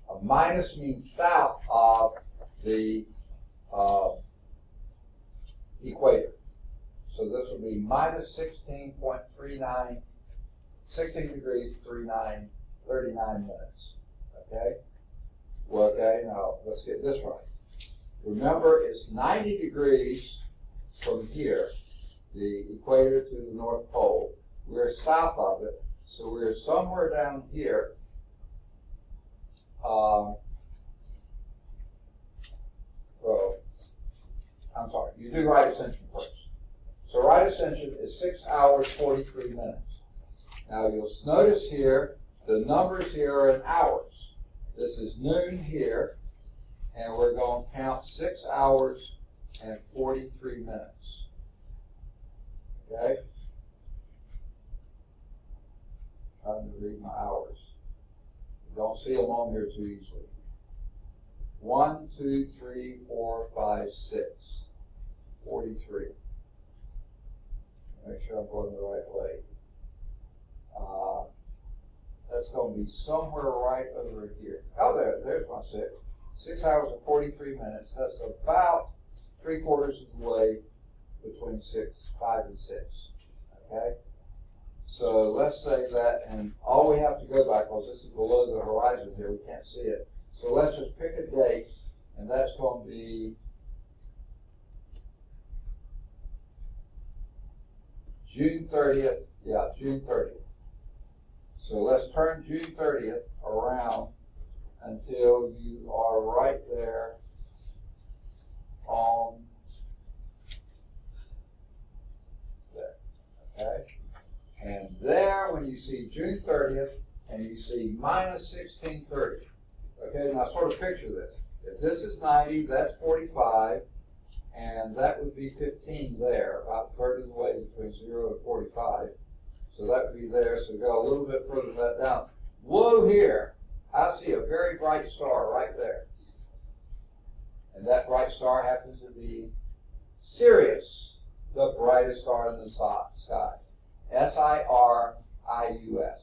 A minus means south of the equator. So this will be minus 16.39, 16 degrees, 39 minutes. Okay? Well, okay, now let's get this right. Remember, it's 90 degrees from here, the equator to the North Pole. We're south of it, so we're somewhere down here. I'm sorry, you do right ascension first. So right ascension is 6 hours, 43 minutes. Now you'll notice here, the numbers here are in hours. This is noon here, and we're going to count 6 hours and 43 minutes. Okay? Trying to read my hours. Don't see them on here too easily. 1, 2, 3, 4, 5, 6. 43. Make sure I'm going the right way. That's going to be somewhere right over here. Oh, there's my 6. 6 hours and 43 minutes. That's about 3/4 of the way between 5 and 6. Okay? So let's say that, and all we have to go by, because this is below the horizon here, we can't see it. So let's just pick a date, and that's going to be June 30th. Yeah, June 30th. So let's turn June 30th around until you are right there on there. Okay? And there, when you see June 30th and you see minus 1630. Okay, now sort of picture this. If this is 90, that's 45, and that would be 15 there, about a third of the way between 0 and 45. So that would be there, so go a little bit further that down. Whoa, here, I see a very bright star right there. And that bright star happens to be Sirius, the brightest star in the sky. S-I-R-I-U-S.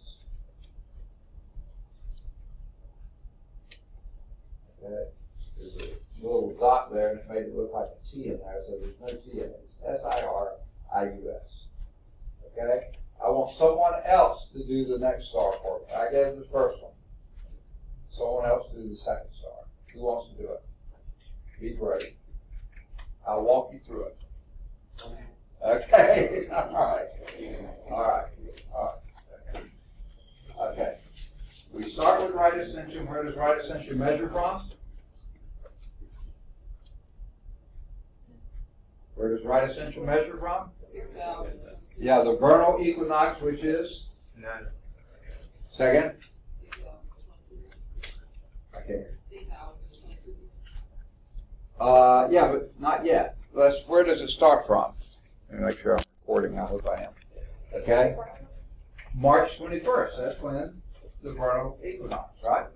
Okay. There's a little dot there, and it made it look like a T in there, so there's no T in it. It's S-I-R-I-U-S. Okay? I want someone else to do the next star for me. I gave the first one. Someone else do the second star. Who wants to do it? Be brave. I'll walk you through it. Okay? All right. All right. All right. Okay. We start with right ascension. Where does right ascension measure from? Where does right ascension measure from? 6 hours. Yeah, the vernal equinox, which is? 9. Second? 6 hours and 22 minutes. I can't hear. 6 hours and 22 minutes. Yeah, but not yet. Where does it start from? Let me make sure I'm recording. I hope I am. Okay? March 21st. That's when the vernal equinox, right?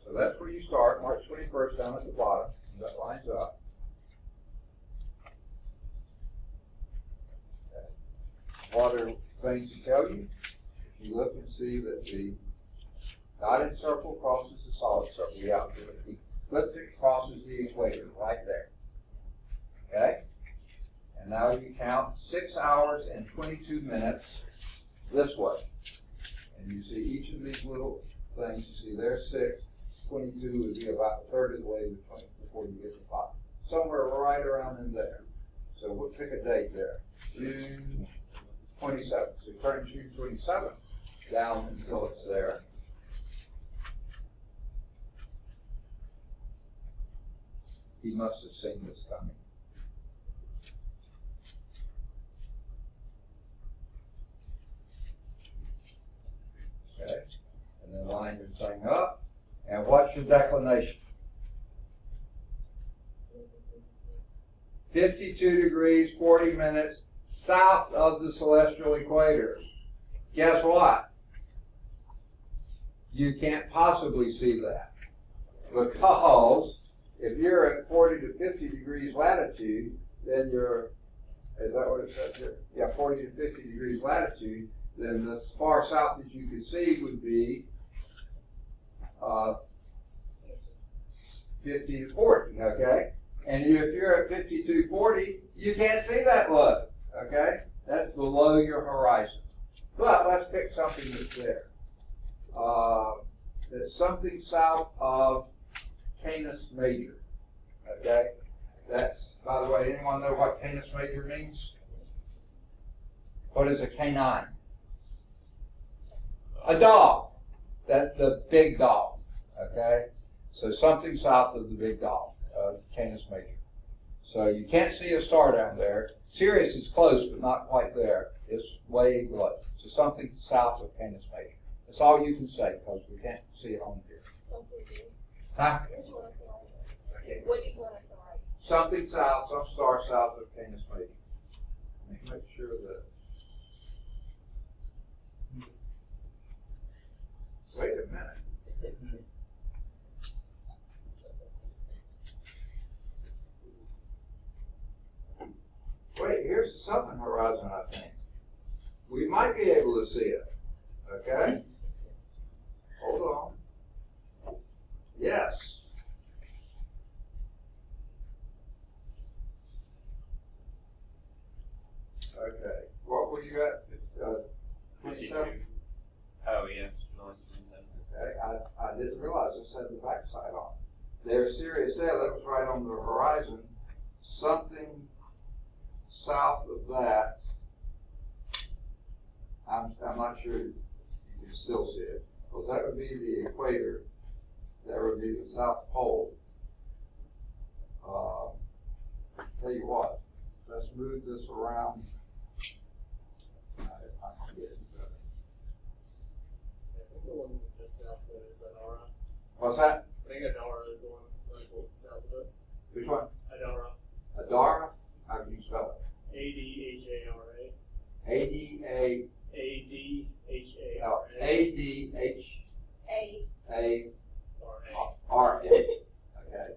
So that's where you start, March 21st down at the bottom. That lines up. What are things to tell you? If you look and see that the dotted circle crosses the solid circle. Yeah, the ecliptic crosses the equator right there. Okay? And now you count 6 hours and 22 minutes this way. And you see each of these little things. You see there's 6. 22 would be about a third of the way before you get to 5. Somewhere right around in there. So we'll pick a date there. June 27th. So turn June 27th down until it's there. He must have seen this coming. Okay. And then line your thing up. And what's your declination? 52 degrees, 40 minutes south of the celestial equator. Guess what? You can't possibly see that. Because if you're at 40 to 50 degrees latitude, then you're, is that what it says here? Yeah, 40 to 50 degrees latitude, then the far south that you could see would be 50 to 40, okay? And if you're at 5240, you can't see that low, okay? That's below your horizon. But let's pick something that's there. It's something south of Canis Major, okay? That's, by the way, anyone know what Canis Major means? What is a canine? A dog. That's the big dog, okay? So something south of the big dog, Canis Major. So you can't see a star down there. Sirius is close, but not quite there. It's way below. So something south of Canis Major. That's all you can say because we can't see it on here. Huh? What do you want us to write? Something south, some star south of Canis Major. Make sure that. Wait a minute. Wait, here's the southern horizon, I think. We might be able to see it. Okay? Hold on. Yes. Okay. What were you at? 27? Oh, yes. Okay. I didn't realize this had the backside on. There's Sirius there. That was right on the horizon. Something south of that. I'm not sure you can still see it. Because that would be the equator. That would be the South Pole. Tell you what, let's move this around. I think the one just south of it is Adara. What's that? I think Adara is the one right south of it. Which one? Adara. Adara? How do you spell it? A-D-H-A-R-A. A-D-A. A-D-H-A-R-A. A-D-H-A-R-A. R-A. Okay.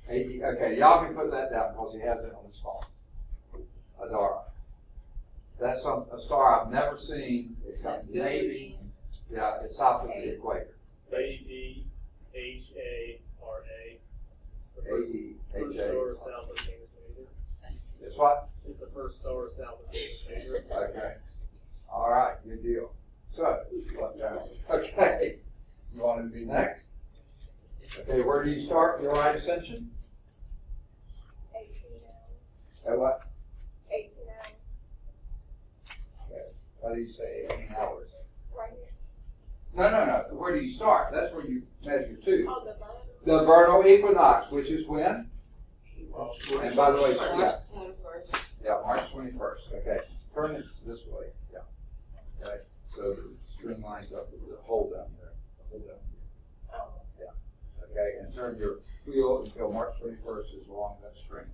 A-D, okay, y'all can put that down because he has it on his phone. Adara. That's a star I've never seen except That's good maybe. again. Yeah, it's south of the equator. A-D-H-A-R-A. It's the first star south of Canis Major. It's what? It's the first star south of Canis Major. Okay. All right, good deal. So, okay. You want to be next? Okay, where do you start your right ascension? 18 At what? 18 Okay. Why do you say 18 hours? right here. No. Where do you start? That's where you measure to. Oh, the The vernal equinox, which is when? And by the way, March yeah, 21st. yeah, March 21st. Okay. Turn it this way. Yeah. Okay. So the string lines up with the hole down there. Hold down here. Oh. Yeah. Okay. And turn your wheel until March 21st is along that string.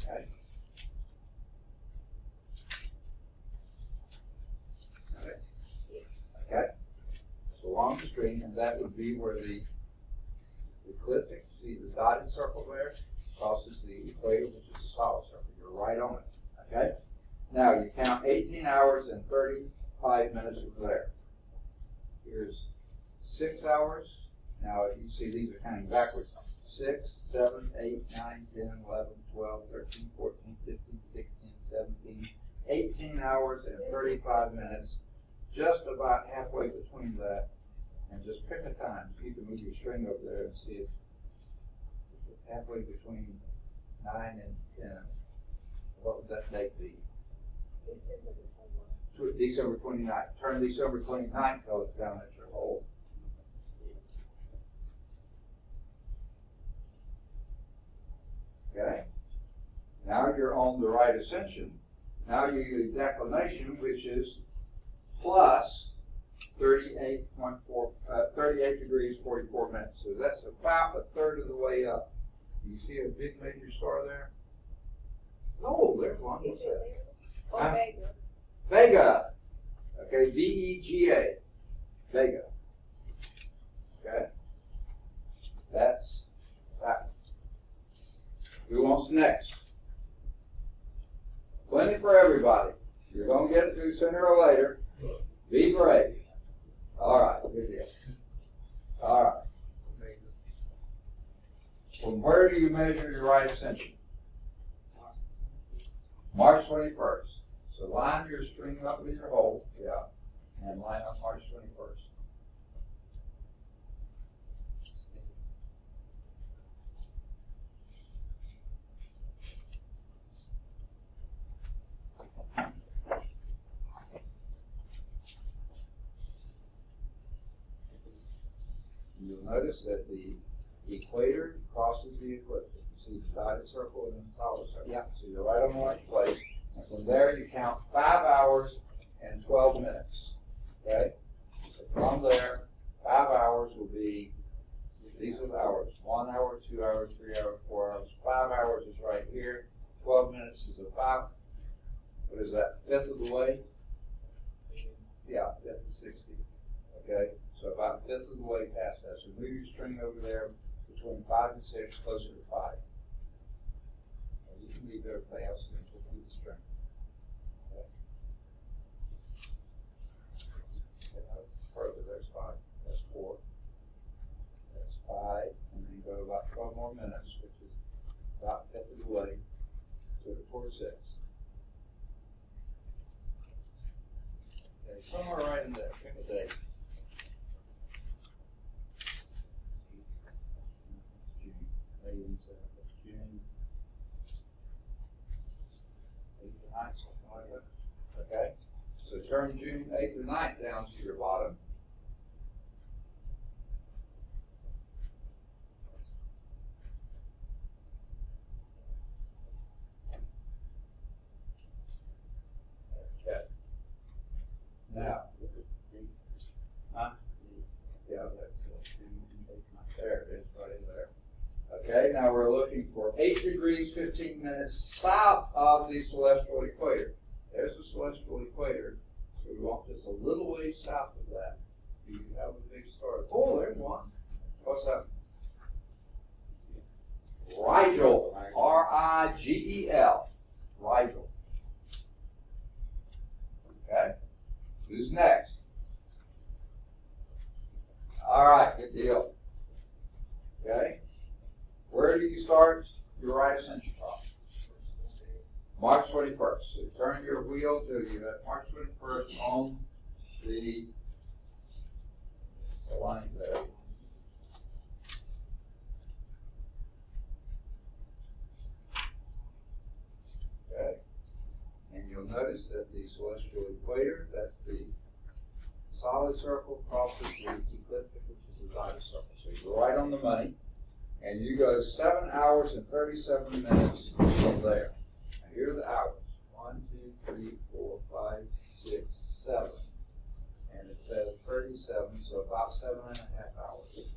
Okay. Okay. Okay. So along the string, and that would be where the ecliptic, see the dotted circle there, crosses the equator, which is a solid circle. You're right on it. Okay? Now you count 18 hours and 35 minutes from there. Here's 6 hours. Now you see these are counting backwards. 6, 7, 8, 9, 10, 11, 12, 13, 14, 15, 16, 17, 18 hours and 35 minutes, just about halfway between that, and just pick a time. You can move your string over there and see if halfway between 9 and 10, what would that date be? December 29th. Turn December 29th till it's down at your hole. Okay? Now you're on the right ascension. Now you use declination, which is plus 38 degrees 44 minutes. So that's about a third of the way up. You see a big major star there? Oh, there's one. What's that? Vega. Vega. Okay, V-E-G-A. Vega. Okay? That's that. Who wants next? Plenty for everybody. You're going to get it through sooner or later. Be brave. All right, good deal. All right. From where do you measure your right ascension? March 21st. So line your string up with your hole, yeah, and line up March 21st. You'll notice that the equator crosses the ecliptic. You see the dotted circle and then the solid circle. Yeah. So you're right on the right place. And from there you count 5 hours and 12 minutes. Okay? So from there, 5 hours will be, these are the hours. 1 hour, 2 hours, 3 hours, 4 hours. 5 hours is right here. 12 minutes is about, what is that, fifth of the way? Yeah, fifth of 60. Okay? So about a fifth of the way past that. So move your string over there between 5 and 6, closer to 5. And you can leave everything else and we'll do the string. Okay. Further, there's 5. That's 4. That's 5. And then go about 12 more minutes, which is about a fifth of the way to the 4 to 6. Okay, somewhere right in there. Pick a date. June 8th or 9th, something like that. Okay? So turn June 8th or 9th down to your bottom. Okay. Now, yeah, that's June 8th, 9th. There it is, right in there. Okay, now we're looking for 8 degrees 15 minutes south of the celestial equator. There's the celestial equator. So we want just a little way south of that. Do you have a big star? Oh, there's one. What's that? Rigel. R-I-G-E-L. Rigel. Okay. Who's next? All right, good deal. Okay. Where do you start your right ascension from? March 21st. So turn your wheel to you at March 21st on the line there. Okay. And you'll notice that the celestial equator, that's the solid circle, crosses the ecliptic, which is the dotted circle. So you're right on the money. And you go 7 hours and 37 minutes from there. Now here are the hours. 1, 2, 3, 4, 5, 6, 7. And it says 37, so about 7.5 hours.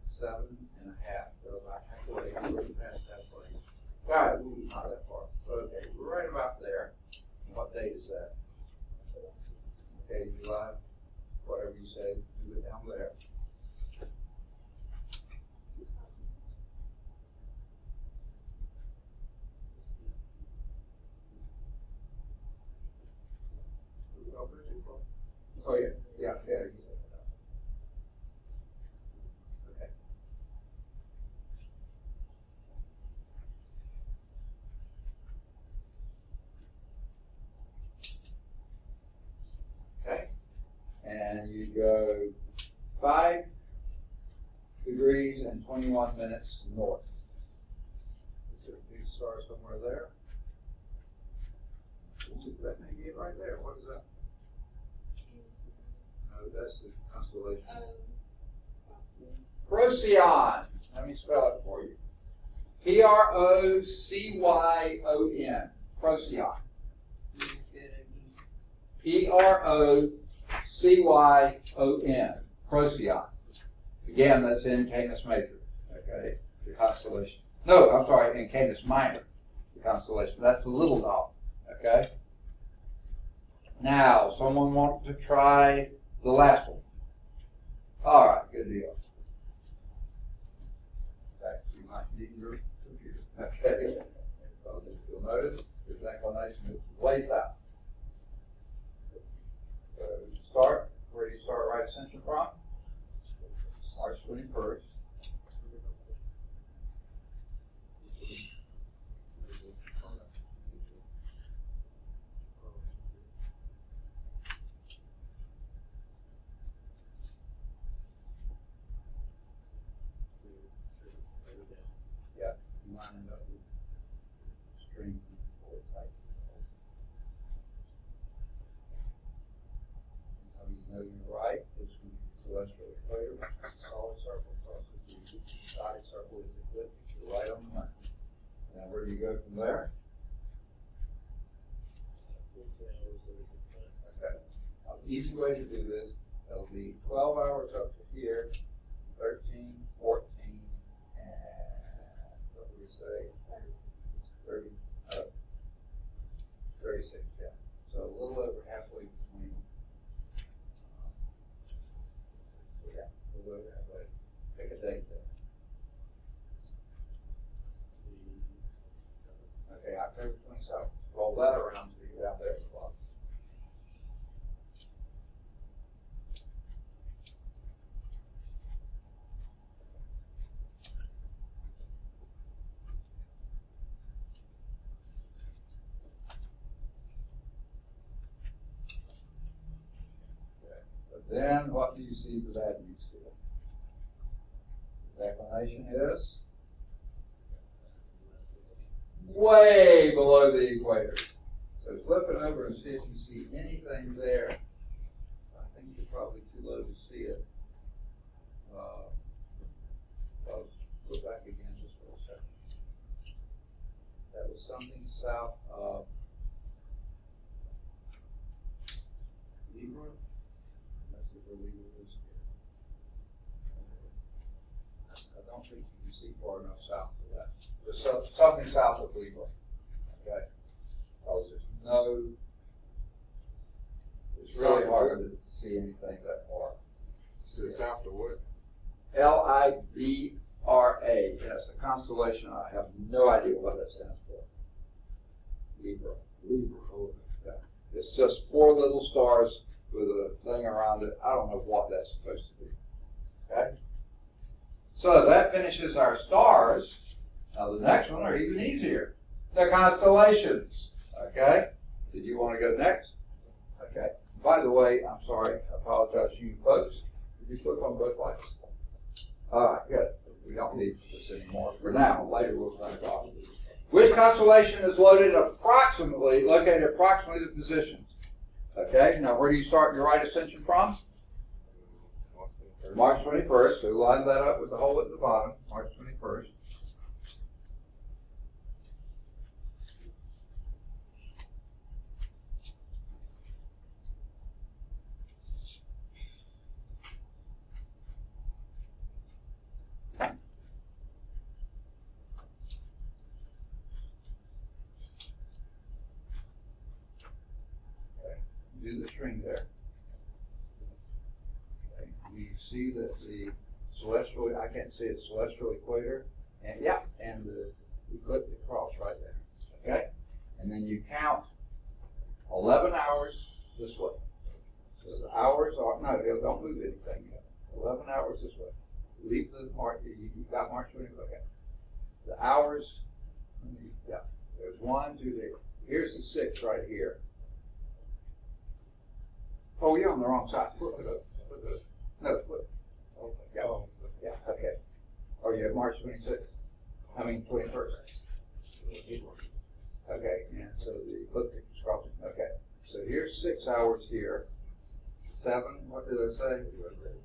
7.5. Go about halfway. We're past halfway. Got it. Ooh, not that far. Okay, we're right about there. What date is that? Okay, July. Whatever you say. Do it down there. Oh, yeah. Yeah. Okay. degrees and 21 minutes north. Is there a big star somewhere there? Ooh, that may be it right there. What is that? No, that's the constellation. Procyon. Let me spell it for you. Procyon. Procyon. Procyon. Procyon. Again, that's in Canis Major. Okay, the constellation. No, I'm sorry, in Canis Minor, the constellation. That's the little dog. Okay. Now, someone wants to try the last one. All right, good deal. You might need your computer. Okay. So you'll notice this inclination is way south. So start. Where do you start right ascension from? March 21st. Lining up with string or type. How you know you're right is when the celestial equator, solid circle crosses the side circle is ecliptic. You're right on the money. Now where do you go from there? Okay. Now, the easy way to do this, that'll be 12 hours up to here, 13, 14, say 30, 36, yeah. So a little over halfway between. Yeah, a little over halfway. Pick a date there. Okay, October 27th. Roll that around so you're down there at the bottom. Then what do you see for that news here? The declination is way below the equator. So flip it over and see if you see anything there. I think you're probably too low to see it. I'll put back again just for a second. That was something south of Libra. I don't think you can see far enough south of that. There's something south of Libra. Okay. Because there's no. It's really hard to see anything that far. Is it south of what? Libra. Yes, a constellation. I have no idea what that stands for. Libra. Libra. Yeah. It's just 4 little stars with a thing around it. I don't know what that's supposed to be. Okay? So that finishes our stars. Now the next one are even easier. The constellations. Okay? Did you want to go next? Okay. By the way, I'm sorry. I apologize to you folks. Did you click on both lights? All right, good. We don't need this anymore for now. Later we'll turn it off. Which constellation is located approximately the positions? Okay, now where do you start your right ascension from? March 21st. So line that up with the hole at the bottom. March 21st. Do the string there. Okay. We see that the celestial, I can't see it, celestial equator, and yeah, and the ecliptic cross right there. Okay? And then you count 11 hours this way. So the hours are, no, don't move anything yet. 11 hours this way. Leave the mark, you've got March 20, okay. The hours, yeah, there's 1, 2, 3. Here's the 6 right here. Oh, you're on the wrong side. Flip it up. No, flip. Yeah. Yeah, okay. you have March 26th. I mean 21st. Okay, and so the ecliptic is crossing. Okay, so here's 6 hours here. 7, what did I say?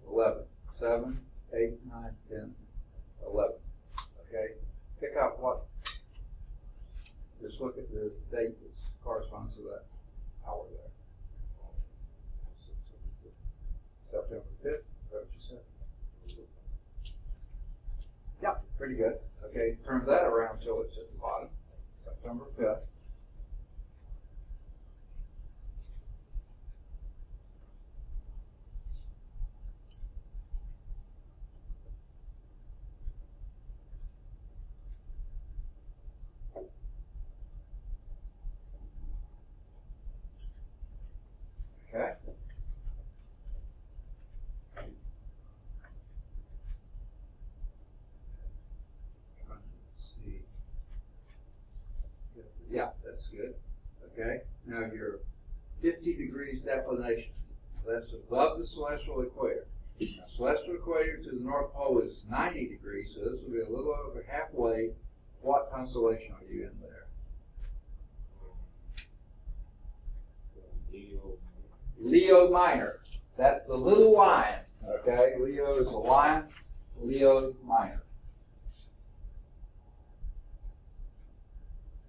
11. 7, 8, 9, 10, 11. Okay, pick out what. Just look at the date that corresponds to that hour there. September 5th, is that what you said? Yeah, pretty good. Okay, turn that around till it's at the bottom. September 5th. Okay. Let's see. Yeah, that's good. Okay. Now your 50 degrees declination. That's above the celestial equator. Now, celestial equator to the North Pole is 90 degrees, so this will be a little over halfway. What constellation are you in there? Leo Minor. That's the little lion. Okay, Leo is a lion. Leo Minor.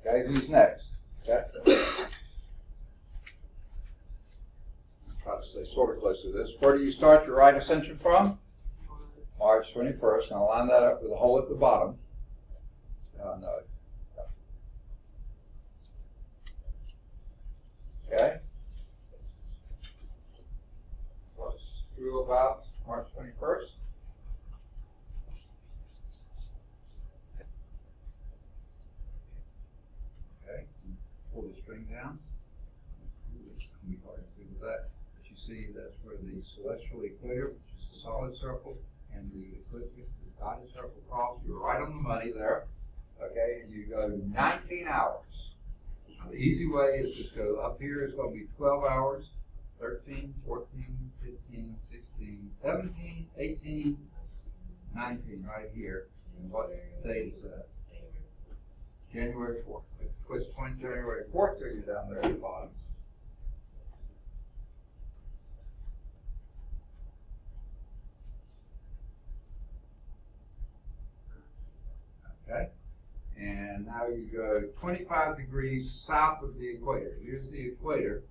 Okay, who's next? Okay. Try to stay sort of close to this. Where do you start your right ascension from? March 21st. Now line that up with a hole at the bottom. No. Okay. What's true about March 21st? Okay. Pull the string down. It's going to be hard to do that. But you see that's where the celestial equator, which is a solid circle, and the ecliptic, the dotted circle cross. You're right on the money there. Okay, and you go 19 hours. Now, the easy way is just go up here. It's going to be 12 hours, 13, 14, 15, 16, 17, 18, 19 right here. And what date is that? January 4th. Twist point January 4th till you're down there at the bottom. Okay. And now you go 25 degrees south of the equator. Here's the equator.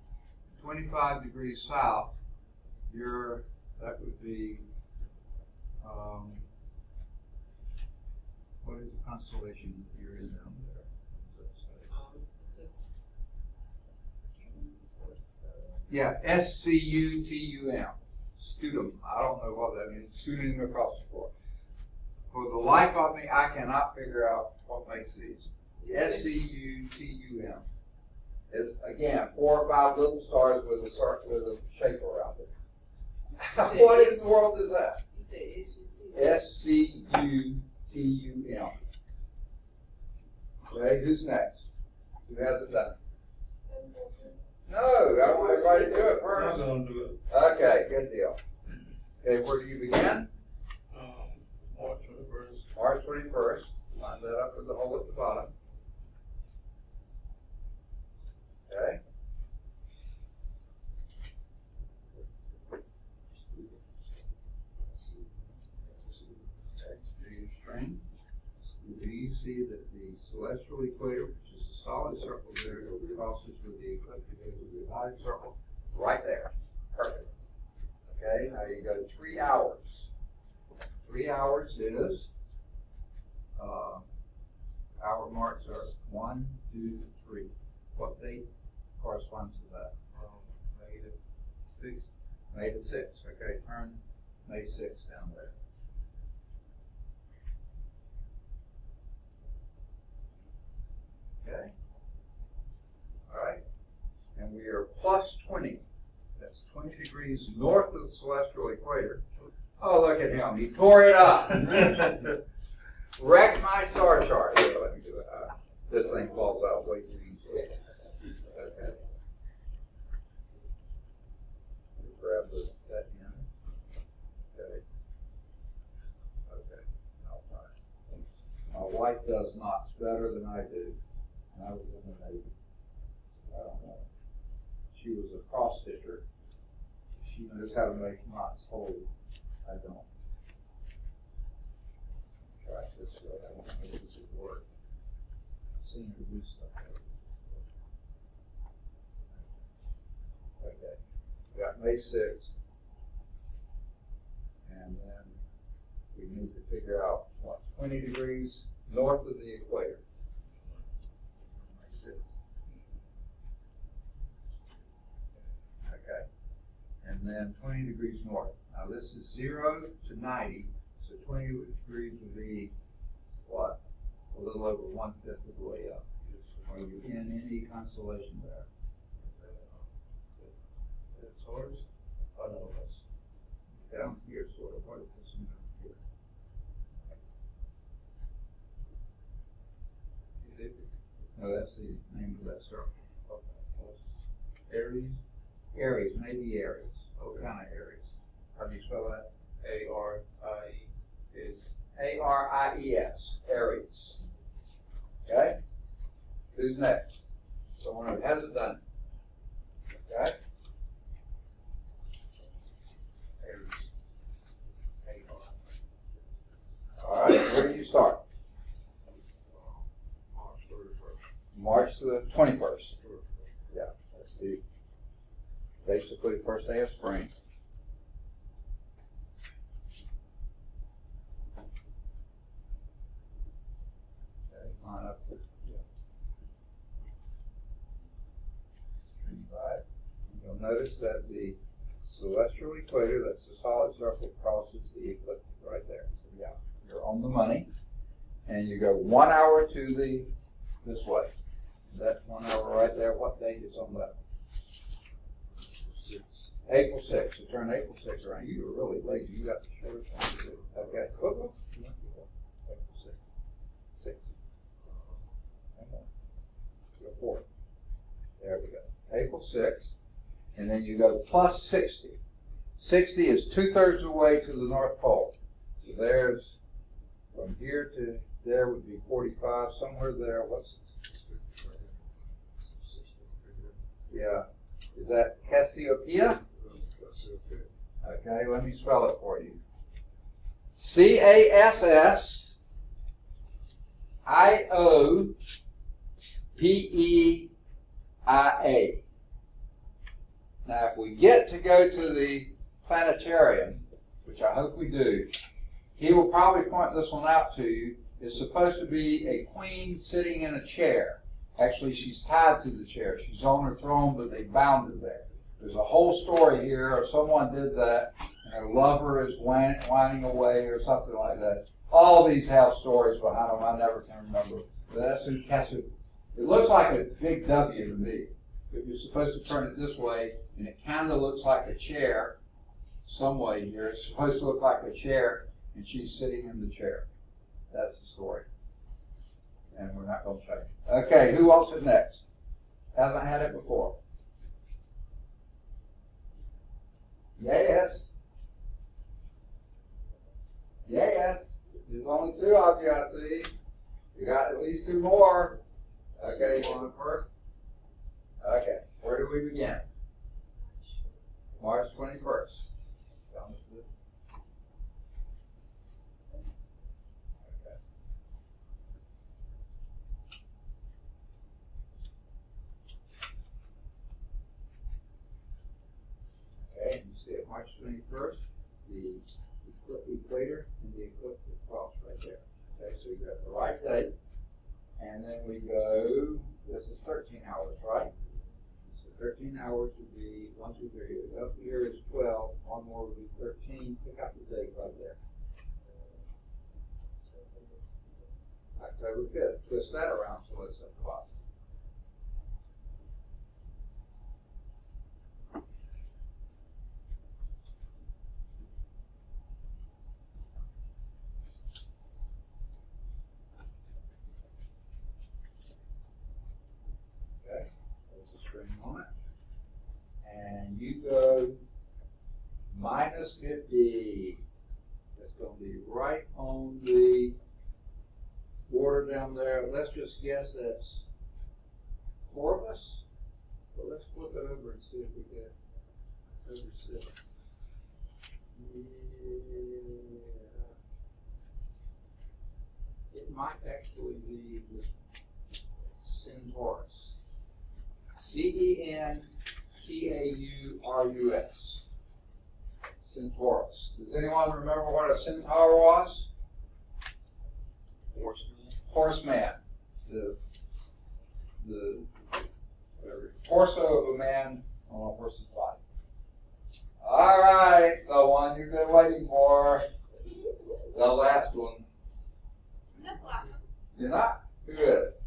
25 degrees south, that would be, what is the constellation that you're in down there? Yeah, S-C-U-T-U-M. Scutum. I don't know what that means. Scutum across the floor. For the life of me, I cannot figure out what makes these. S-C-U-T-U-M. It's, again, 4 or 5 little stars with a circle with a shape around it. What in the world is that? You said S-U-T. S-C-U-T-U-M. Okay, who's next? Who hasn't done it? No, I want everybody to do it first. I'm going to do it. Okay, good deal. Okay, where do you begin? March 21st. March 21st. Line that up with the hole at the bottom. Okay. Okay, do your string. Do you see that the celestial equator, which is a solid circle there, crosses with the ecliptic with the dotted circle right there? Perfect. Okay, now you go 3 hours. 3 hours is, hour marks are 1, 2, 3. What date corresponds to that? May the 6th. May the 6th. Okay, turn May 6th down there. Okay. All right. And we are plus 20. That's 20 degrees north of the celestial equator. Oh, look at him. He tore it up. Wrecked my star chart. Here, let me do it. This thing falls out way too easily. Okay. Grab that in. Okay. Okay. I'll try. wife does knots better than I do, and I was in the Navy. I don't know. She was a cross stitcher. She knows how to make knots hold. I don't. Try it this way. I don't know if this would work. I've seen her do stuff like this. Okay. We got May 6th. And then we need to figure out what, 20 degrees north of the equator. May 6th. Okay. And then 20 degrees north. Now this is 0 to 90, so 20 degrees would be what? A little over 1/5 of the way up. Are you in any constellation there? Taurus? Oh, no, that's Down here, sort of. What is this one down here? No, that's the name of that circle. Aries. Aries, maybe Aries. What kind of Aries? How do you spell that? A-R-I-E-S. A-R-I-E-S, Aries. Okay? Who's next? Someone who hasn't done it. Okay? Aries. A-R. All right, where do you start? March 31st. March the 21st. Yeah, that's basically the first day of spring. Okay, line up to You'll notice that the celestial equator, that's the solid circle, crosses the ecliptic right there. So yeah, you're on the money. And you go 1 hour to this way. That 1 hour right there, what date is on that? 6. April 6th. You turn April 6th around. You were really late. You got the shortest one to do. Okay. April 6th. 6th. Hang on. Go 4th. There we go. April 6th. And then you go plus 60. 60 is 2/3 of the way to the North Pole. So there's, from here to there would be 45, somewhere there. What's, yeah. Is that Cassiopeia? Okay, let me spell it for you. CassiopeiaA. Now, if we get to go to the planetarium, which I hope we do, he will probably point this one out to you. It's supposed to be a queen sitting in a chair. Actually, she's tied to the chair. She's on her throne, but they bound her there. There's a whole story here of someone did that, and her lover is whining away or something like that. All these have stories behind them. I never can remember. But that's who Cassiopeia. It looks like a big W to me. But you're supposed to turn it this way, and it kind of looks like a chair. Some way here. It's supposed to look like a chair, and she's sitting in the chair. That's the story. And we're not going to show you. Okay, who wants it next? Hasn't had it before. Yes. Yes. There's only 2 of you, I see. You got at least 2 more. Okay, you want it first? Okay, where do we begin? March 21st. Okay, and you see at March 21st, the equator and the ecliptic cross right there. Okay, so you got the right date, and then we go, this is 13 hours, right? So 13 hours would be 1, 2, 3. Up here is 12, one more would be 13. Pick up the date right there. October 5th. Twist that around so it's at the bottom. Okay, that's a string on it. And you go minus 50. That's going to be right on the water down there. Let's just guess that's Corvus. But let's flip it over and see if we get over 6. Yeah. It might actually be the Centaurus. Centaurus. Centaurus. Does anyone remember what a centaur was? Horseman. The torso of a man on a horse's body. All right, the one you've been waiting for. The last one. Not Blossom. You're not? Who is?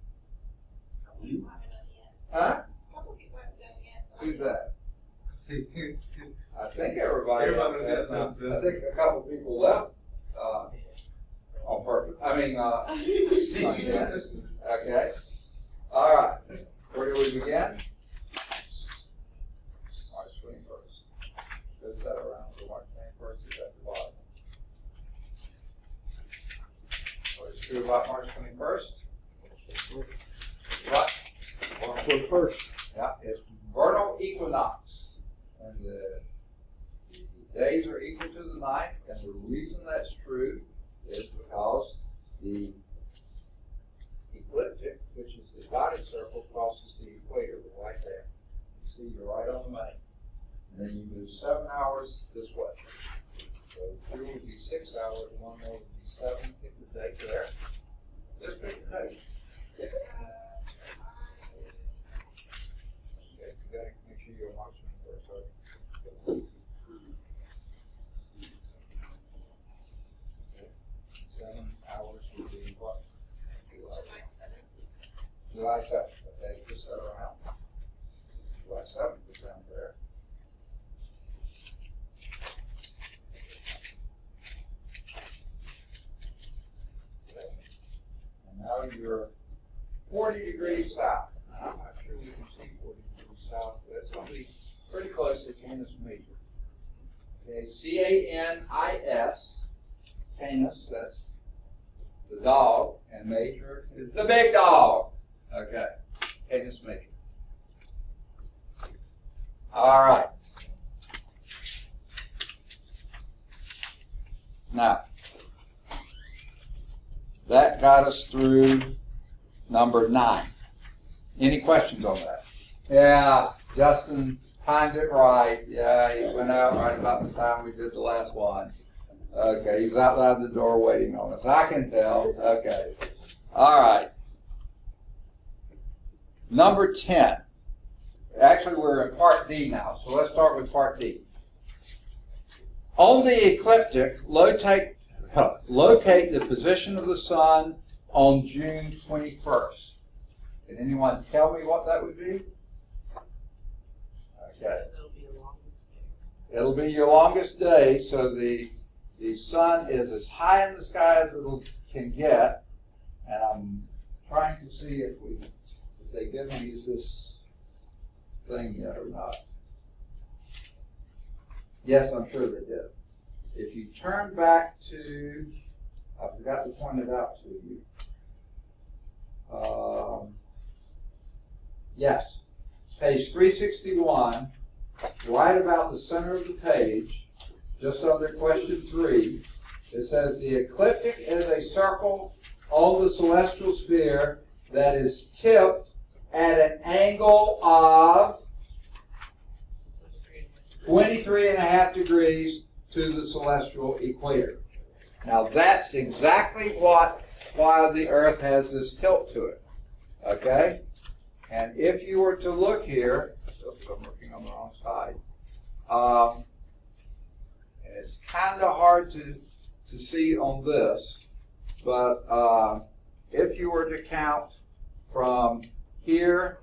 People haven't done it yet. Huh? A couple people haven't done it yet. Who's that? I think everybody else has. I think a couple people left on purpose. I mean, okay. All right. Where do we begin? March 21st. Is that around for March 21st? Is at the bottom? What is true about March 21st? What? March 21st. Yeah, it's vernal equinox. And the days are equal to the night, and the reason that's true is because the ecliptic, which is the dotted circle, crosses the equator right there. You see, you're right on the money. And then you move 7 hours this way. So 2 would be 6 hours, 1 more would be 7. Pick the date there. Just pick the date. Okay, you gotta make sure you're watching it first. Sorry. 7 hours would be what? July 7th. Okay, just that around. July 7th is down there. Okay. And now you're 40 degrees south. I'm not sure you can see 40 degrees south, but it's going to be pretty close to Canis Major. Okay, Canis, Canis, that's the dog, and Major is the big dog. Okay, Canis Major. All right. Now, that got us through number 9. Any questions on that? Yeah, Justin timed it right. Yeah, he went out right about the time we did the last one. Okay, he was outside the door waiting on us. I can tell. Okay. All right. Number 10. Actually, we're in part D now, so let's start with part D. On the ecliptic, locate the position of the sun on June 21st. Can anyone tell me what that would be? Okay. It'll be your longest day, so the sun is as high in the sky as it can get, and I'm trying to see if they give me this thing yet or not. Yes, I'm sure they did. If you turn back to, I forgot to point it out to you. Yes, page 361, right about the center of the page, just under question 3, it says the ecliptic is a circle on the celestial sphere that is tipped at an angle of 23.5 degrees to the celestial equator. Now that's exactly why the Earth has this tilt to it. Okay? And if you were to look here, oops, I'm working on the wrong side. And it's kind of hard to see on this, but if you were to count from here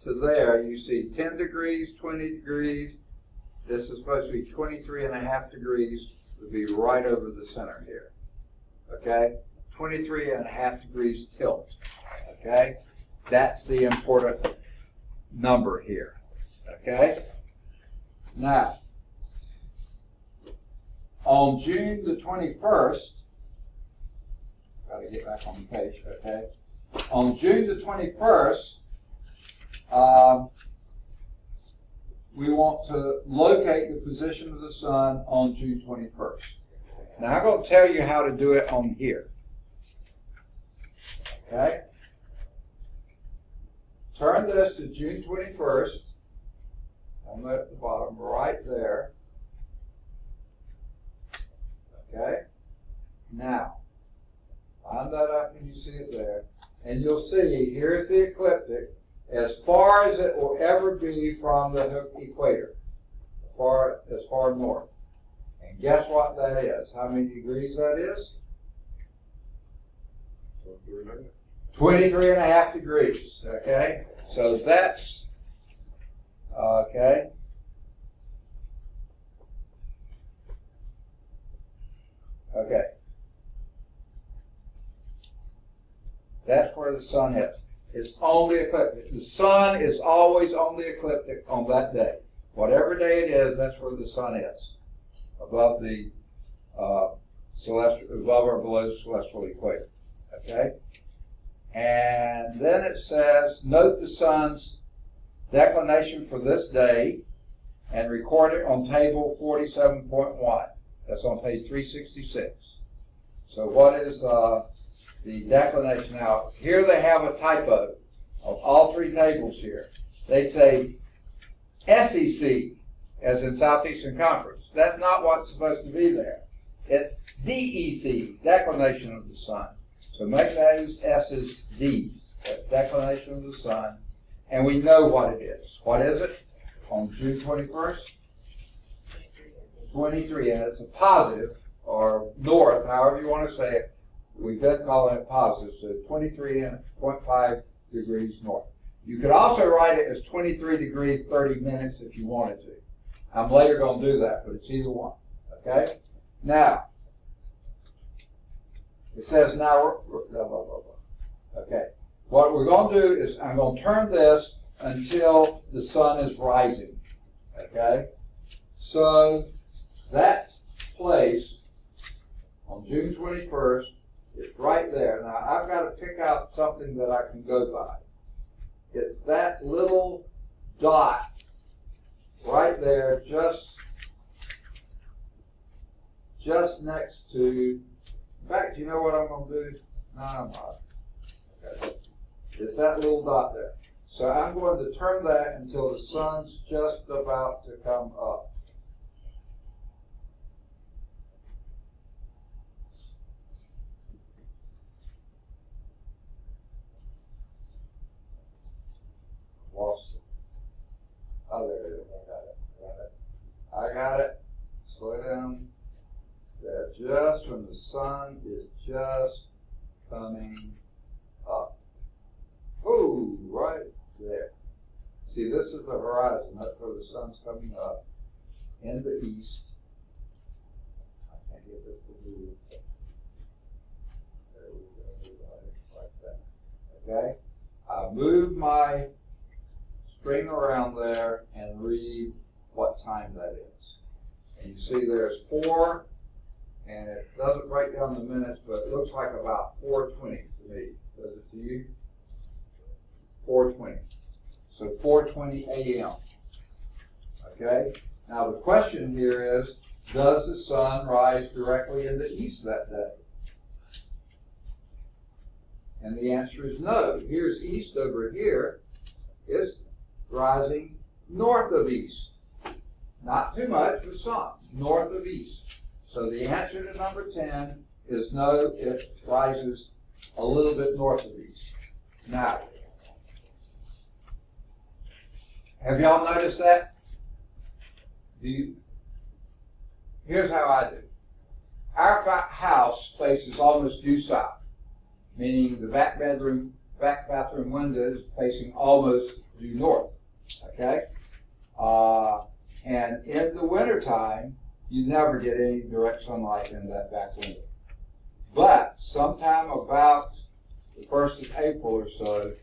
to there, you see 10 degrees, 20 degrees. This is supposed to be 23.5 degrees. It would be right over the center here. Okay? 23.5 degrees tilt. Okay? That's the important number here. Okay? Now, on June the 21st, Got to get back on the page, okay? On June the 21st, we want to locate the position of the sun on June 21st. Now I'm going to tell you how to do it on here. Okay? Turn this to June 21st. I'm at the bottom right there. Okay? Now, line that up and you see it there. And you'll see, here's the ecliptic, as far as it will ever be from the equator, as far north. And guess what that is? How many degrees that is? 23.5 degrees, okay? So that's, okay. Okay. That's where the sun is. It's only ecliptic. The sun is always only ecliptic on that day. Whatever day it is, that's where the sun is. Above the above or below the celestial equator. Okay? And then it says, note the sun's declination for this day and record it on table 47.1. That's on page 366. So what is the declination? Now, here they have a typo of all three tables here. They say SEC, as in Southeastern Conference. That's not what's supposed to be there. It's DEC, declination of the sun. So make those S's D's. That's declination of the sun. And we know what it is. What is it? On June 21st? 23, and it's a positive, or north, however you want to say it. We've been calling it positive, so 23.5 degrees north. You could also write it as 23 degrees 30 minutes if you wanted to. I'm later going to do that, but it's either one. Okay? Now, it says now, okay. What we're going to do is I'm going to turn this until the sun is rising. Okay? So, that place on June 21st is right there. Now, I've got to pick out something that I can go by. It's that little dot right there, just next to, in fact, you know what I'm going to do? No, I'm not. Okay. It's that little dot there. So I'm going to turn that until the sun's just about to come up. Lost it. Oh, there it is. I got it. Slow down. There, just when the sun is just coming up. Oh, right there. See, this is the horizon. That's where the sun's coming up in the east. I can't get this to move. There we go. Like that. Okay? I move my string around there and read what time that is. And you see there's 4, and it doesn't break down the minutes, but it looks like about 4:20 to me. Does it to you? 4:20. So 4:20 a.m. Okay? Now the question here is, does the sun rise directly in the east that day? And the answer is no. Here's east over here. It's rising north of east. Not too much, but some. North of east. So the answer to number 10 is no, it rises a little bit north of east. Now, have y'all noticed that? Here's how I do. Our house faces almost due south, meaning the back bathroom window is facing almost due north. Okay? And in the wintertime, you never get any direct sunlight in that back window. But sometime about the 1st of April or so,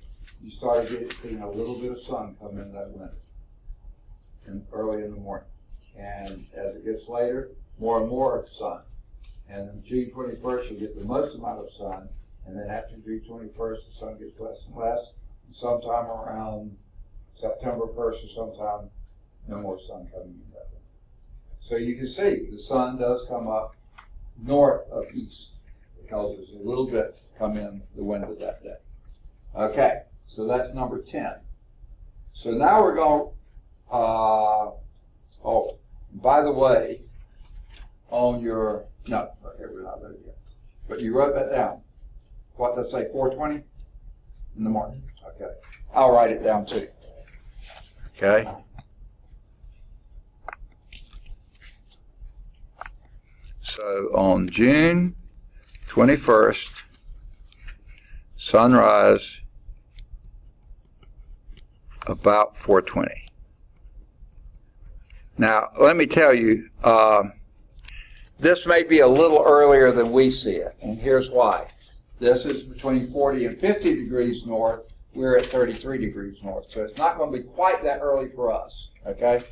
you start getting a little bit of sun come in that window early in the morning. And as it gets later, more and more sun. And on June 21st, you get the most amount of sun And then after June 21st, the sun gets less and less. And sometime around September 1st or sometime, no more sun coming in that way. So you can see the sun does come up north of east because there's a little bit come in the window that day. Okay, so that's number 10. So now we're going, oh, by the way, on your, no, okay, we're not there yet. But you wrote that down. What does it say, 4:20 in the morning? Okay, I'll write it down too. Okay. So on June 21st, sunrise about 4:20. Now, let me tell you, this may be a little earlier than we see it, and here's why. This is between 40 and 50 degrees north. We're at 33 degrees north, so it's not going to be quite that early for us, okay?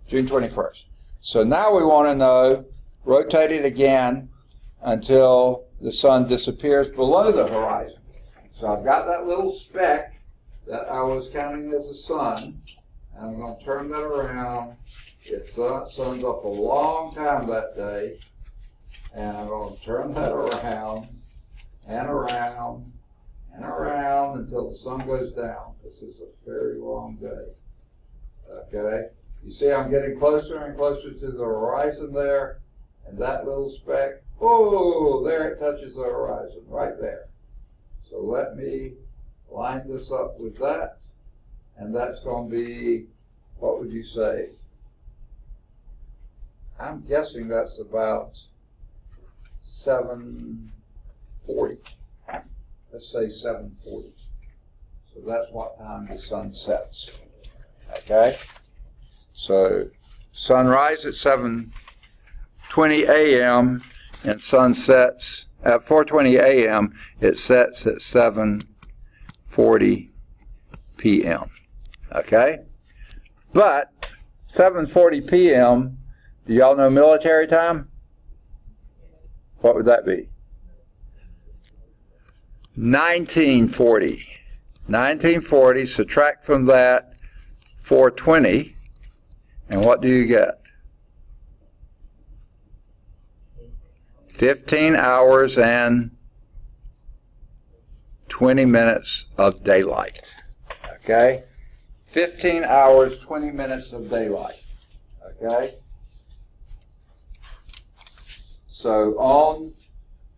June 21st. So now we want to know, rotate it again until the sun disappears below the horizon. So I've got that little speck that I was counting as the sun, and I'm going to turn that around. It's sun's up a long time that day, and I'm going to turn that around and around and around until the sun goes down. This is a very long day. Okay? You see I'm getting closer and closer to the horizon there, and that little speck, oh, there it touches the horizon, right there. So let me line this up with that, and that's going to be, what would you say? I'm guessing that's about 7:40. Let's say 7:40. So that's what time the sun sets. Okay? So sunrise at 7:20 a.m. and sun sets at 4:20 a.m. It sets at 7:40 p.m. Okay? But 7:40 p.m., do y'all know military time? What would that be? 1940. 1940, subtract from that 4:20, and what do you get? 15 hours and 20 minutes of daylight. Okay? 15 hours, 20 minutes of daylight. Okay? So on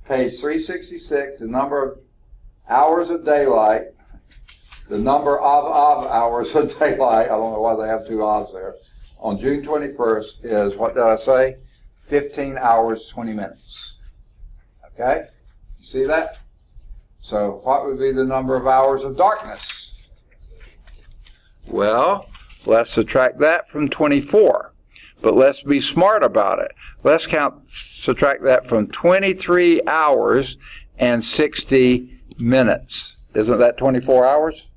page 366, the number of hours of daylight, the number of hours of daylight, I don't know why they have two ofs there, on June 21st is, what did I say? 15 hours, 20 minutes. Okay? You see that? So what would be the number of hours of darkness? Well, let's subtract that from 24. But let's be smart about it. Let's subtract that from 23 hours and 60 minutes. Isn't that 24 hours?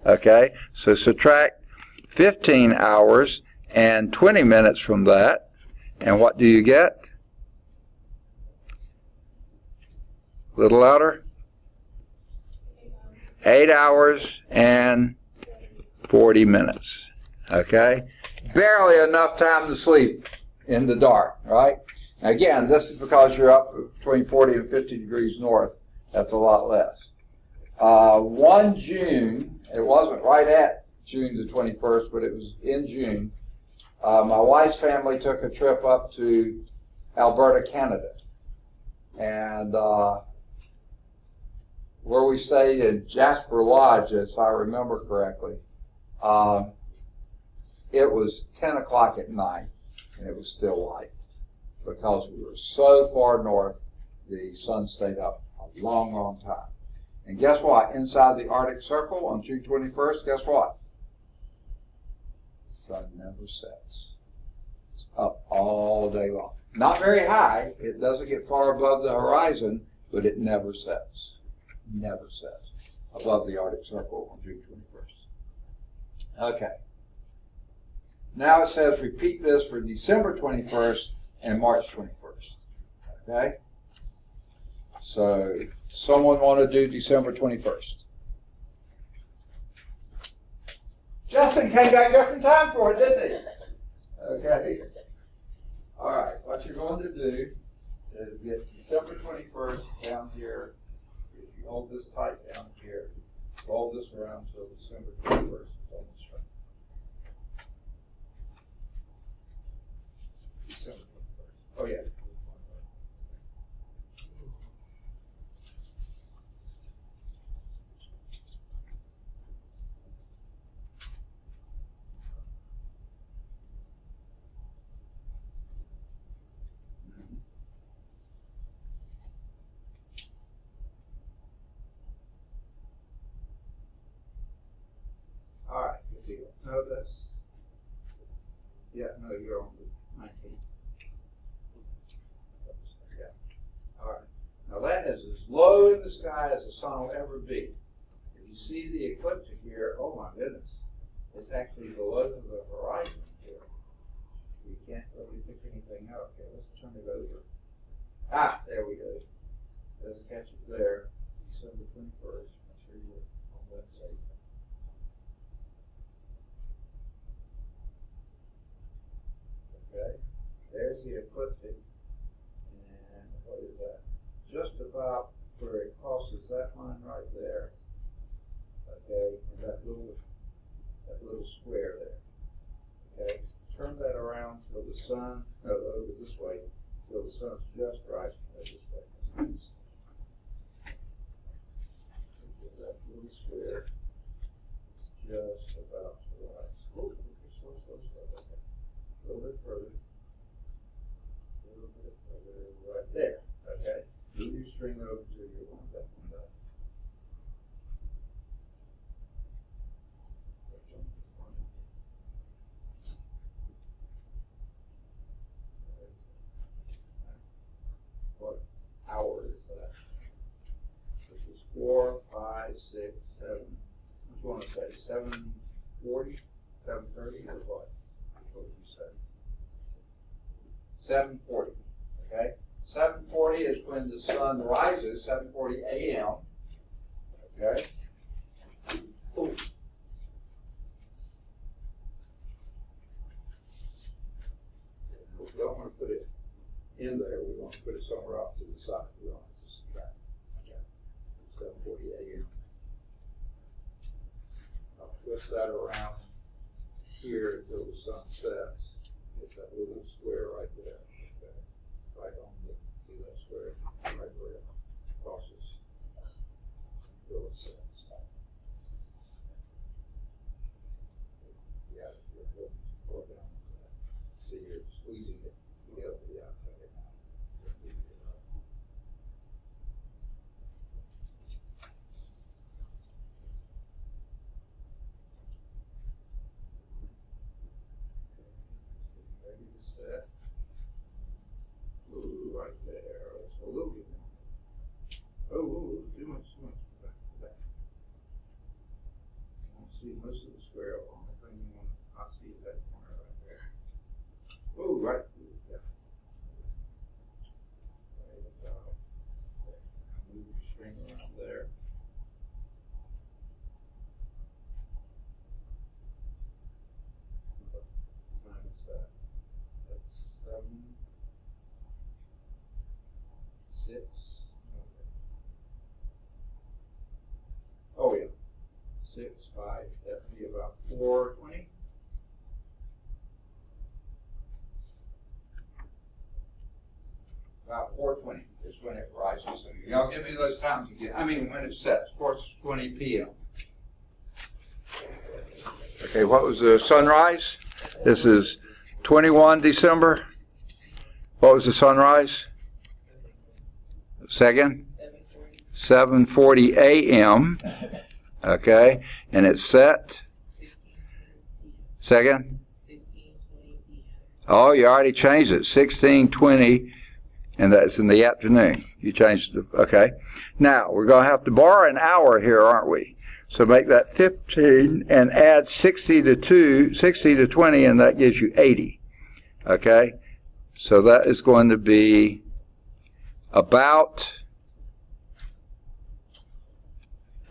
Okay, so subtract 15 hours and 20 minutes from that, and what do you get? A little louder. 8 hours and 40 minutes. Okay? Barely enough time to sleep in the dark, right? Again, this is because you're up between 40 and 50 degrees north. That's a lot less. 1 June, it wasn't right at June the 21st, but it was in June. My wife's family took a trip up to Alberta, Canada. And where we stayed in Jasper Lodge, if I remember correctly, it was 10 o'clock at night, and it was still light. Because we were so far north, the sun stayed up a long, long time. And guess what? Inside the Arctic Circle on June 21st, guess what? The sun never sets. It's up all day long. Not very high. It doesn't get far above the horizon, but it never sets. Never sets above the Arctic Circle on June 21st. Okay. Now it says repeat this for December 21st and March 21st. Okay? So Someone want to do December 21st? Justin came back just in time for it, didn't he? Okay. All right. What you're going to do is get December 21st down here. If you hold this tight down here, roll this around till December 21st. It's on the string. December 21st. Oh, yeah. All right, good deal. No, that's, yeah, no, you're on the 19th. Yeah. All right. Now that is as low in the sky as the sun will ever be. If you see the ecliptic here, oh my goodness, it's actually below the horizon here. You can't really pick anything up. Okay, let's turn it over. Ah, there we go. Let's catch it there. December 21st. Make sure you're on that side. Okay, there's the ecliptic, and what is that? Just about where it crosses that line right there. Okay, and that little square there. Okay, turn that around till the sun, no, over this way, till the sun's just rising this way. That little square is just about to rise. Oh, slow. Okay. A little bit further. Right there. Okay. Move your string over to your one back one back. What hour is that? This is 4, 5, 6, 7. What do you want to say? 7:40? 7:30 or what? What would you say? 7:40. Okay? 7:40 is when the sun rises, 7:40 a.m. Okay? Ooh. We don't want to put it in there. We want to put it somewhere off to the side. We don't have to subtract. Okay. 7:40 a.m. I'll twist that around here until the sun sets. It's that little square right there. Okay. Right on the, see that square? Right where it crosses until it sets. Yeah, you're good. Pull it down. See, you're squeezing it together. Yeah, take it out. Just leave it up. Ready to set. Ooh, right there. That's a little bit more. Oh, too much. Back. You won't see most of the square. The only thing you want to not see is that corner right there. Oh, right. Yeah. Right about there. Move your string around there. What time is that? That's 7, 6. Okay. Oh yeah. 6, 5. That'd be about 4:20. About 4:20 is when it rises. So y'all give me those times again. I mean, when it sets, 4:20 p.m. Okay, what was the sunrise? This is 21 December. What was the sunrise? Second? 7:40 a.m. Okay, and it's set. Second? 16:20 p.m. Oh, you already changed it. 16:20, and that's in the afternoon. You changed it. Okay. Now, we're going to have to borrow an hour here, aren't we? So make that 15 and add 60 to 20, and that gives you 80. Okay? So that is going to be about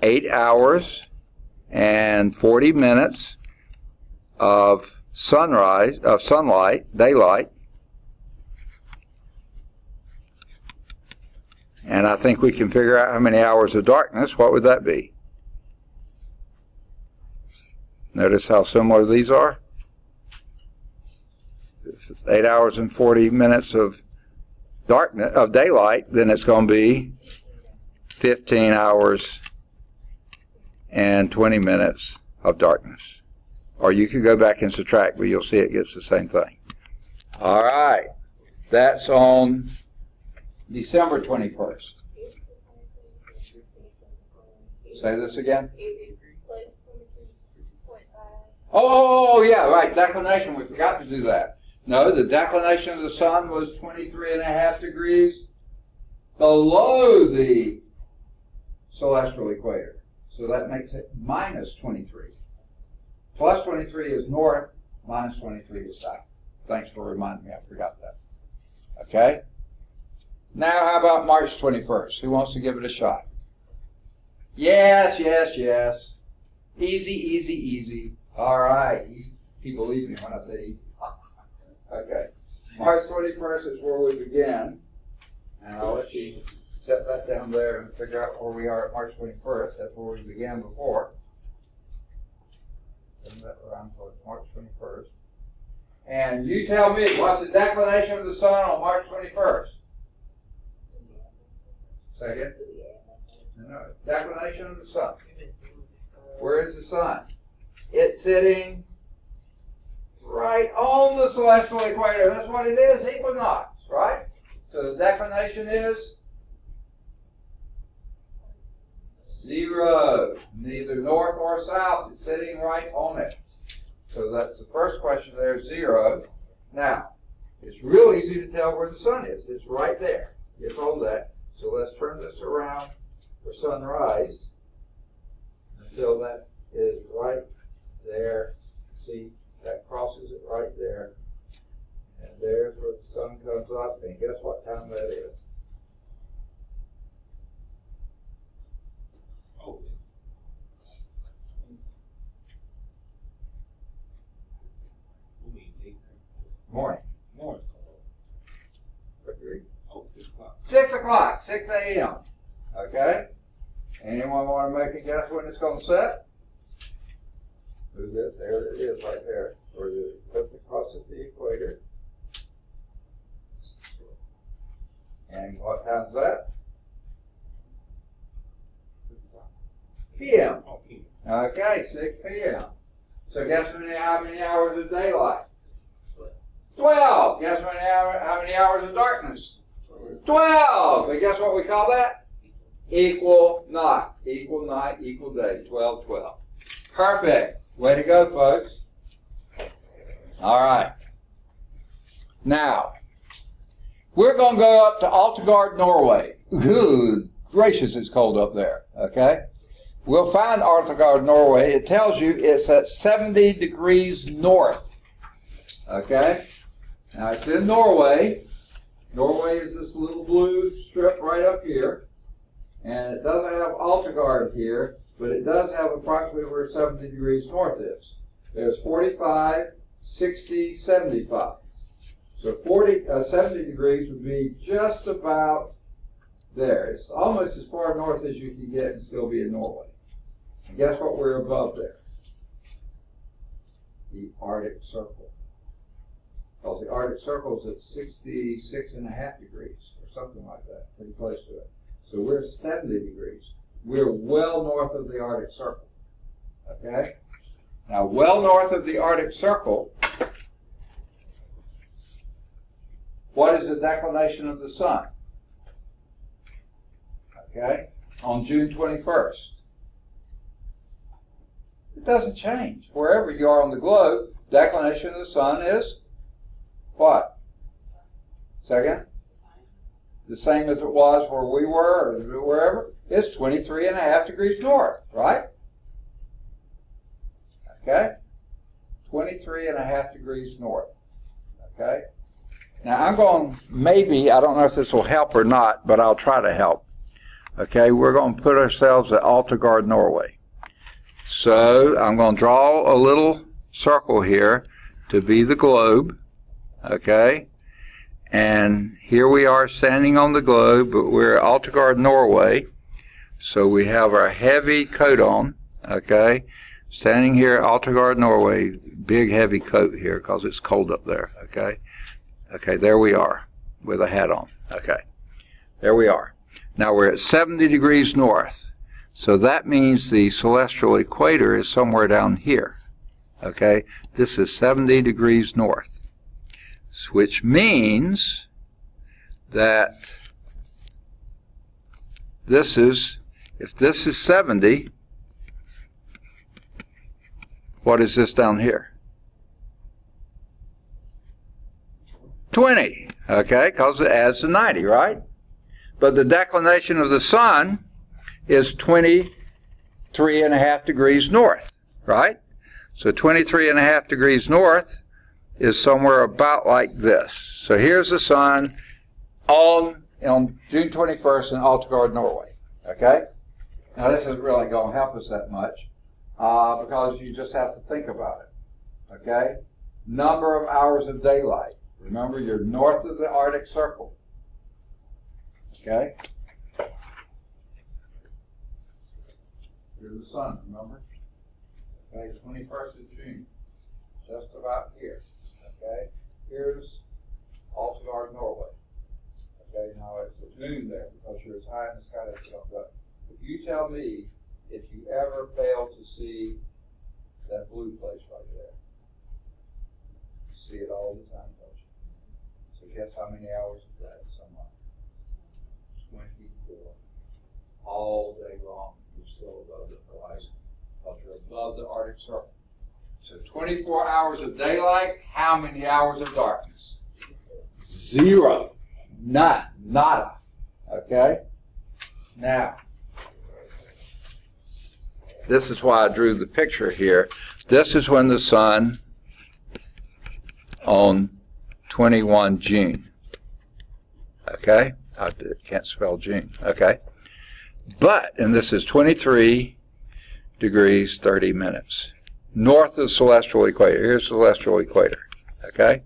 8 hours and 40 minutes of sunlight, daylight. And I think we can figure out how many hours of darkness. What would that be? Notice how similar these are? 8 hours and 40 minutes of daylight, then it's going to be 15 hours and 20 minutes of darkness. Or you could go back and subtract, but you'll see it gets the same thing. All right. That's on December 21st. Say this again. Oh, yeah, right. Declination. We forgot to do that. No, the declination of the sun was 23.5 degrees below the celestial equator. So that makes it minus 23. Plus 23 is north, minus 23 is south. Thanks for reminding me. I forgot that. Okay? Now, how about March 21st? Who wants to give it a shot? Yes, yes, yes. Easy, easy, easy. All right. You believe me when I say easy. Okay. March 21st is where we begin. And I'll let you set that down there and figure out where we are at March 21st. That's where we began before. Turn that around towards March 21st. And you tell me, what's the declination of the sun on March 21st? Second? No, declination of the sun. Where is the sun? It's sitting right on the celestial equator. That's what it is, equinox, right? So the declination is 0. Neither north or south. It's sitting right on it. So that's the first question there, 0. Now, it's real easy to tell where the sun is. It's right there. You told that. So let's turn this around for sunrise until that is right there. See, that crosses it right there. And there's where the sun comes up. And guess what time that is? Oh, Morning. Morning. Agreed. Oh, 6 o'clock. 6 o'clock, 6 a.m. Okay? Anyone want to make a guess when it's going to set? Who's this? There it is right there. Where it crosses the equator. And what time's that? PM. Oh, PM. Okay, 6 p.m. So guess how many hours of daylight? 12. Guess how many hours of darkness? 12. And guess what we call that? Equal night. Equal night, equal day. 12, 12. Perfect. Way to go, folks. All right. Now, we're going to go up to Altegard, Norway. Good gracious, it's cold up there. Okay? We'll find Altegard, Norway. It tells you it's at 70 degrees north. Okay? Now, it's in Norway. Norway is this little blue strip right up here. And it doesn't have Altegard here, but it does have approximately where 70 degrees north is. There's 45, 60, 75. So 70 degrees would be just about there. It's almost as far north as you can get and still be in Norway. And guess what we're above there? The Arctic Circle. Because the Arctic Circle is at 66.5 degrees or something like that, pretty close to it. So we're 70 degrees. We're well north of the Arctic Circle. Okay? Now, well north of the Arctic Circle, what is the declination of the sun? Okay? On June 21st. It doesn't change. Wherever you are on the globe, declination of the sun is what? Second? The same as it was where we were or wherever. It's 23.5 degrees north, right? Okay? 23.5 degrees north. Okay? Now I'm going, maybe, I don't know if this will help or not, but I'll try to help. Okay, we're going to put ourselves at Altegard, Norway. So I'm going to draw a little circle here to be the globe. Okay, and here we are standing on the globe, but we're at Altegard, Norway. So we have our heavy coat on. Okay, standing here at Altegard, Norway. Big heavy coat here because it's cold up there. Okay, okay, there we are with a hat on. Okay, there we are. Now we're at 70 degrees north. So that means the celestial equator is somewhere down here. Okay, this is 70 degrees north, which means that this is, if this is 70, what is this down here? 20, okay, because it adds to 90, right? But the declination of the sun is 23.5 degrees north, right? So 23.5 degrees north is somewhere about like this. So here's the sun on June 21st in Altegard, Norway, okay? Now this isn't really going to help us that much because you just have to think about it, okay? Number of hours of daylight. Remember, you're north of the Arctic Circle, okay? Here's the sun, remember? Okay, 21st of June, just about here. Okay, here's Altegard, Norway. Okay, now it's at noon there because you're as high in the sky as you go up. If you tell me if you ever fail to see that blue place right there, you see it all the time, don't you? So guess how many hours of that? Somewhere 24, all day long. Still above the horizon because you're above the Arctic Circle. So 24 hours of daylight, how many hours of darkness? 0. Nada. Okay? Now, this is why I drew the picture here. This is when the sun on 21 June. Okay? I can't spell June. Okay? But, and this is 23 degrees 30 minutes. North of the celestial equator. Here's the celestial equator. Okay?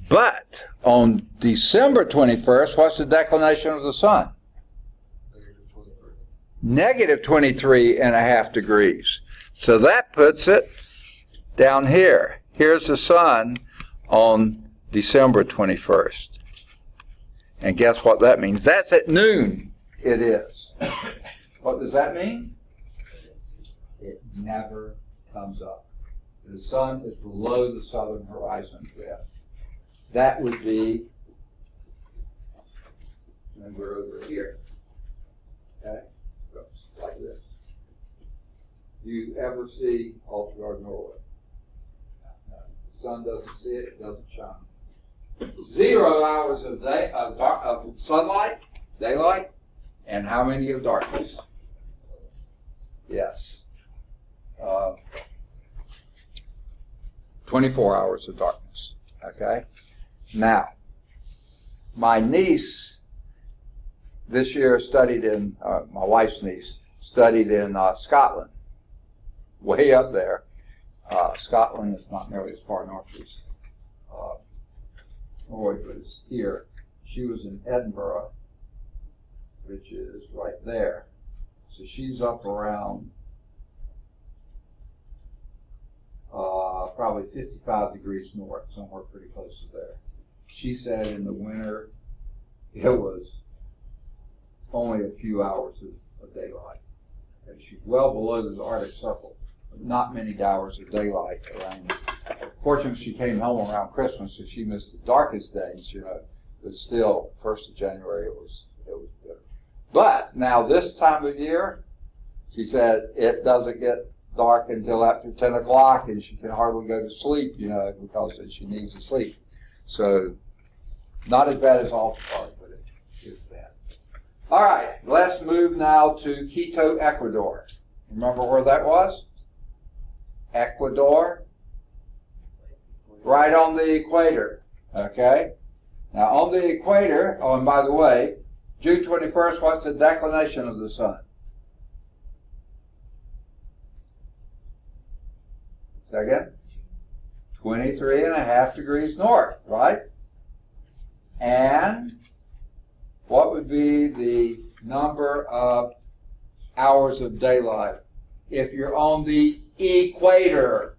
But, on December 21st, what's the declination of the sun? Negative 23.5 degrees. So that puts it down here. Here's the sun on December 21st. And guess what that means? That's at noon. It is. What does that mean? It never comes up. The sun is below the southern horizon. Yeah. That would be, and we're over here. Okay? Like this. You ever see Altegard, Norway? No. The sun doesn't see it, it doesn't shine. 0 hours of sunlight, daylight, and how many of darkness? Yes. 24 hours of darkness. Okay? Now, my niece this year studied in, my wife's niece, studied in Scotland, way up there. Scotland is not nearly as far north as Norway, but it's here. She was in Edinburgh, which is right there. So she's up around probably 55 degrees north, somewhere pretty close to there. She said in the winter it was only a few hours of daylight. And she's well below the Arctic Circle, but not many hours of daylight around. Fortunately, she came home around Christmas, so she missed the darkest days, you know. But still, 1st of January, it was good. But now this time of year, she said it doesn't get dark until after 10 o'clock, and she can hardly go to sleep, you know, because she needs to sleep. So, not as bad as Altegard, but it is bad. All right, let's move now to Quito, Ecuador. Remember where that was? Ecuador, right on the equator, okay? Now, on the equator, oh, and by the way, June 21st, what's the declination of the sun? Second? 23.5 degrees north, right? And what would be the number of hours of daylight if you're on the equator?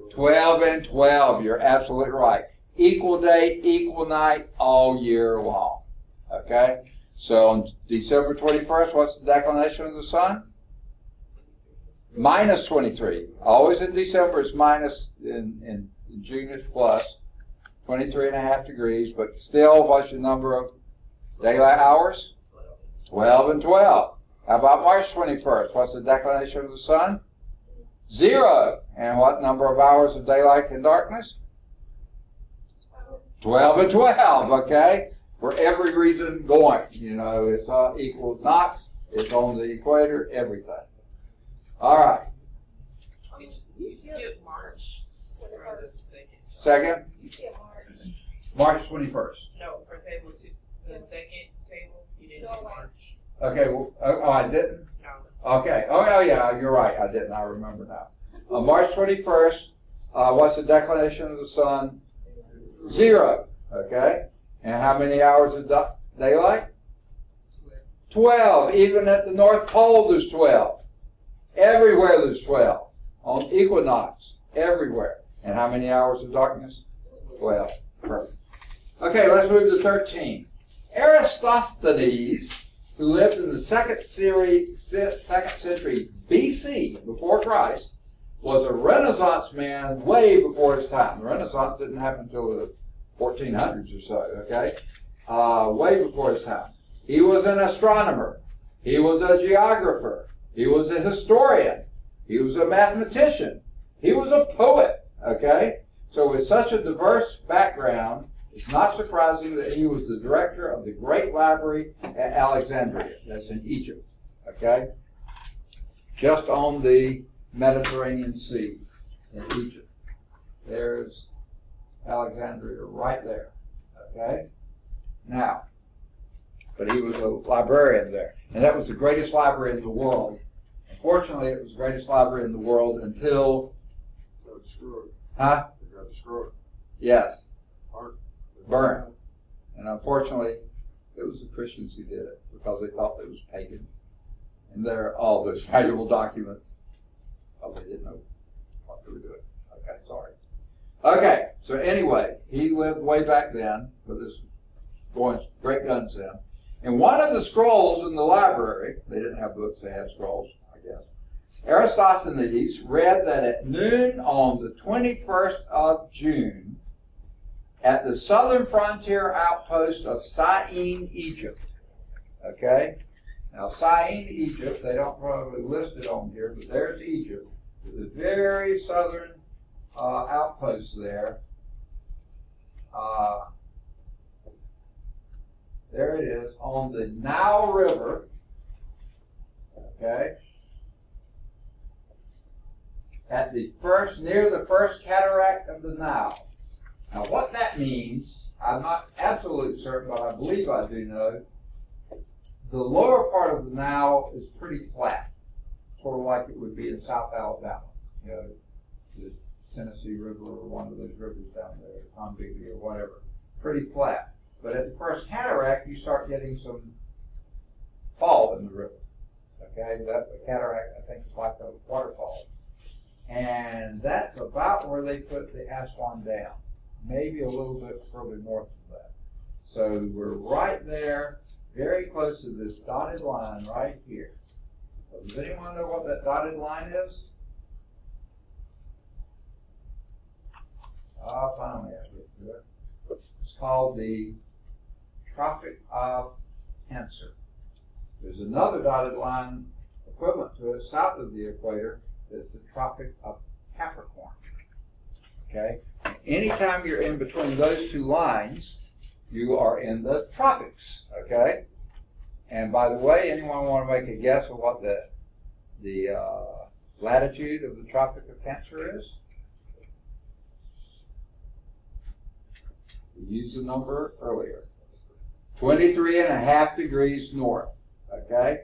12 and 12, you're absolutely right. Equal day, equal night, all year long. Okay? So on December 21st, what's the declination of the sun? Minus 23. Always in December it's minus, in June it's plus. 23.5 degrees, but still, what's your number of daylight hours? 12 and 12. How about March 21st? What's the declination of the sun? 0. And what number of hours of daylight and darkness? 12 and 12, okay? For every reason going. You know, it's equal knots, it's on the equator, everything. All right. You skip March for the second. Second? You said March. March 21st. No, for table 2. The second table, you didn't do March. Okay, well, oh, I didn't? No. Okay. Oh, yeah, you're right. I didn't. I remember now. On March 21st, what's the declination of the sun? 0. Okay. And how many hours of daylight? 12. Even at the North Pole, there's 12. Everywhere there's 12. On equinox, everywhere. And how many hours of darkness? 12. Perfect. Okay, let's move to 13. Aristophanes, who lived in the second century BC, before Christ, was a Renaissance man way before his time. The Renaissance didn't happen until the 1400s or so, okay? Way before his time. He was an astronomer. He was a geographer. He was a historian. He was a mathematician. He was a poet, okay? So with such a diverse background, it's not surprising that he was the director of the Great Library at Alexandria. That's in Egypt, okay? Just on the Mediterranean Sea in Egypt. There's Alexandria right there, okay? Now, but he was a librarian there. And that was the greatest library in the world. Unfortunately, it was the greatest library in the world until... It got destroyed. Huh? It got destroyed. Yes. Burned. Burned. And unfortunately, it was the Christians who did it because they thought it was pagan. And there are all those valuable documents. Oh, they didn't know what they were doing. Okay, sorry. Okay, so anyway, he lived way back then, with this going great guns in. And one of the scrolls in the library, they didn't have books, they had scrolls, I guess. Aristophanes read that at noon on the 21st of June, at the southern frontier outpost of Syene, Egypt. Okay? Now, Syene, Egypt, they don't probably list it on here, but there's Egypt. The very southern outpost there. There it is, on the Nile River. Okay? At the first, near the first cataract of the Nile. Now, what that means, I'm not absolutely certain, but I believe I do know. The lower part of the Nile is pretty flat, sort of like it would be in South Alabama. You know, the Tennessee River or one of those rivers down there, Tombigbee or whatever. Pretty flat. But at the first cataract, you start getting some fall in the river. Okay, that cataract, I think, is like a waterfall. And that's about where they put the Aswan Dam. Maybe a little bit further north of that. So we're right there, very close to this dotted line right here. So does anyone know what that dotted line is? Finally I get to it. It's called the Tropic of Cancer. There's another dotted line equivalent to it south of the equator. It's the Tropic of Capricorn. Okay? Anytime you're in between those two lines, you are in the tropics. Okay? And by the way, anyone want to make a guess of what the latitude of the Tropic of Cancer is? We used the number earlier. 23.5 degrees north, okay?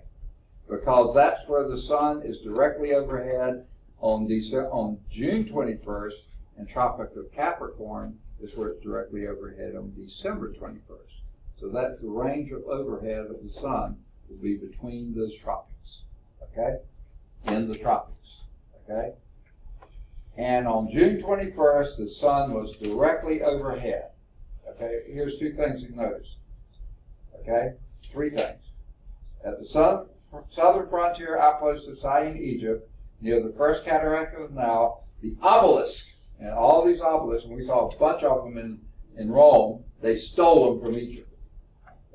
Because that's where the sun is directly overhead on June 21st, and Tropic of Capricorn is where it's directly overhead on December 21st. So that's the range of overhead of the sun will be between those tropics, okay? In the tropics, okay? And on June 21st, the sun was directly overhead. Okay, here's two things you notice. Okay, three things. At the southern frontier outpost of Syene, Egypt, near the first cataract of the Nile, the obelisk, and all these obelisks, and we saw a bunch of them in Rome, they stole them from Egypt.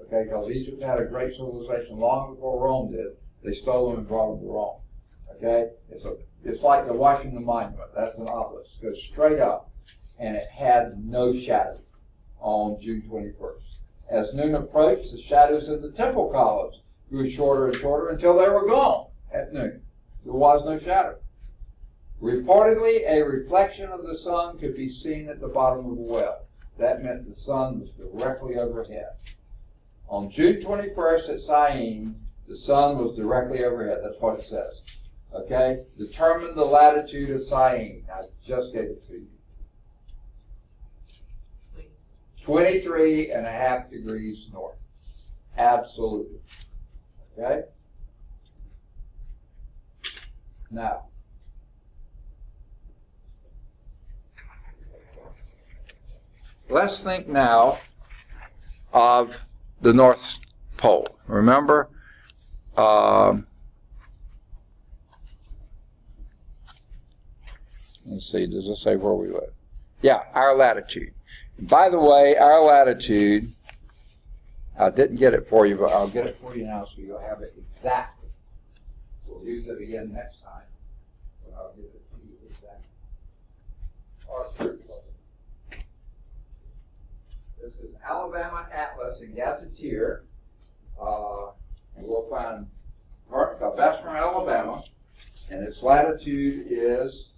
Okay, because Egypt had a great civilization long before Rome did. They stole them and brought them to Rome. Okay, it's like the Washington Monument. That's an obelisk. It goes straight up, and it had no shadow on June 21st. As noon approached, the shadows in the temple columns grew shorter and shorter until they were gone at noon. There was no shadow. Reportedly, a reflection of the sun could be seen at the bottom of the well. That meant the sun was directly overhead. On June 21st at Syene, the sun was directly overhead. That's what it says. Okay? Determine the latitude of Syene. I just gave it to you. 23.5 degrees north. Absolutely. Okay? Now, let's think now of the North Pole. Remember, let's see, does it say where we live? Yeah, our latitude. By the way, our latitude, I didn't get it for you, but I'll get it for you now so you'll have it exactly. We'll use it again next time, but I'll give it to you exactly. This is Alabama Atlas and Gazetteer, and we'll find Bessemer, Alabama, and its latitude is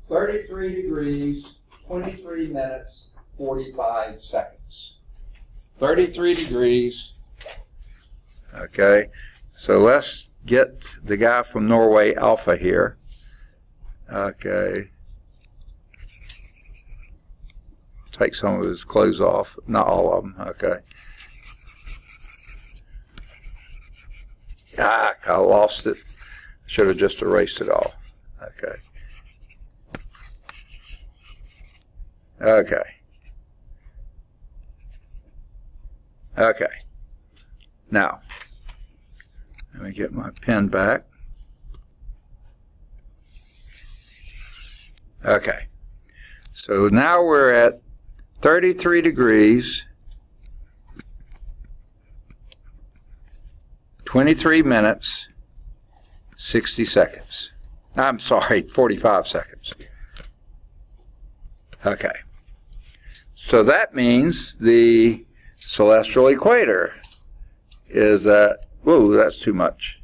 33 degrees, 23 minutes, 45 seconds. 33 degrees. Okay, so let's get the guy from Norway Alpha here. Okay. Take some of his clothes off. Not all of them. Okay. I lost it. Should have just erased it all. Okay. Okay. Okay. Now, let me get my pen back. Okay. So now we're at 33 degrees, 23 minutes, 60 seconds. I'm sorry, 45 seconds. Okay. So that means the celestial equator is at, whoa, that's too much.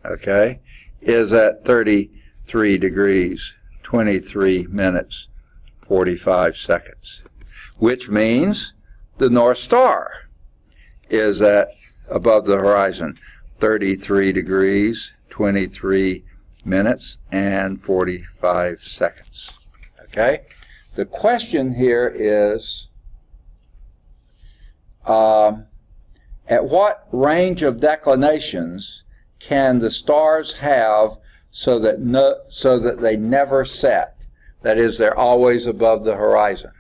Okay, is at 33 degrees, 23 minutes, 45 seconds, which means the North Star is at above the horizon, 33 degrees, 23 minutes, and 45 seconds. Okay, the question here is, at what range of declinations can the stars have so that they never set? That is, they're always above the horizon.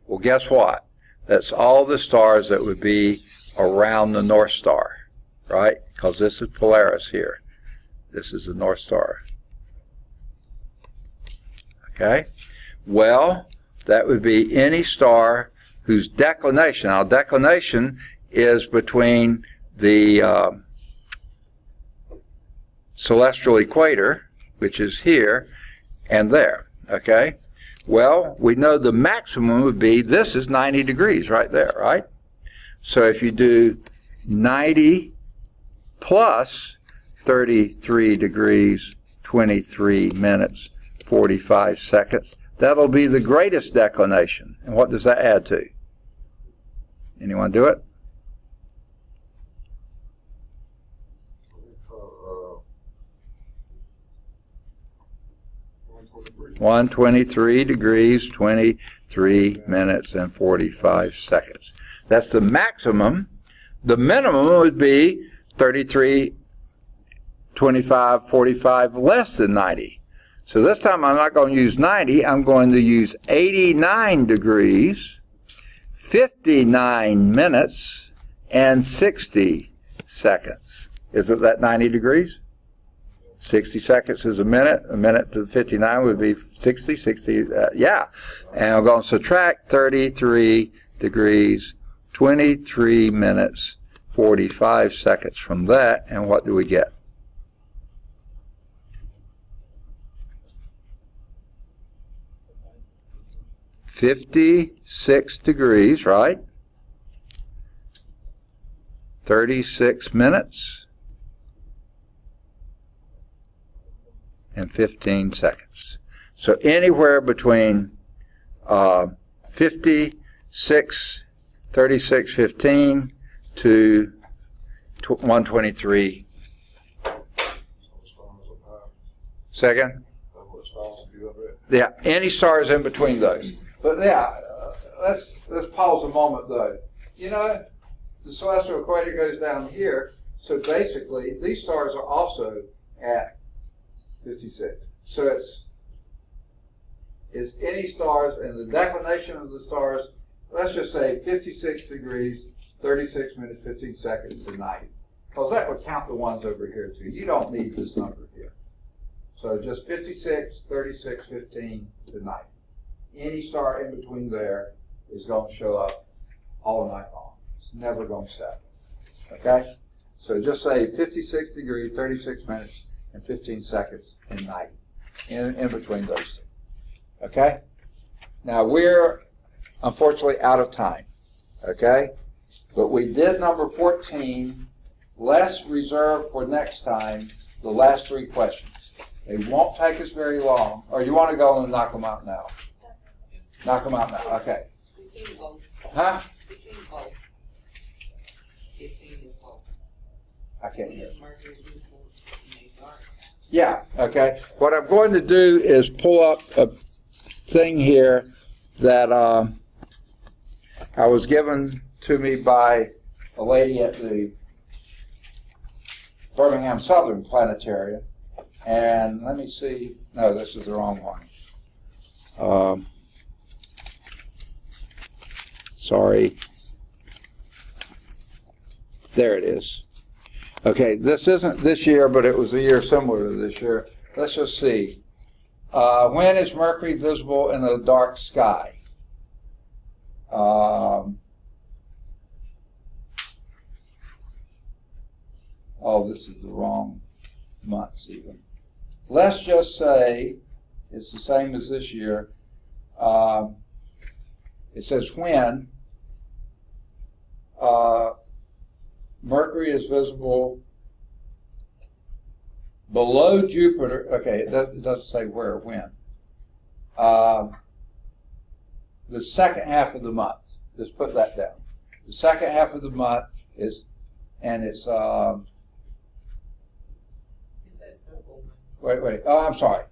Well, guess what? That's all the stars that would be around the North Star, right? Because this is Polaris here. This is the North Star. Okay? Well, that would be any star whose declination, now declination is between the celestial equator, which is here, and there, okay? Well, we know the maximum would be, this is 90 degrees right there, right? So if you do 90 plus 33 degrees, 23 minutes, 45 seconds. That'll be the greatest declination. And what does that add to? Anyone do it? 123 degrees, 23 minutes, and 45 seconds. That's the maximum. The minimum would be 33, 25, 45, less than 90. So this time I'm not going to use 90. I'm going to use 89 degrees, 59 minutes, and 60 seconds. Isn't that 90 degrees? 60 seconds is a minute to 59 would be 60, yeah. And I'm going to subtract 33 degrees, 23 minutes, 45 seconds from that, and what do we get? $56 degrees, right? 36 minutes and 15 seconds. So anywhere between 56, 36, 15 to 123. Second? Yeah, any stars in between those. But yeah, let's pause a moment though. You know, the celestial equator goes down here, so basically these stars are also at 56. So it's any stars, and the declination of the stars, let's just say 56 degrees, 36 minutes, 15 seconds to 90. Because that would count the ones over here too. You don't need this number here. So just 56, 36, 15 to 90. Any star in between there is going to show up all night long. It's never going to set. Okay? So just say 56 degrees, 36 minutes, and 15 seconds and 90 in between those two. Okay? Now we're unfortunately out of time. Okay? But we did number 14. Let's reserve for next time the last three questions. They won't take us very long. Or you want to go and knock them out now? Knock them out now. Okay. 15 both. Huh? 15 both. 15 is both. I can't hear. Yes, Mercury is visible in a dark. Yeah, okay. What I'm going to do is pull up a thing here that I was given to me by a lady at the Birmingham Southern Planetarium. And let me see. No, this is the wrong one. Sorry. There it is. Okay, this isn't this year, but it was a year similar to this year. Let's just see. When is Mercury visible in the dark sky? Oh, this is the wrong months even. Let's just say it's the same as this year. It says when Mercury is visible below Jupiter. Okay, it doesn't say where or when. The second half of the month. Just put that down. The second half of the month is, and it's It says simple. wait. Oh, I'm sorry.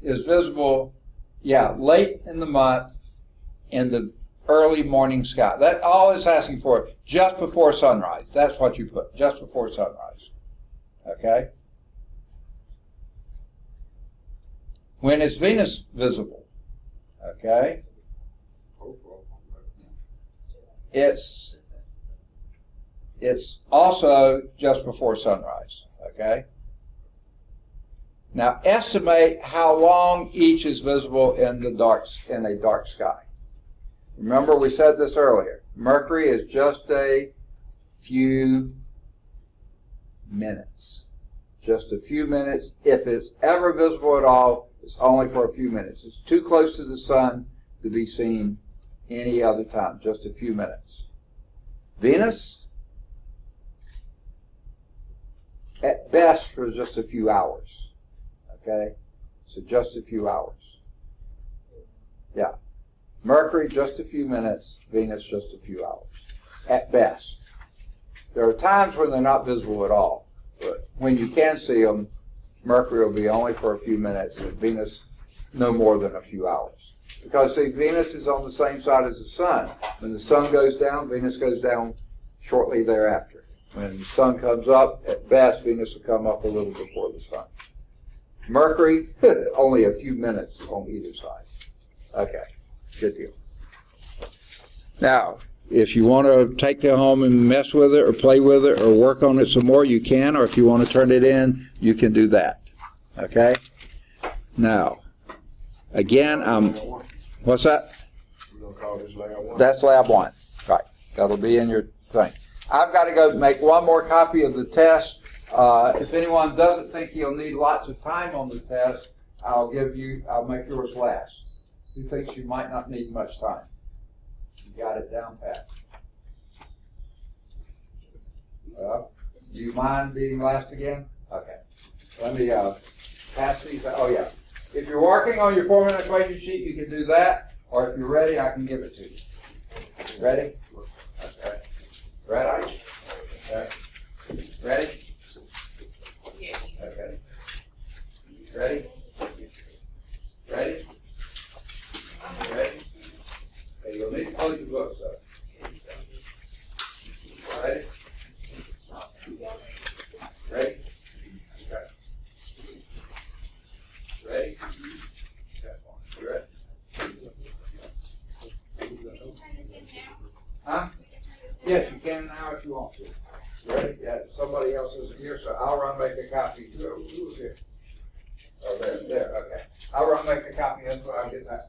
Is visible, yeah, late in the month in the early morning sky. That all it's asking for, just before sunrise. That's what you put, just before sunrise. Okay? When is Venus visible? Okay? It's also just before sunrise. Okay? Now estimate how long each is visible in a dark sky. Remember we said this earlier. Mercury is just a few minutes. Just a few minutes. If it's ever visible at all, it's only for a few minutes. It's too close to the sun to be seen any other time. Just a few minutes. Venus, at best for just a few hours. Okay? So just a few hours. Yeah. Mercury, just a few minutes. Venus, just a few hours. At best. There are times when they're not visible at all. But when you can see them, Mercury will be only for a few minutes, and Venus no more than a few hours. Because, see, Venus is on the same side as the Sun. When the Sun goes down, Venus goes down shortly thereafter. When the Sun comes up, at best, Venus will come up a little before the Sun. Mercury, only a few minutes on either side. Okay, good deal. Now, if you want to take it home and mess with it or play with it or work on it some more, you can. Or if you want to turn it in, you can do that. Okay? Now, again, what's that? We're going to call this Lab 1. That's Lab 1. Right. That'll be in your thing. I've got to go make one more copy of the test. If anyone doesn't think you'll need lots of time on the test, I'll make yours last. Who thinks you might not need much time? You got it down pat. Do you mind being last again? Okay. Let me pass these. Oh, yeah. If you're working on your formula equation sheet, you can do that. Or if you're ready, I can give it to you. Ready? Okay. Ready? Okay. Ready? Yeah. Okay. Ready? Ready? Ready? Okay, you'll need to close your books up. Ready? Ready? Okay. Ready? Okay. You ready? We can turn this in now. Huh? We can turn this in Yes, now. you can now if you want to. Ready? Yeah, somebody else isn't here, so I'll run make a copy. Who's here? Oh, there, okay. I'll run make a copy of it, so I'll get that.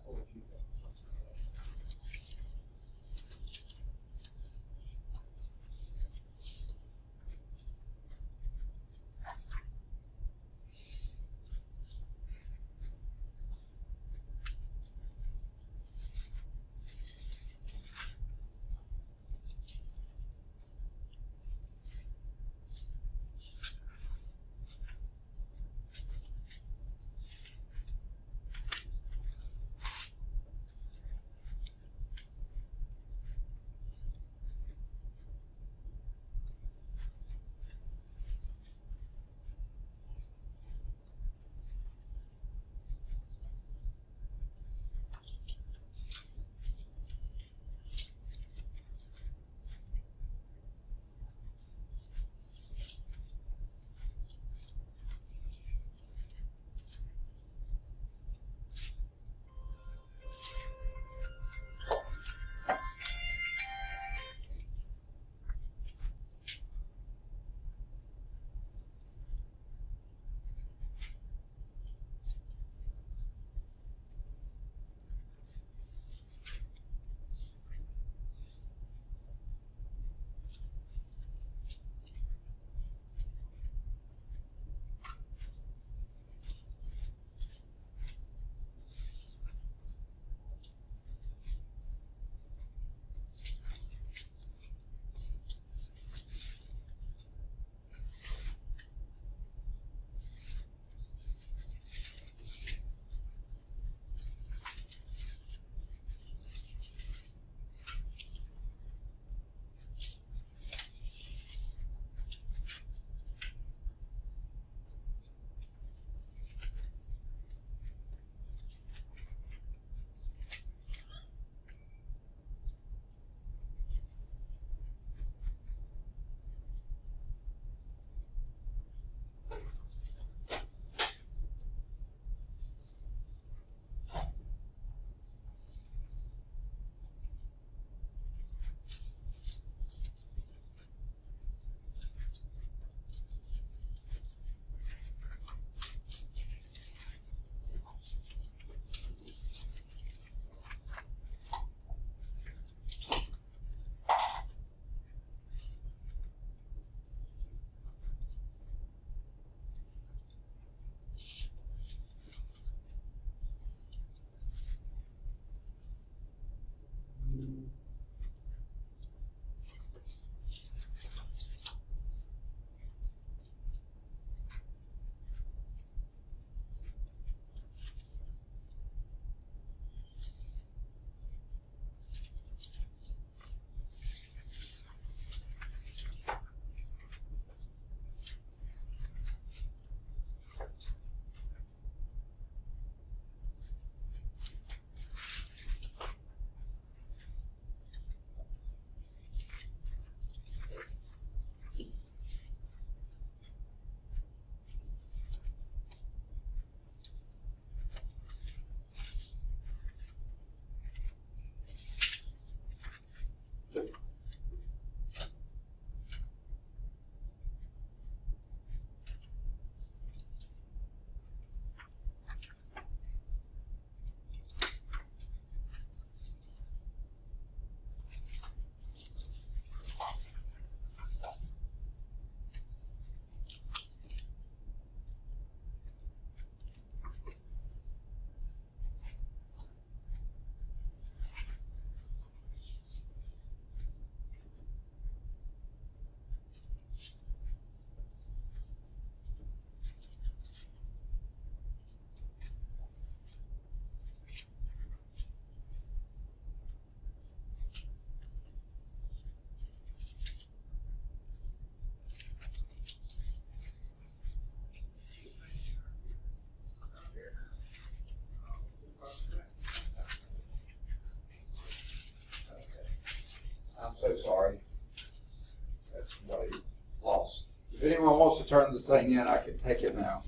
anyone wants to turn the thing in, I can take it now.